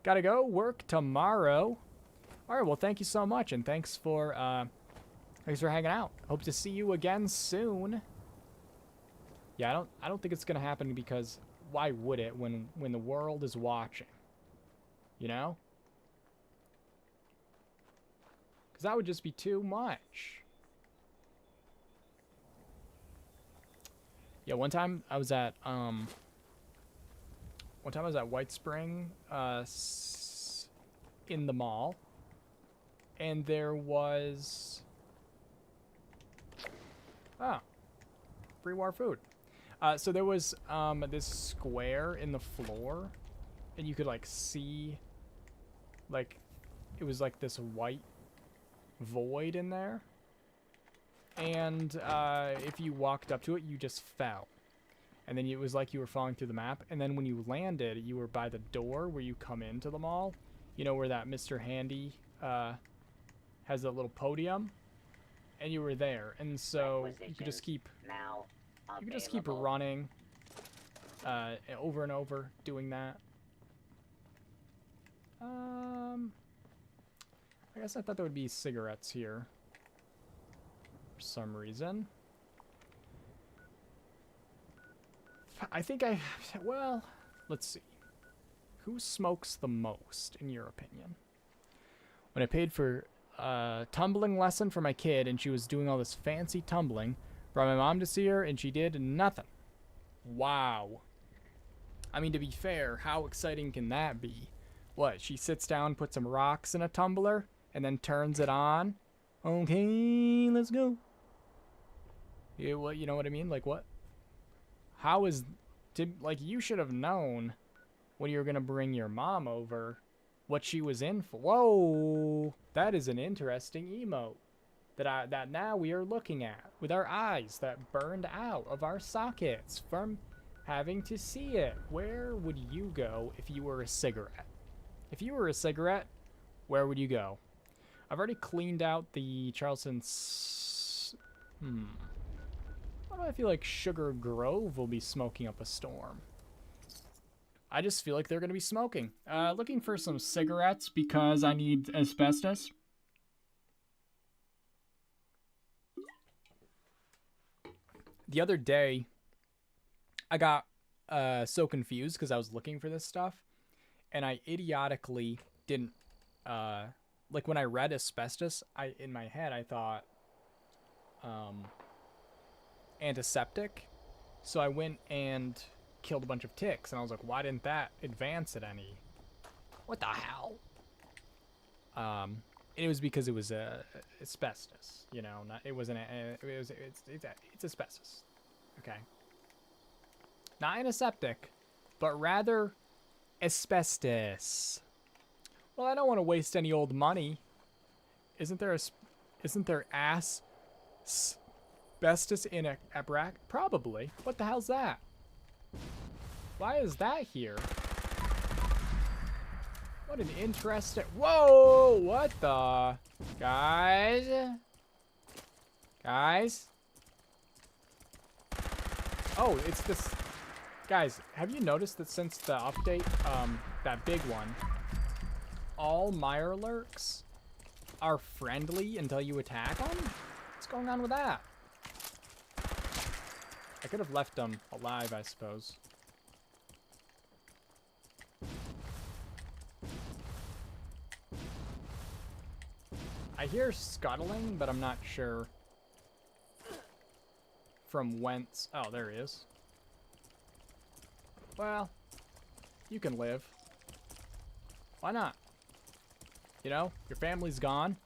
Gotta go work tomorrow. All right, well, thank you so much, and thanks for hanging out. Hope to see you again soon. Yeah, I don't think it's gonna happen because why would it when the world is watching? You know? Because that would just be too much. Yeah, one time I was at White Spring in the mall, and there was pre-war food. So there was this square in the floor, and you could like see, like, it was like this white void in there. And if you walked up to it, you just fell. And then it was like you were falling through the map. And then when you landed, you were by the door where you come into the mall. You know, where that Mr. Handy has a little podium. And you were there. And so you could just keep running over and over doing that. I guess I thought there would be cigarettes here for some reason. I think well, let's see. Who smokes the most, in your opinion? When I paid for a tumbling lesson for my kid, and she was doing all this fancy tumbling, brought my mom to see her, and she did nothing. Wow. I mean, to be fair, how exciting can that be? What, she sits down, puts some rocks in a tumbler, and then turns it on? Okay, let's go. Yeah, well, you know what I mean? Like, what? How is... like, you should have known when you were going to bring your mom over what she was in for. Whoa! That is an interesting emote that now we are looking at with our eyes that burned out of our sockets from having to see it. Where would you go if you were a cigarette? If you were a cigarette, where would you go? I've already cleaned out the Charleston's... Why do I feel like Sugar Grove will be smoking up a storm? I just feel like they're going to be smoking. Looking for some cigarettes because I need asbestos. The other day, I got so confused because I was looking for this stuff, and I idiotically didn't... like, when I read asbestos, in my head, I thought... antiseptic. So I went and killed a bunch of ticks, and I was like, why didn't that advance it any? What the hell? It was because it was asbestos, you know. It's asbestos. Okay. Not antiseptic, but rather asbestos. Well, I don't want to waste any old money. Isn't there asbestos in a bracket? Probably. What the hell's that? Why is that here? What an interesting... Whoa! What the... Guys? Guys? Oh, it's this... Guys, have you noticed that since the update, that big one, all Mirelurks are friendly until you attack them? What's going on with that? I could have left them alive, I suppose. I hear scuttling, but I'm not sure from whence. Oh, there he is. Well, you can live. Why not? You know, your family's gone.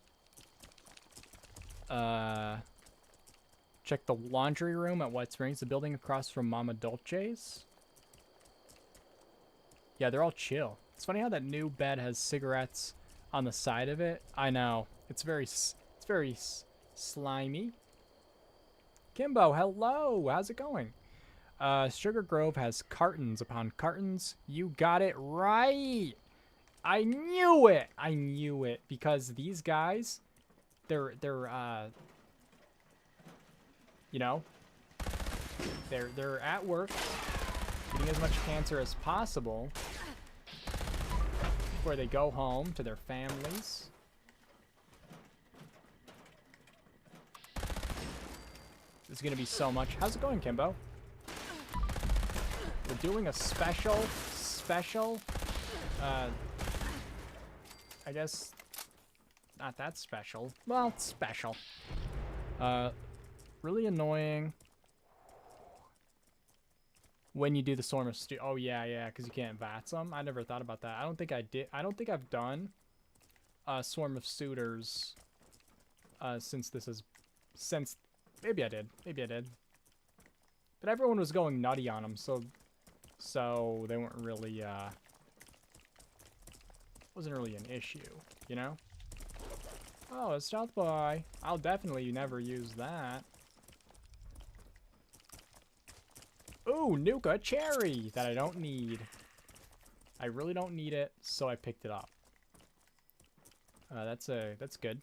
Check the laundry room at White Springs, the building across from Mama Dolce's. Yeah, they're all chill. It's funny how that new bed has cigarettes on the side of it. I know. It's very slimy. Kimbo, hello. How's it going? Sugar Grove has cartons upon cartons. You got it right. I knew it. I knew it because these guys, they're you know, they're at work getting as much cancer as possible before they go home to their families. This is gonna be so much. How's it going, Kimbo? We're doing a special, I guess not that special. Well, it's special. Really annoying when you do the Swarm of Oh, yeah, because you can't VATS them. I never thought about that. I don't think I did. I don't think I've done Swarm of Suitors since this is... Maybe I did. Maybe I did. But everyone was going nutty on them, so they weren't really, wasn't really an issue, you know? Oh, a stealth boy. I'll definitely never use that. Ooh, Nuka cherry that I don't need. I really don't need it, so I picked it up. That's good.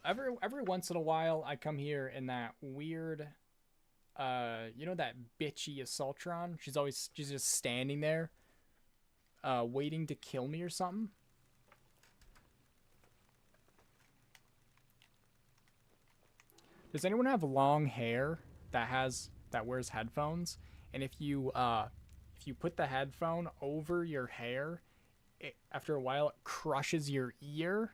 Every once in a while, I come here in that weird, you know that bitchy Assaultron? She's just standing there, waiting to kill me or something. Does anyone have long hair that wears headphones? And if you put the headphone over your hair, after a while it crushes your ear.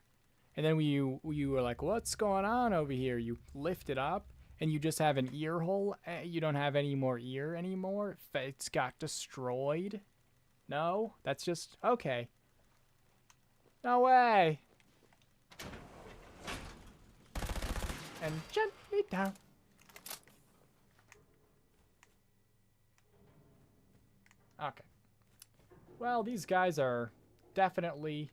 And then when you are like, what's going on over here? You lift it up, and you just have an ear hole. You don't have any more ear anymore. It's got destroyed. No? That's just... Okay. No way! And gently down. Okay. Well, these guys are definitely...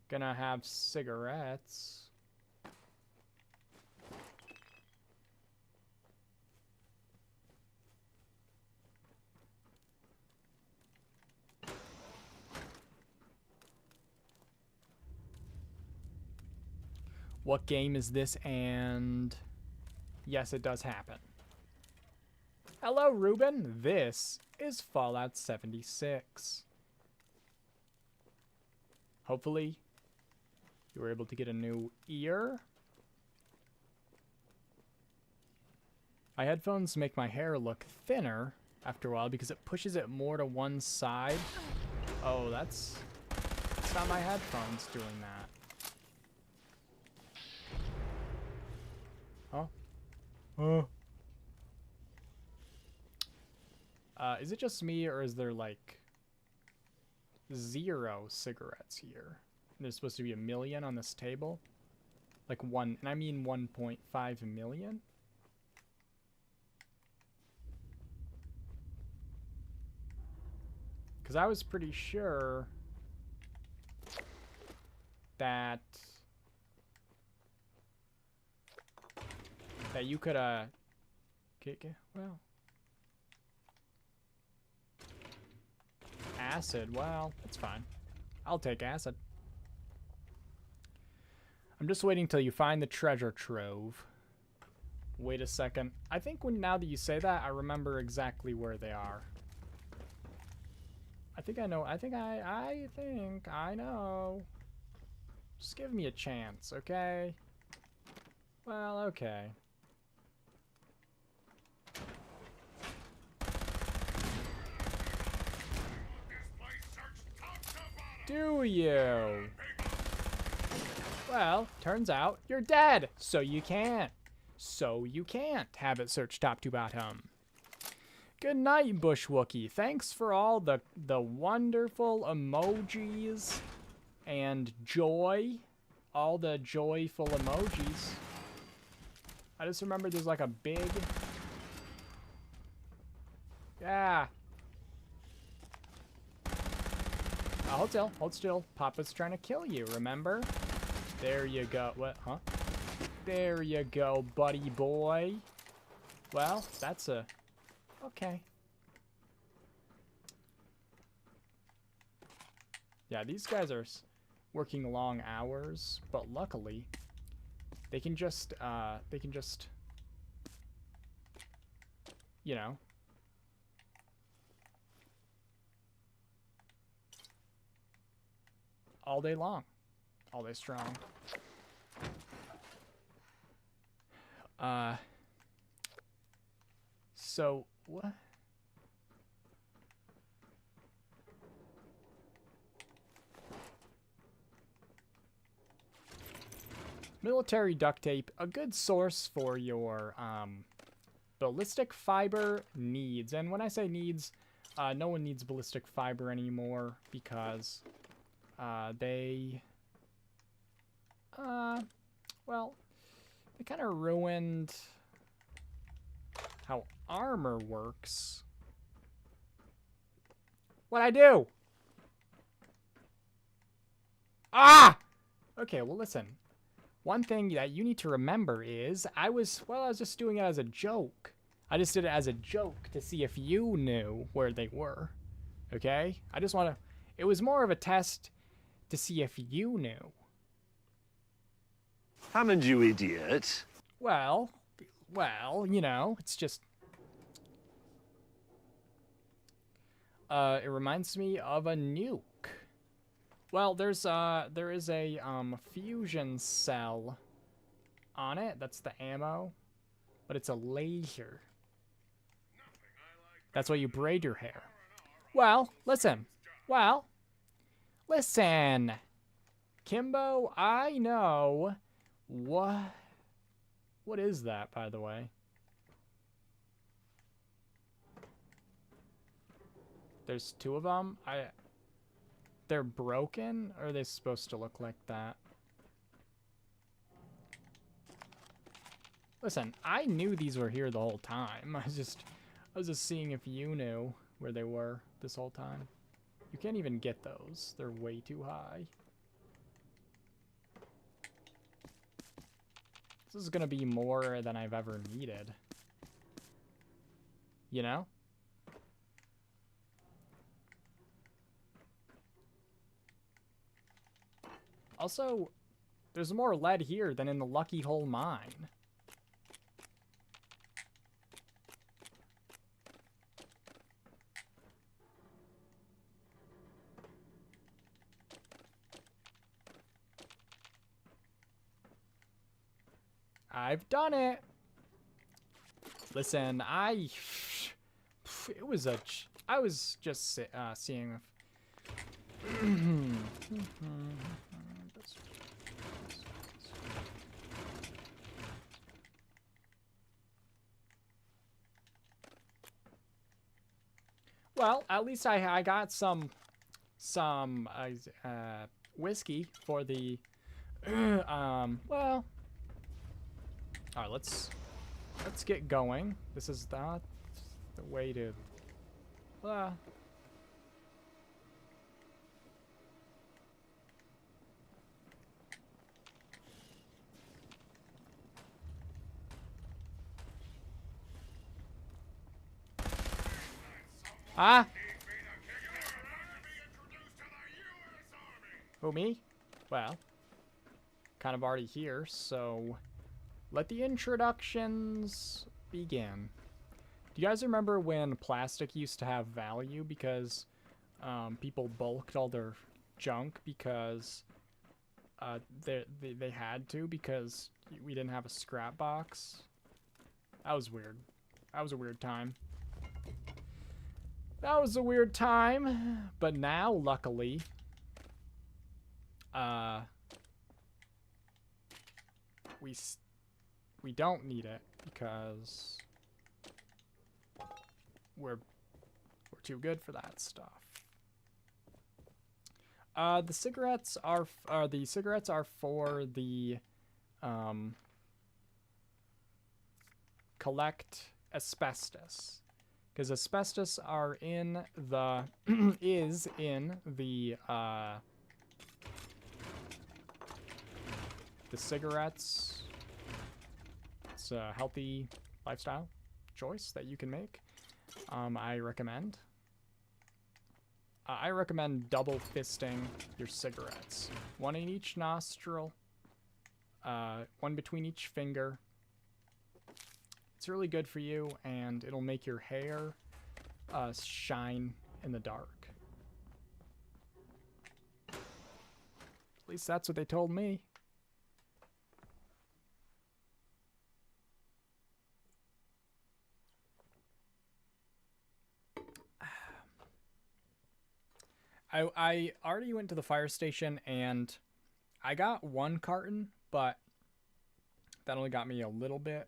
gonna have cigarettes. What game is this? And yes, it does happen. Hello, Ruben. This is Fallout 76. Hopefully you were able to get a new ear. My headphones make my hair look thinner after a while because it pushes it more to one side. Oh, that's not my headphones doing that. Huh? Oh. Is it just me, or is there like 0 cigarettes here? There's supposed to be 1 million on this table. Like and I mean 1.5 million. Because I was pretty sure that you could, well, acid, well, that's fine. I'll take acid. I'm just waiting till you find the treasure trove. Wait a second. I think now that you say that, I remember exactly where they are. I think I know. I think I know. Just give me a chance, okay? Well, okay. Do you? Well, turns out you're dead, so you can't. So you can't have it search top to bottom. Good night, Bush Wookie. Thanks for all the wonderful emojis and joy all the joyful emojis. I just remember there's like a big... Yeah. Hold still. Hold still. Papa's trying to kill you, remember? There you go. What? Huh? There you go, buddy boy. Well, that's a... Okay. Yeah, these guys are working long hours, but luckily, they can just, you know, all day long, all day strong. So, what? Military duct tape, a good source for your ballistic fiber needs. And when I say needs, no one needs ballistic fiber anymore because they, well, they kind of ruined how armor works. What'd I do? Ah! Okay, well, listen. One thing that you need to remember is I was just doing it as a joke. I just did it as a joke to see if you knew where they were. Okay? I just want to... It was more of a test to see if you knew. Hammond, you idiot. Well, you know, it's just... it reminds me of a nuke. Well, there is a fusion cell on it. That's the ammo, but it's a laser. That's why you braid your hair. Well, listen. Well, listen. Kimbo, I know what is that, by the way? There's two of them. They're broken, or are they supposed to look like that? Listen, I knew these were here the whole time. I was just seeing if you knew where they were this whole time. You can't even get those. They're way too high. This is gonna be more than I've ever needed. You know? Also, there's more lead here than in the Lucky Hole mine. I've done it. Listen, I was just seeing if... Well, at least I got some whiskey for the well. All right, let's get going. This is not the way to Ah! Who, me? Well, kind of already here, so let the introductions begin. Do you guys remember when plastic used to have value because people bulked all their junk because they had to because we didn't have a scrap box? That was weird. That was a weird time. That was a weird time, but now, luckily, we don't need it because we're too good for that stuff. The cigarettes are for the collect asbestos, because asbestos are in the is in the cigarettes. It's a healthy lifestyle choice that you can make. I recommend double fisting your cigarettes. One in each nostril, one between each finger. It's really good for you, and it'll make your hair shine in the dark. At least that's what they told me. I already went to the fire station and I got one carton, but that only got me a little bit.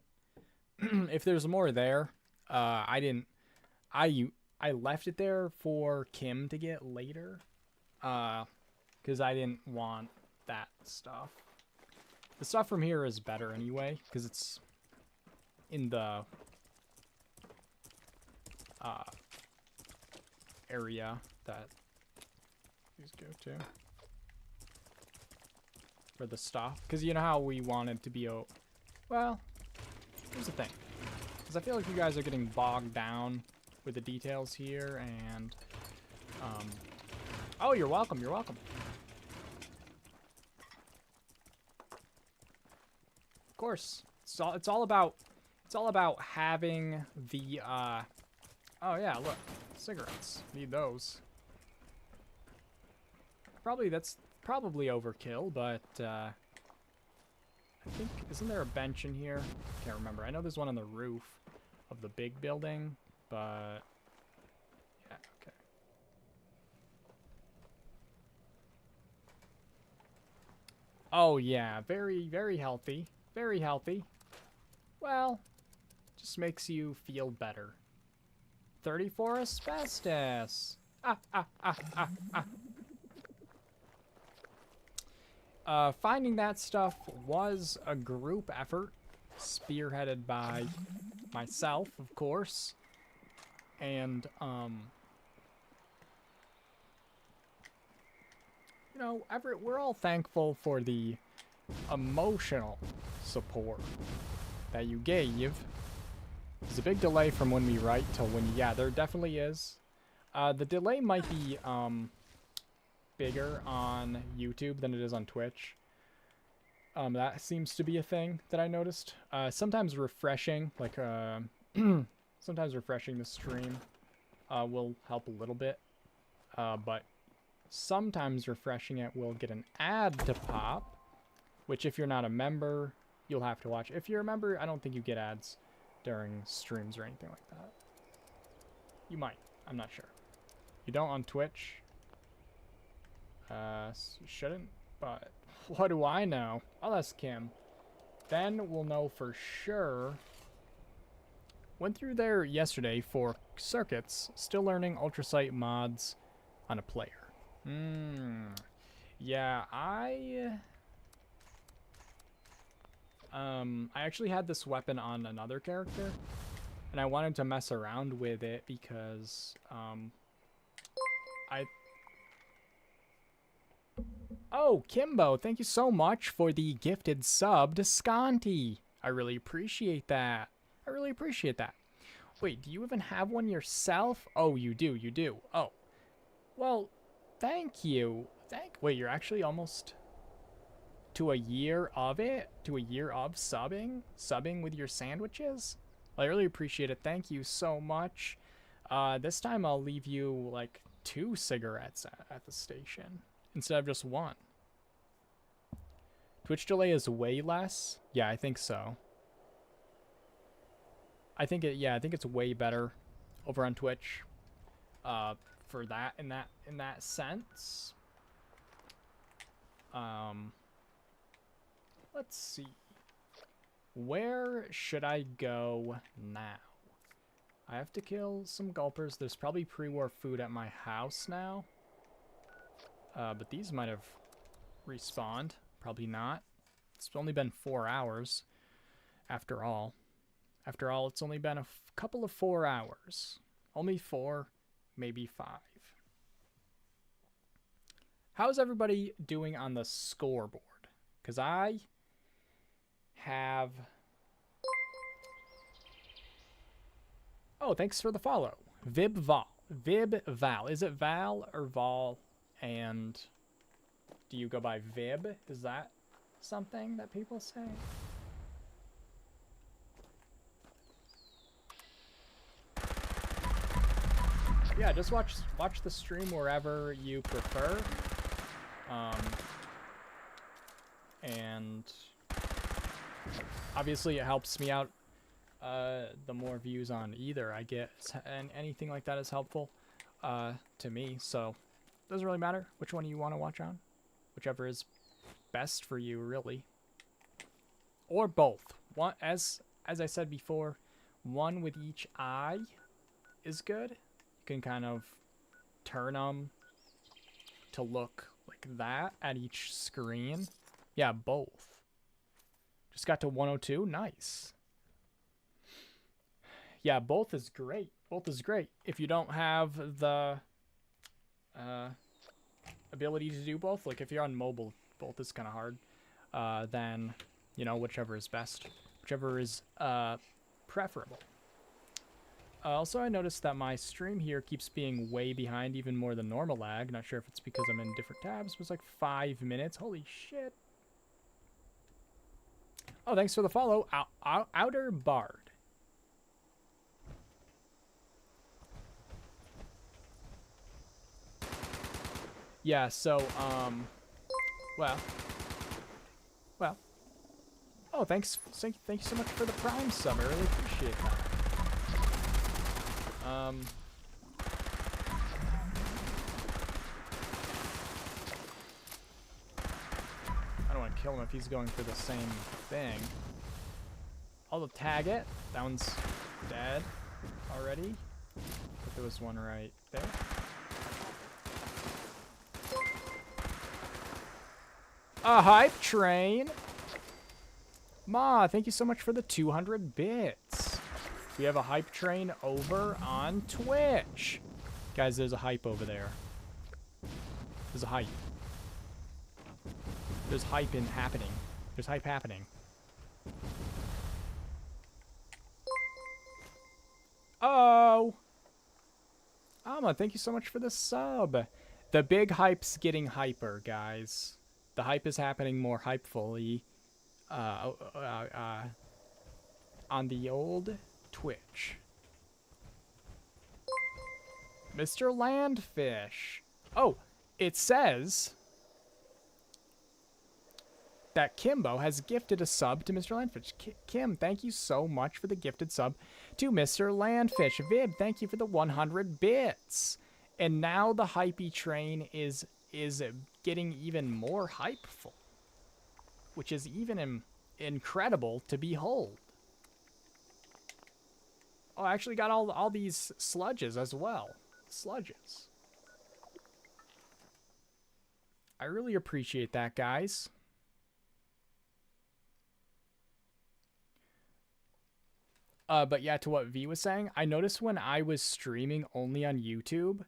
If there's more there, I left it there for Kim to get later, because I didn't want that stuff. The stuff from here is better anyway, because it's in the area that these go to for the stuff. Because you know how we wanted to be well, here's the thing, because I feel like you guys are getting bogged down with the details here, and oh, you're welcome, you're welcome. Of course, it's all about having the oh yeah, look, cigarettes, need those. That's probably overkill, but I think, isn't there a bench in here? Can't remember. I know there's one on the roof of the big building, but yeah, okay. Oh yeah, very, very healthy. Very healthy. Well, just makes you feel better. 34 asbestos. Finding that stuff was a group effort, spearheaded by myself, of course, and, you know, Everett, we're all thankful for the emotional support that you gave. There's a big delay from when we write till when, yeah, there definitely is. The delay might be, bigger on YouTube than it is on Twitch. That seems to be a thing that I noticed. Sometimes refreshing, like, sometimes refreshing the stream will help a little bit. But sometimes refreshing it will get an ad to pop, which if you're not a member, you'll have to watch. If you're a member, I don't think you get ads during streams or anything like that. You might. I'm not sure. You don't on Twitch. You shouldn't, but what do I know? I'll ask Kim. Then we'll know for sure. Went through there yesterday for circuits, still learning ultrasight mods on a player. Yeah, I actually had this weapon on another character, and I wanted to mess around with it because, Oh, Kimbo, thank you so much for the gifted sub to Sconti. I really appreciate that. I really appreciate that. Wait, do you even have one yourself? Oh, you do, you do. Oh. Well, thank you. Wait, you're actually almost to a year of it? To a year of subbing? Subbing with your sandwiches? I really appreciate it. Thank you so much. This time I'll leave you, like, 2 cigarettes at the station instead of just 1. Twitch delay is way less? Yeah, I think so. I think it's way better over on Twitch. For that in that sense. Let's see. Where should I go now? I have to kill some gulpers. There's probably pre-war food at my house now. But these might have respawned. Probably not. It's only been 4 hours, after all. After all, it's only been a couple of 4 hours. Only 4, maybe 5. How's everybody doing on the scoreboard? Because I have... Oh, thanks for the follow. Vibval. Vibval. Is it Val or Vol? And do you go by Vib? Is that something that people say? Yeah, just watch the stream wherever you prefer. And obviously it helps me out. The more views on either I get, and anything like that is helpful to me. So it doesn't really matter which one you want to watch on, whichever is best for you, really, or both. One, as I said before, one with each eye is good. You can kind of turn them to look like that at each screen. Yeah, both. Just got to 102. Nice. Yeah, both is great. Both is great. If you don't have the ability to do both, like if you're on mobile, both is kind of hard. Then, you know, whichever is best. Whichever is preferable. Also, I noticed that my stream here keeps being way behind, even more than normal lag. Not sure if it's because I'm in different tabs. It was like 5 minutes. Holy shit. Oh, thanks for the follow. Outer Bard. Yeah, so, well. Oh, thank you so much for the Prime sub. I really appreciate that. I don't want to kill him if he's going for the same thing. I'll tag it. That one's dead already. But there was one right there. A hype train. Ma, thank you so much for the 200 bits. We have a hype train over on Twitch. Guys, there's a hype over there. There's a hype. There's hype happening. There's hype happening. Oh! Amma, thank you so much for the sub. The big hype's getting hyper, guys. The hype is happening more hypefully on the old Twitch. Mr. Landfish. Oh, it says that Kimbo has gifted a sub to Mr. Landfish. Kim, thank you so much for the gifted sub to Mr. Landfish. Vib, thank you for the 100 bits. And now the hypey train is getting even more hypeful, which is even incredible to behold. Oh, I actually got all these sludges as well. Sludges. I really appreciate that, guys. But yeah, to what V was saying, I noticed when I was streaming only on YouTube,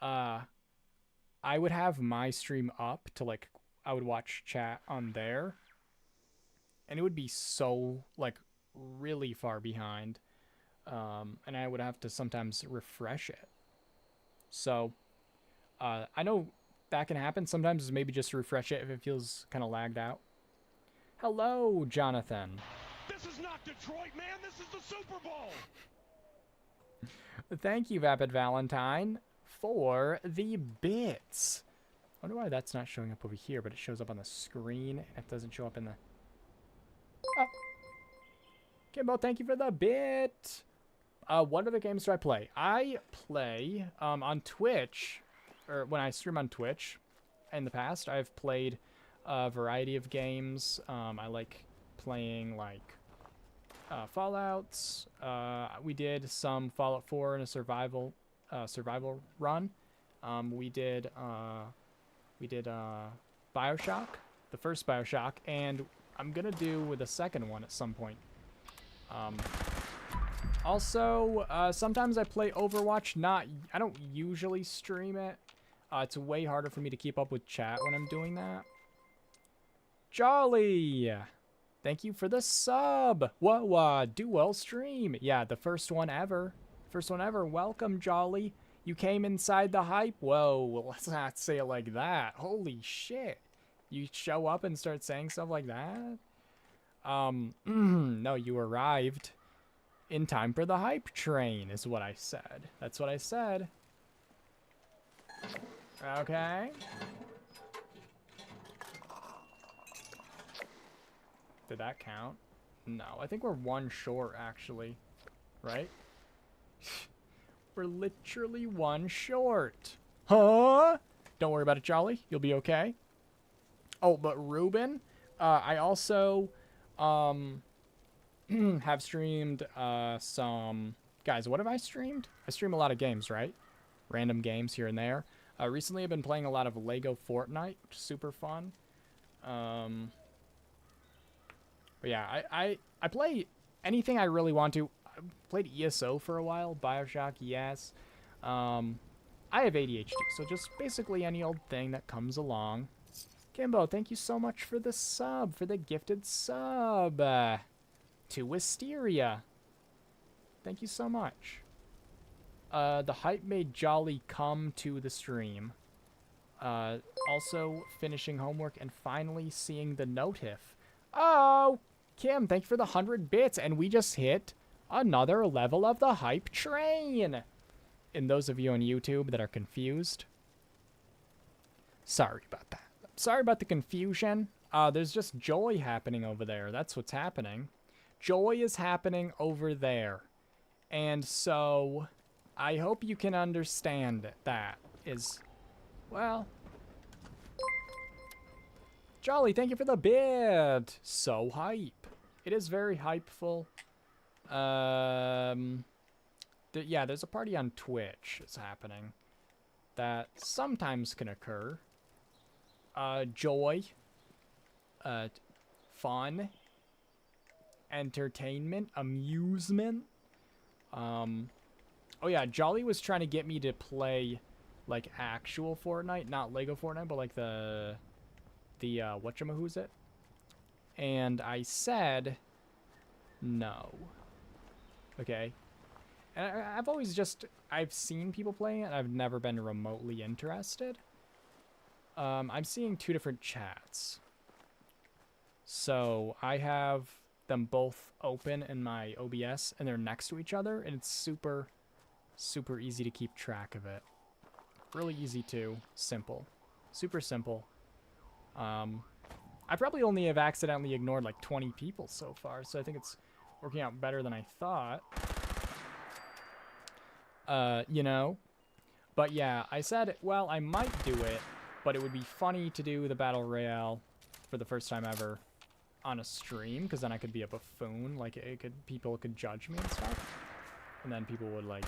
I would have my stream up to, like, I would watch chat on there, and it would be so, like, really far behind, and I would have to sometimes refresh it. So, I know that can happen. Sometimes maybe just refresh it if it feels kind of lagged out. Hello, Jonathan. This is not Detroit, man. This is the Super Bowl. Thank you, Vapid Valentine, for the bits. I wonder why that's not showing up over here, but it shows up on the screen. It doesn't show up in the... Oh. Kimbo, thank you for the bit. What other games do I play? I play on Twitch, or when I stream on Twitch in the past, I've played a variety of games. I like playing, like, Fallouts. We did some Fallout 4 in a survival run. We We did Bioshock, the first Bioshock, and I'm gonna do the second one at some point. Also, sometimes I play Overwatch. I don't usually stream it. It's way harder for me to keep up with chat when I'm doing that. Jolly! Thank you for the sub! Whoa, do well stream. Yeah, the first one ever. First one ever. Welcome, Jolly. You came inside the hype? Whoa, well, let's not say it like that. Holy shit. You show up and start saying stuff like that? No, you arrived in time for the hype train, is what I said. That's what I said. Okay. Did that count? No, I think we're one short, actually. Right? We're literally one short. Huh? Don't worry about it, Jolly. You'll be okay. Oh, but Ruben, I also have streamed some... Guys, what have I streamed? I stream a lot of games, right? Random games here and there. Recently, I've been playing a lot of Lego Fortnite. Super fun. But yeah, I play anything I really want to. I played ESO for a while. Bioshock, yes. I have ADHD, so just basically any old thing that comes along. Kimbo, thank you so much for the sub, for the gifted sub. To Wisteria. Thank you so much. The hype made Jolly come to the stream. Also finishing homework and finally seeing the notif. Oh, Kim, thank you for the 100 bits, and we just hit another level of the hype train. And those of you on YouTube that are confused, sorry about that. Sorry about the confusion. There's just joy happening over there. That's what's happening. Joy is happening over there. And so, I hope you can understand that is, well... Jolly, thank you for the bid! So hype. It is very hypeful. Yeah, there's a party on Twitch that's happening that sometimes can occur. Joy. Fun. Entertainment. Amusement. Oh yeah, Jolly was trying to get me to play, like, actual Fortnite. Not Lego Fortnite, but like the whatchamahoosit. And I said no. Okay. And I've always just, I've seen people playing it, and I've never been remotely interested. I'm seeing two different chats. So I have them both open in my OBS, and they're next to each other, and it's super, super easy to keep track of it. Really easy too. Simple. Super simple. I probably only have accidentally ignored like 20 people so far, so I think it's working out better than I thought. You know? But yeah, I said, well, I might do it, but it would be funny to do the Battle Royale for the first time ever on a stream, because then I could be a buffoon, like people could judge me and stuff. And then people would like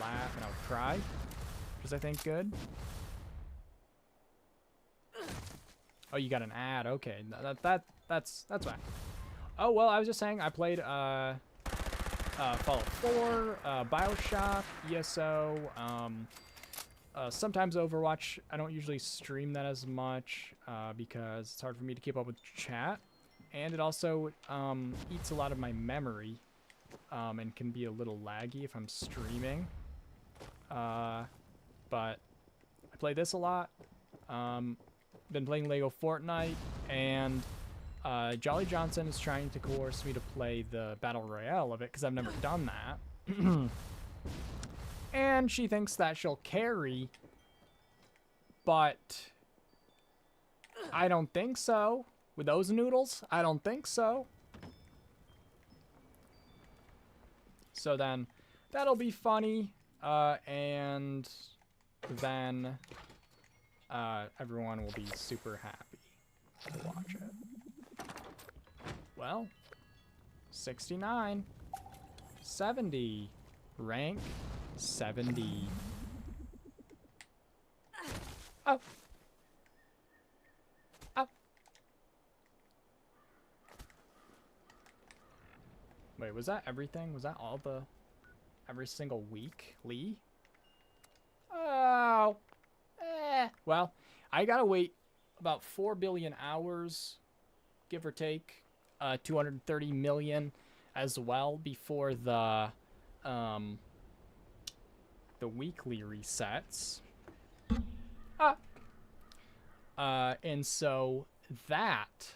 laugh and I would cry, which is I think good. Oh, you got an ad. Okay, that's fine. Oh well, I was just saying I played Fallout 4, Bioshock, ESO, sometimes Overwatch. I don't usually stream that as much because it's hard for me to keep up with chat, and it also eats a lot of my memory and can be a little laggy if I'm streaming. But I play this a lot. Been playing Lego Fortnite, and Jolly Johnson is trying to coerce me to play the Battle Royale of it, because I've never done that. And she thinks that she'll carry, but I don't think so. With those noodles, I don't think so. So then, that'll be funny, and then... everyone will be super happy to watch it. Well, 69, 70, rank 70. Oh, Wait, was that everything? Was that all the... every single week? Lee? Oh! Well, I gotta wait about 4 billion hours, give or take, 230 million as well before the weekly resets. And so that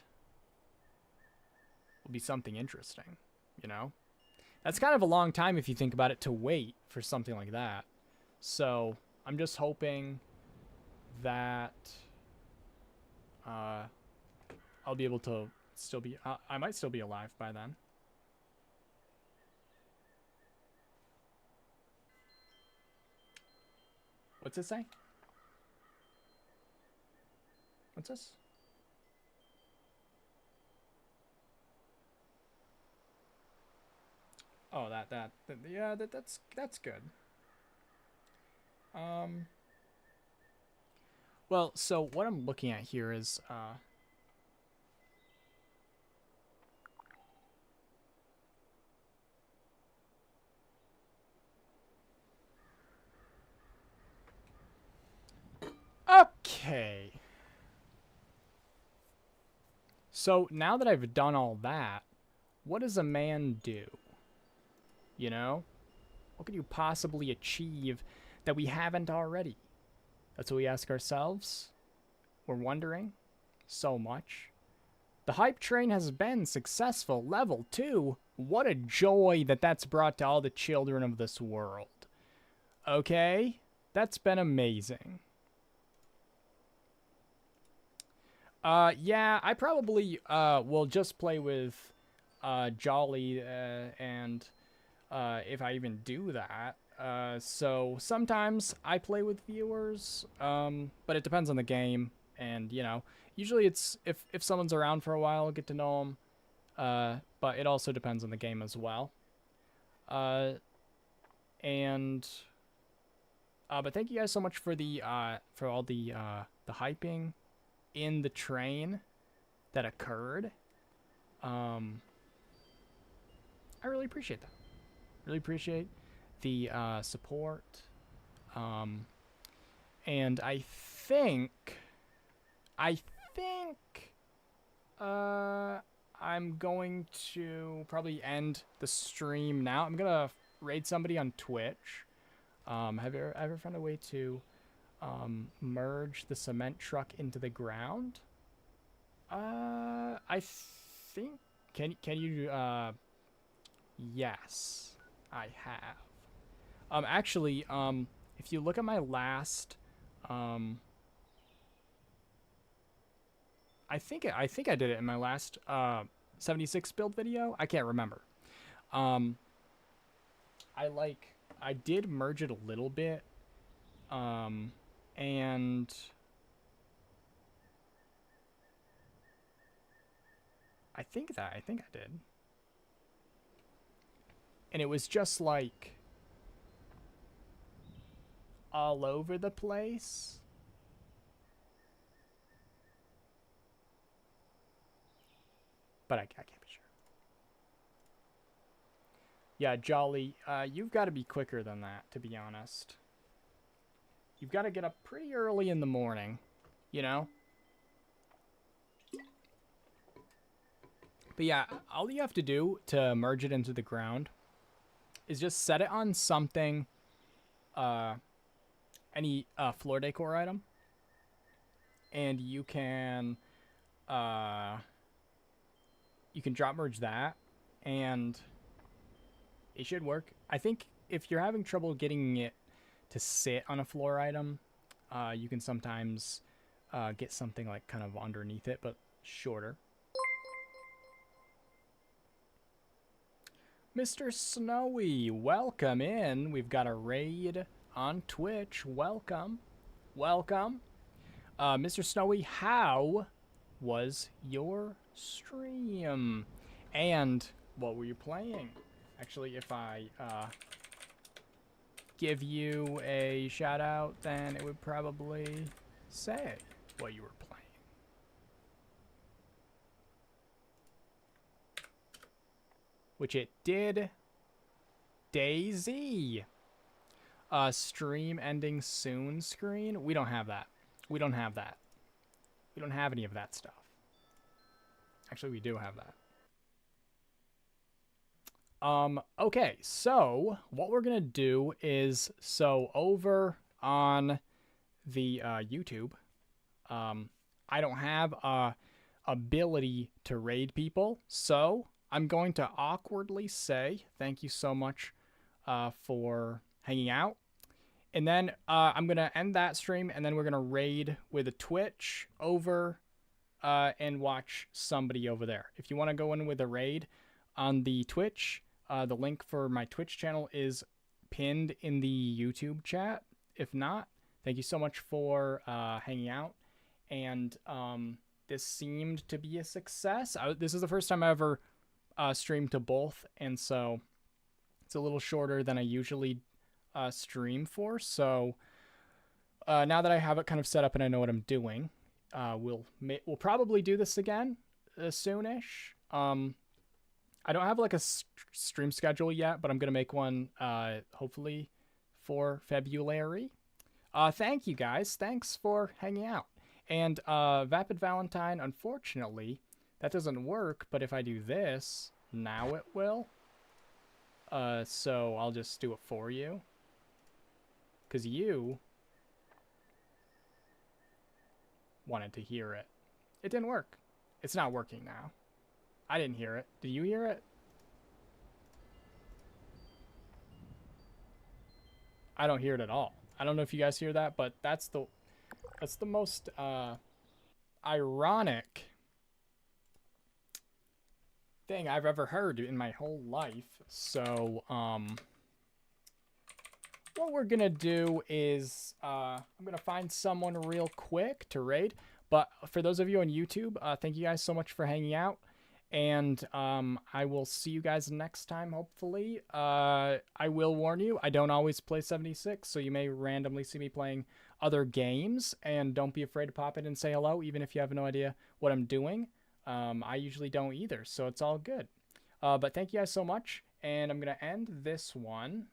will be something interesting, you know? That's kind of a long time if you think about it to wait for something like that. So I'm just hoping that I'll be able to still be... I might still be alive by then. What's it say? What's this? Oh, yeah, that's good. Well, so what I'm looking at here is, okay. So now that I've done all that, what does a man do? You know? What could you possibly achieve that we haven't already? That's what we ask ourselves. We're wondering so much. The hype train has been successful. Level 2. What a joy that that's brought to all the children of this world. Okay? That's been amazing. Yeah, I probably will just play with Jolly and if I even do that. So sometimes I play with viewers, but it depends on the game. And, you know, usually it's if someone's around for a while, I'll get to know them. But it also depends on the game as well. But thank you guys so much for the for all the hyping in the train that occurred. I really appreciate that. Really appreciate the support. And I think I'm going to probably end the stream now. I'm gonna raid somebody on Twitch. Have you ever found a way to merge the cement truck into the ground? I think can you yes, I have. Actually, if you look at my last I think I did it in my last 76 build video. I can't remember. I did merge it a little bit. And I think I did. And it was just like all over the place. But I can't be sure. Yeah, Jolly, you've got to be quicker than that, to be honest. You've got to get up pretty early in the morning, you know? But yeah, all you have to do to merge it into the ground is just set it on something, any floor decor item, and you can drop merge that, and it should work. I think if you're having trouble getting it to sit on a floor item, you can sometimes get something like kind of underneath it, but shorter. Mr. Snowy, welcome in. We've got a raid on Twitch. Welcome. Welcome. Mr. Snowy, how was your stream? And what were you playing? Actually, if I give you a shout out, then it would probably say what you were playing. which it did. Daisy. Stream ending soon screen. We don't have that. We don't have that. We don't have any of that stuff. Actually, we do have that. Okay, so what we're gonna do is, so over on the YouTube, I don't have a ability to raid people, so I'm going to awkwardly say thank you so much for hanging out, and then I'm gonna end that stream, and then we're gonna raid with a Twitch over and watch somebody over there. If you want to go in with a raid on the Twitch, the link for my Twitch channel is pinned in the YouTube chat. If not, thank you so much for hanging out. And this seemed to be a success. This is the first time I ever streamed to both, and so it's a little shorter than I usually stream for. So now that I have it kind of set up and I know what I'm doing, we'll probably do this again soonish. I don't have like a stream schedule yet, but I'm gonna make one hopefully for February. Thank you guys. Thanks for hanging out. And Vapid Valentine, unfortunately, that doesn't work. But if I do this, now it will. So I'll just do it for you, because you wanted to hear it. It didn't work. It's not working now. I didn't hear it. Did you hear it? I don't hear it at all. I don't know if you guys hear that, but that's the most ironic thing I've ever heard in my whole life. So what we're gonna do is I'm gonna find someone real quick to raid. But for those of you on YouTube, thank you guys so much for hanging out. And I will see you guys next time, hopefully. I will warn you, I don't always play 76, so you may randomly see me playing other games. And don't be afraid to pop in and say hello, even if you have no idea what I'm doing. I usually don't either, so it's all good. But thank you guys so much, and I'm going to end this one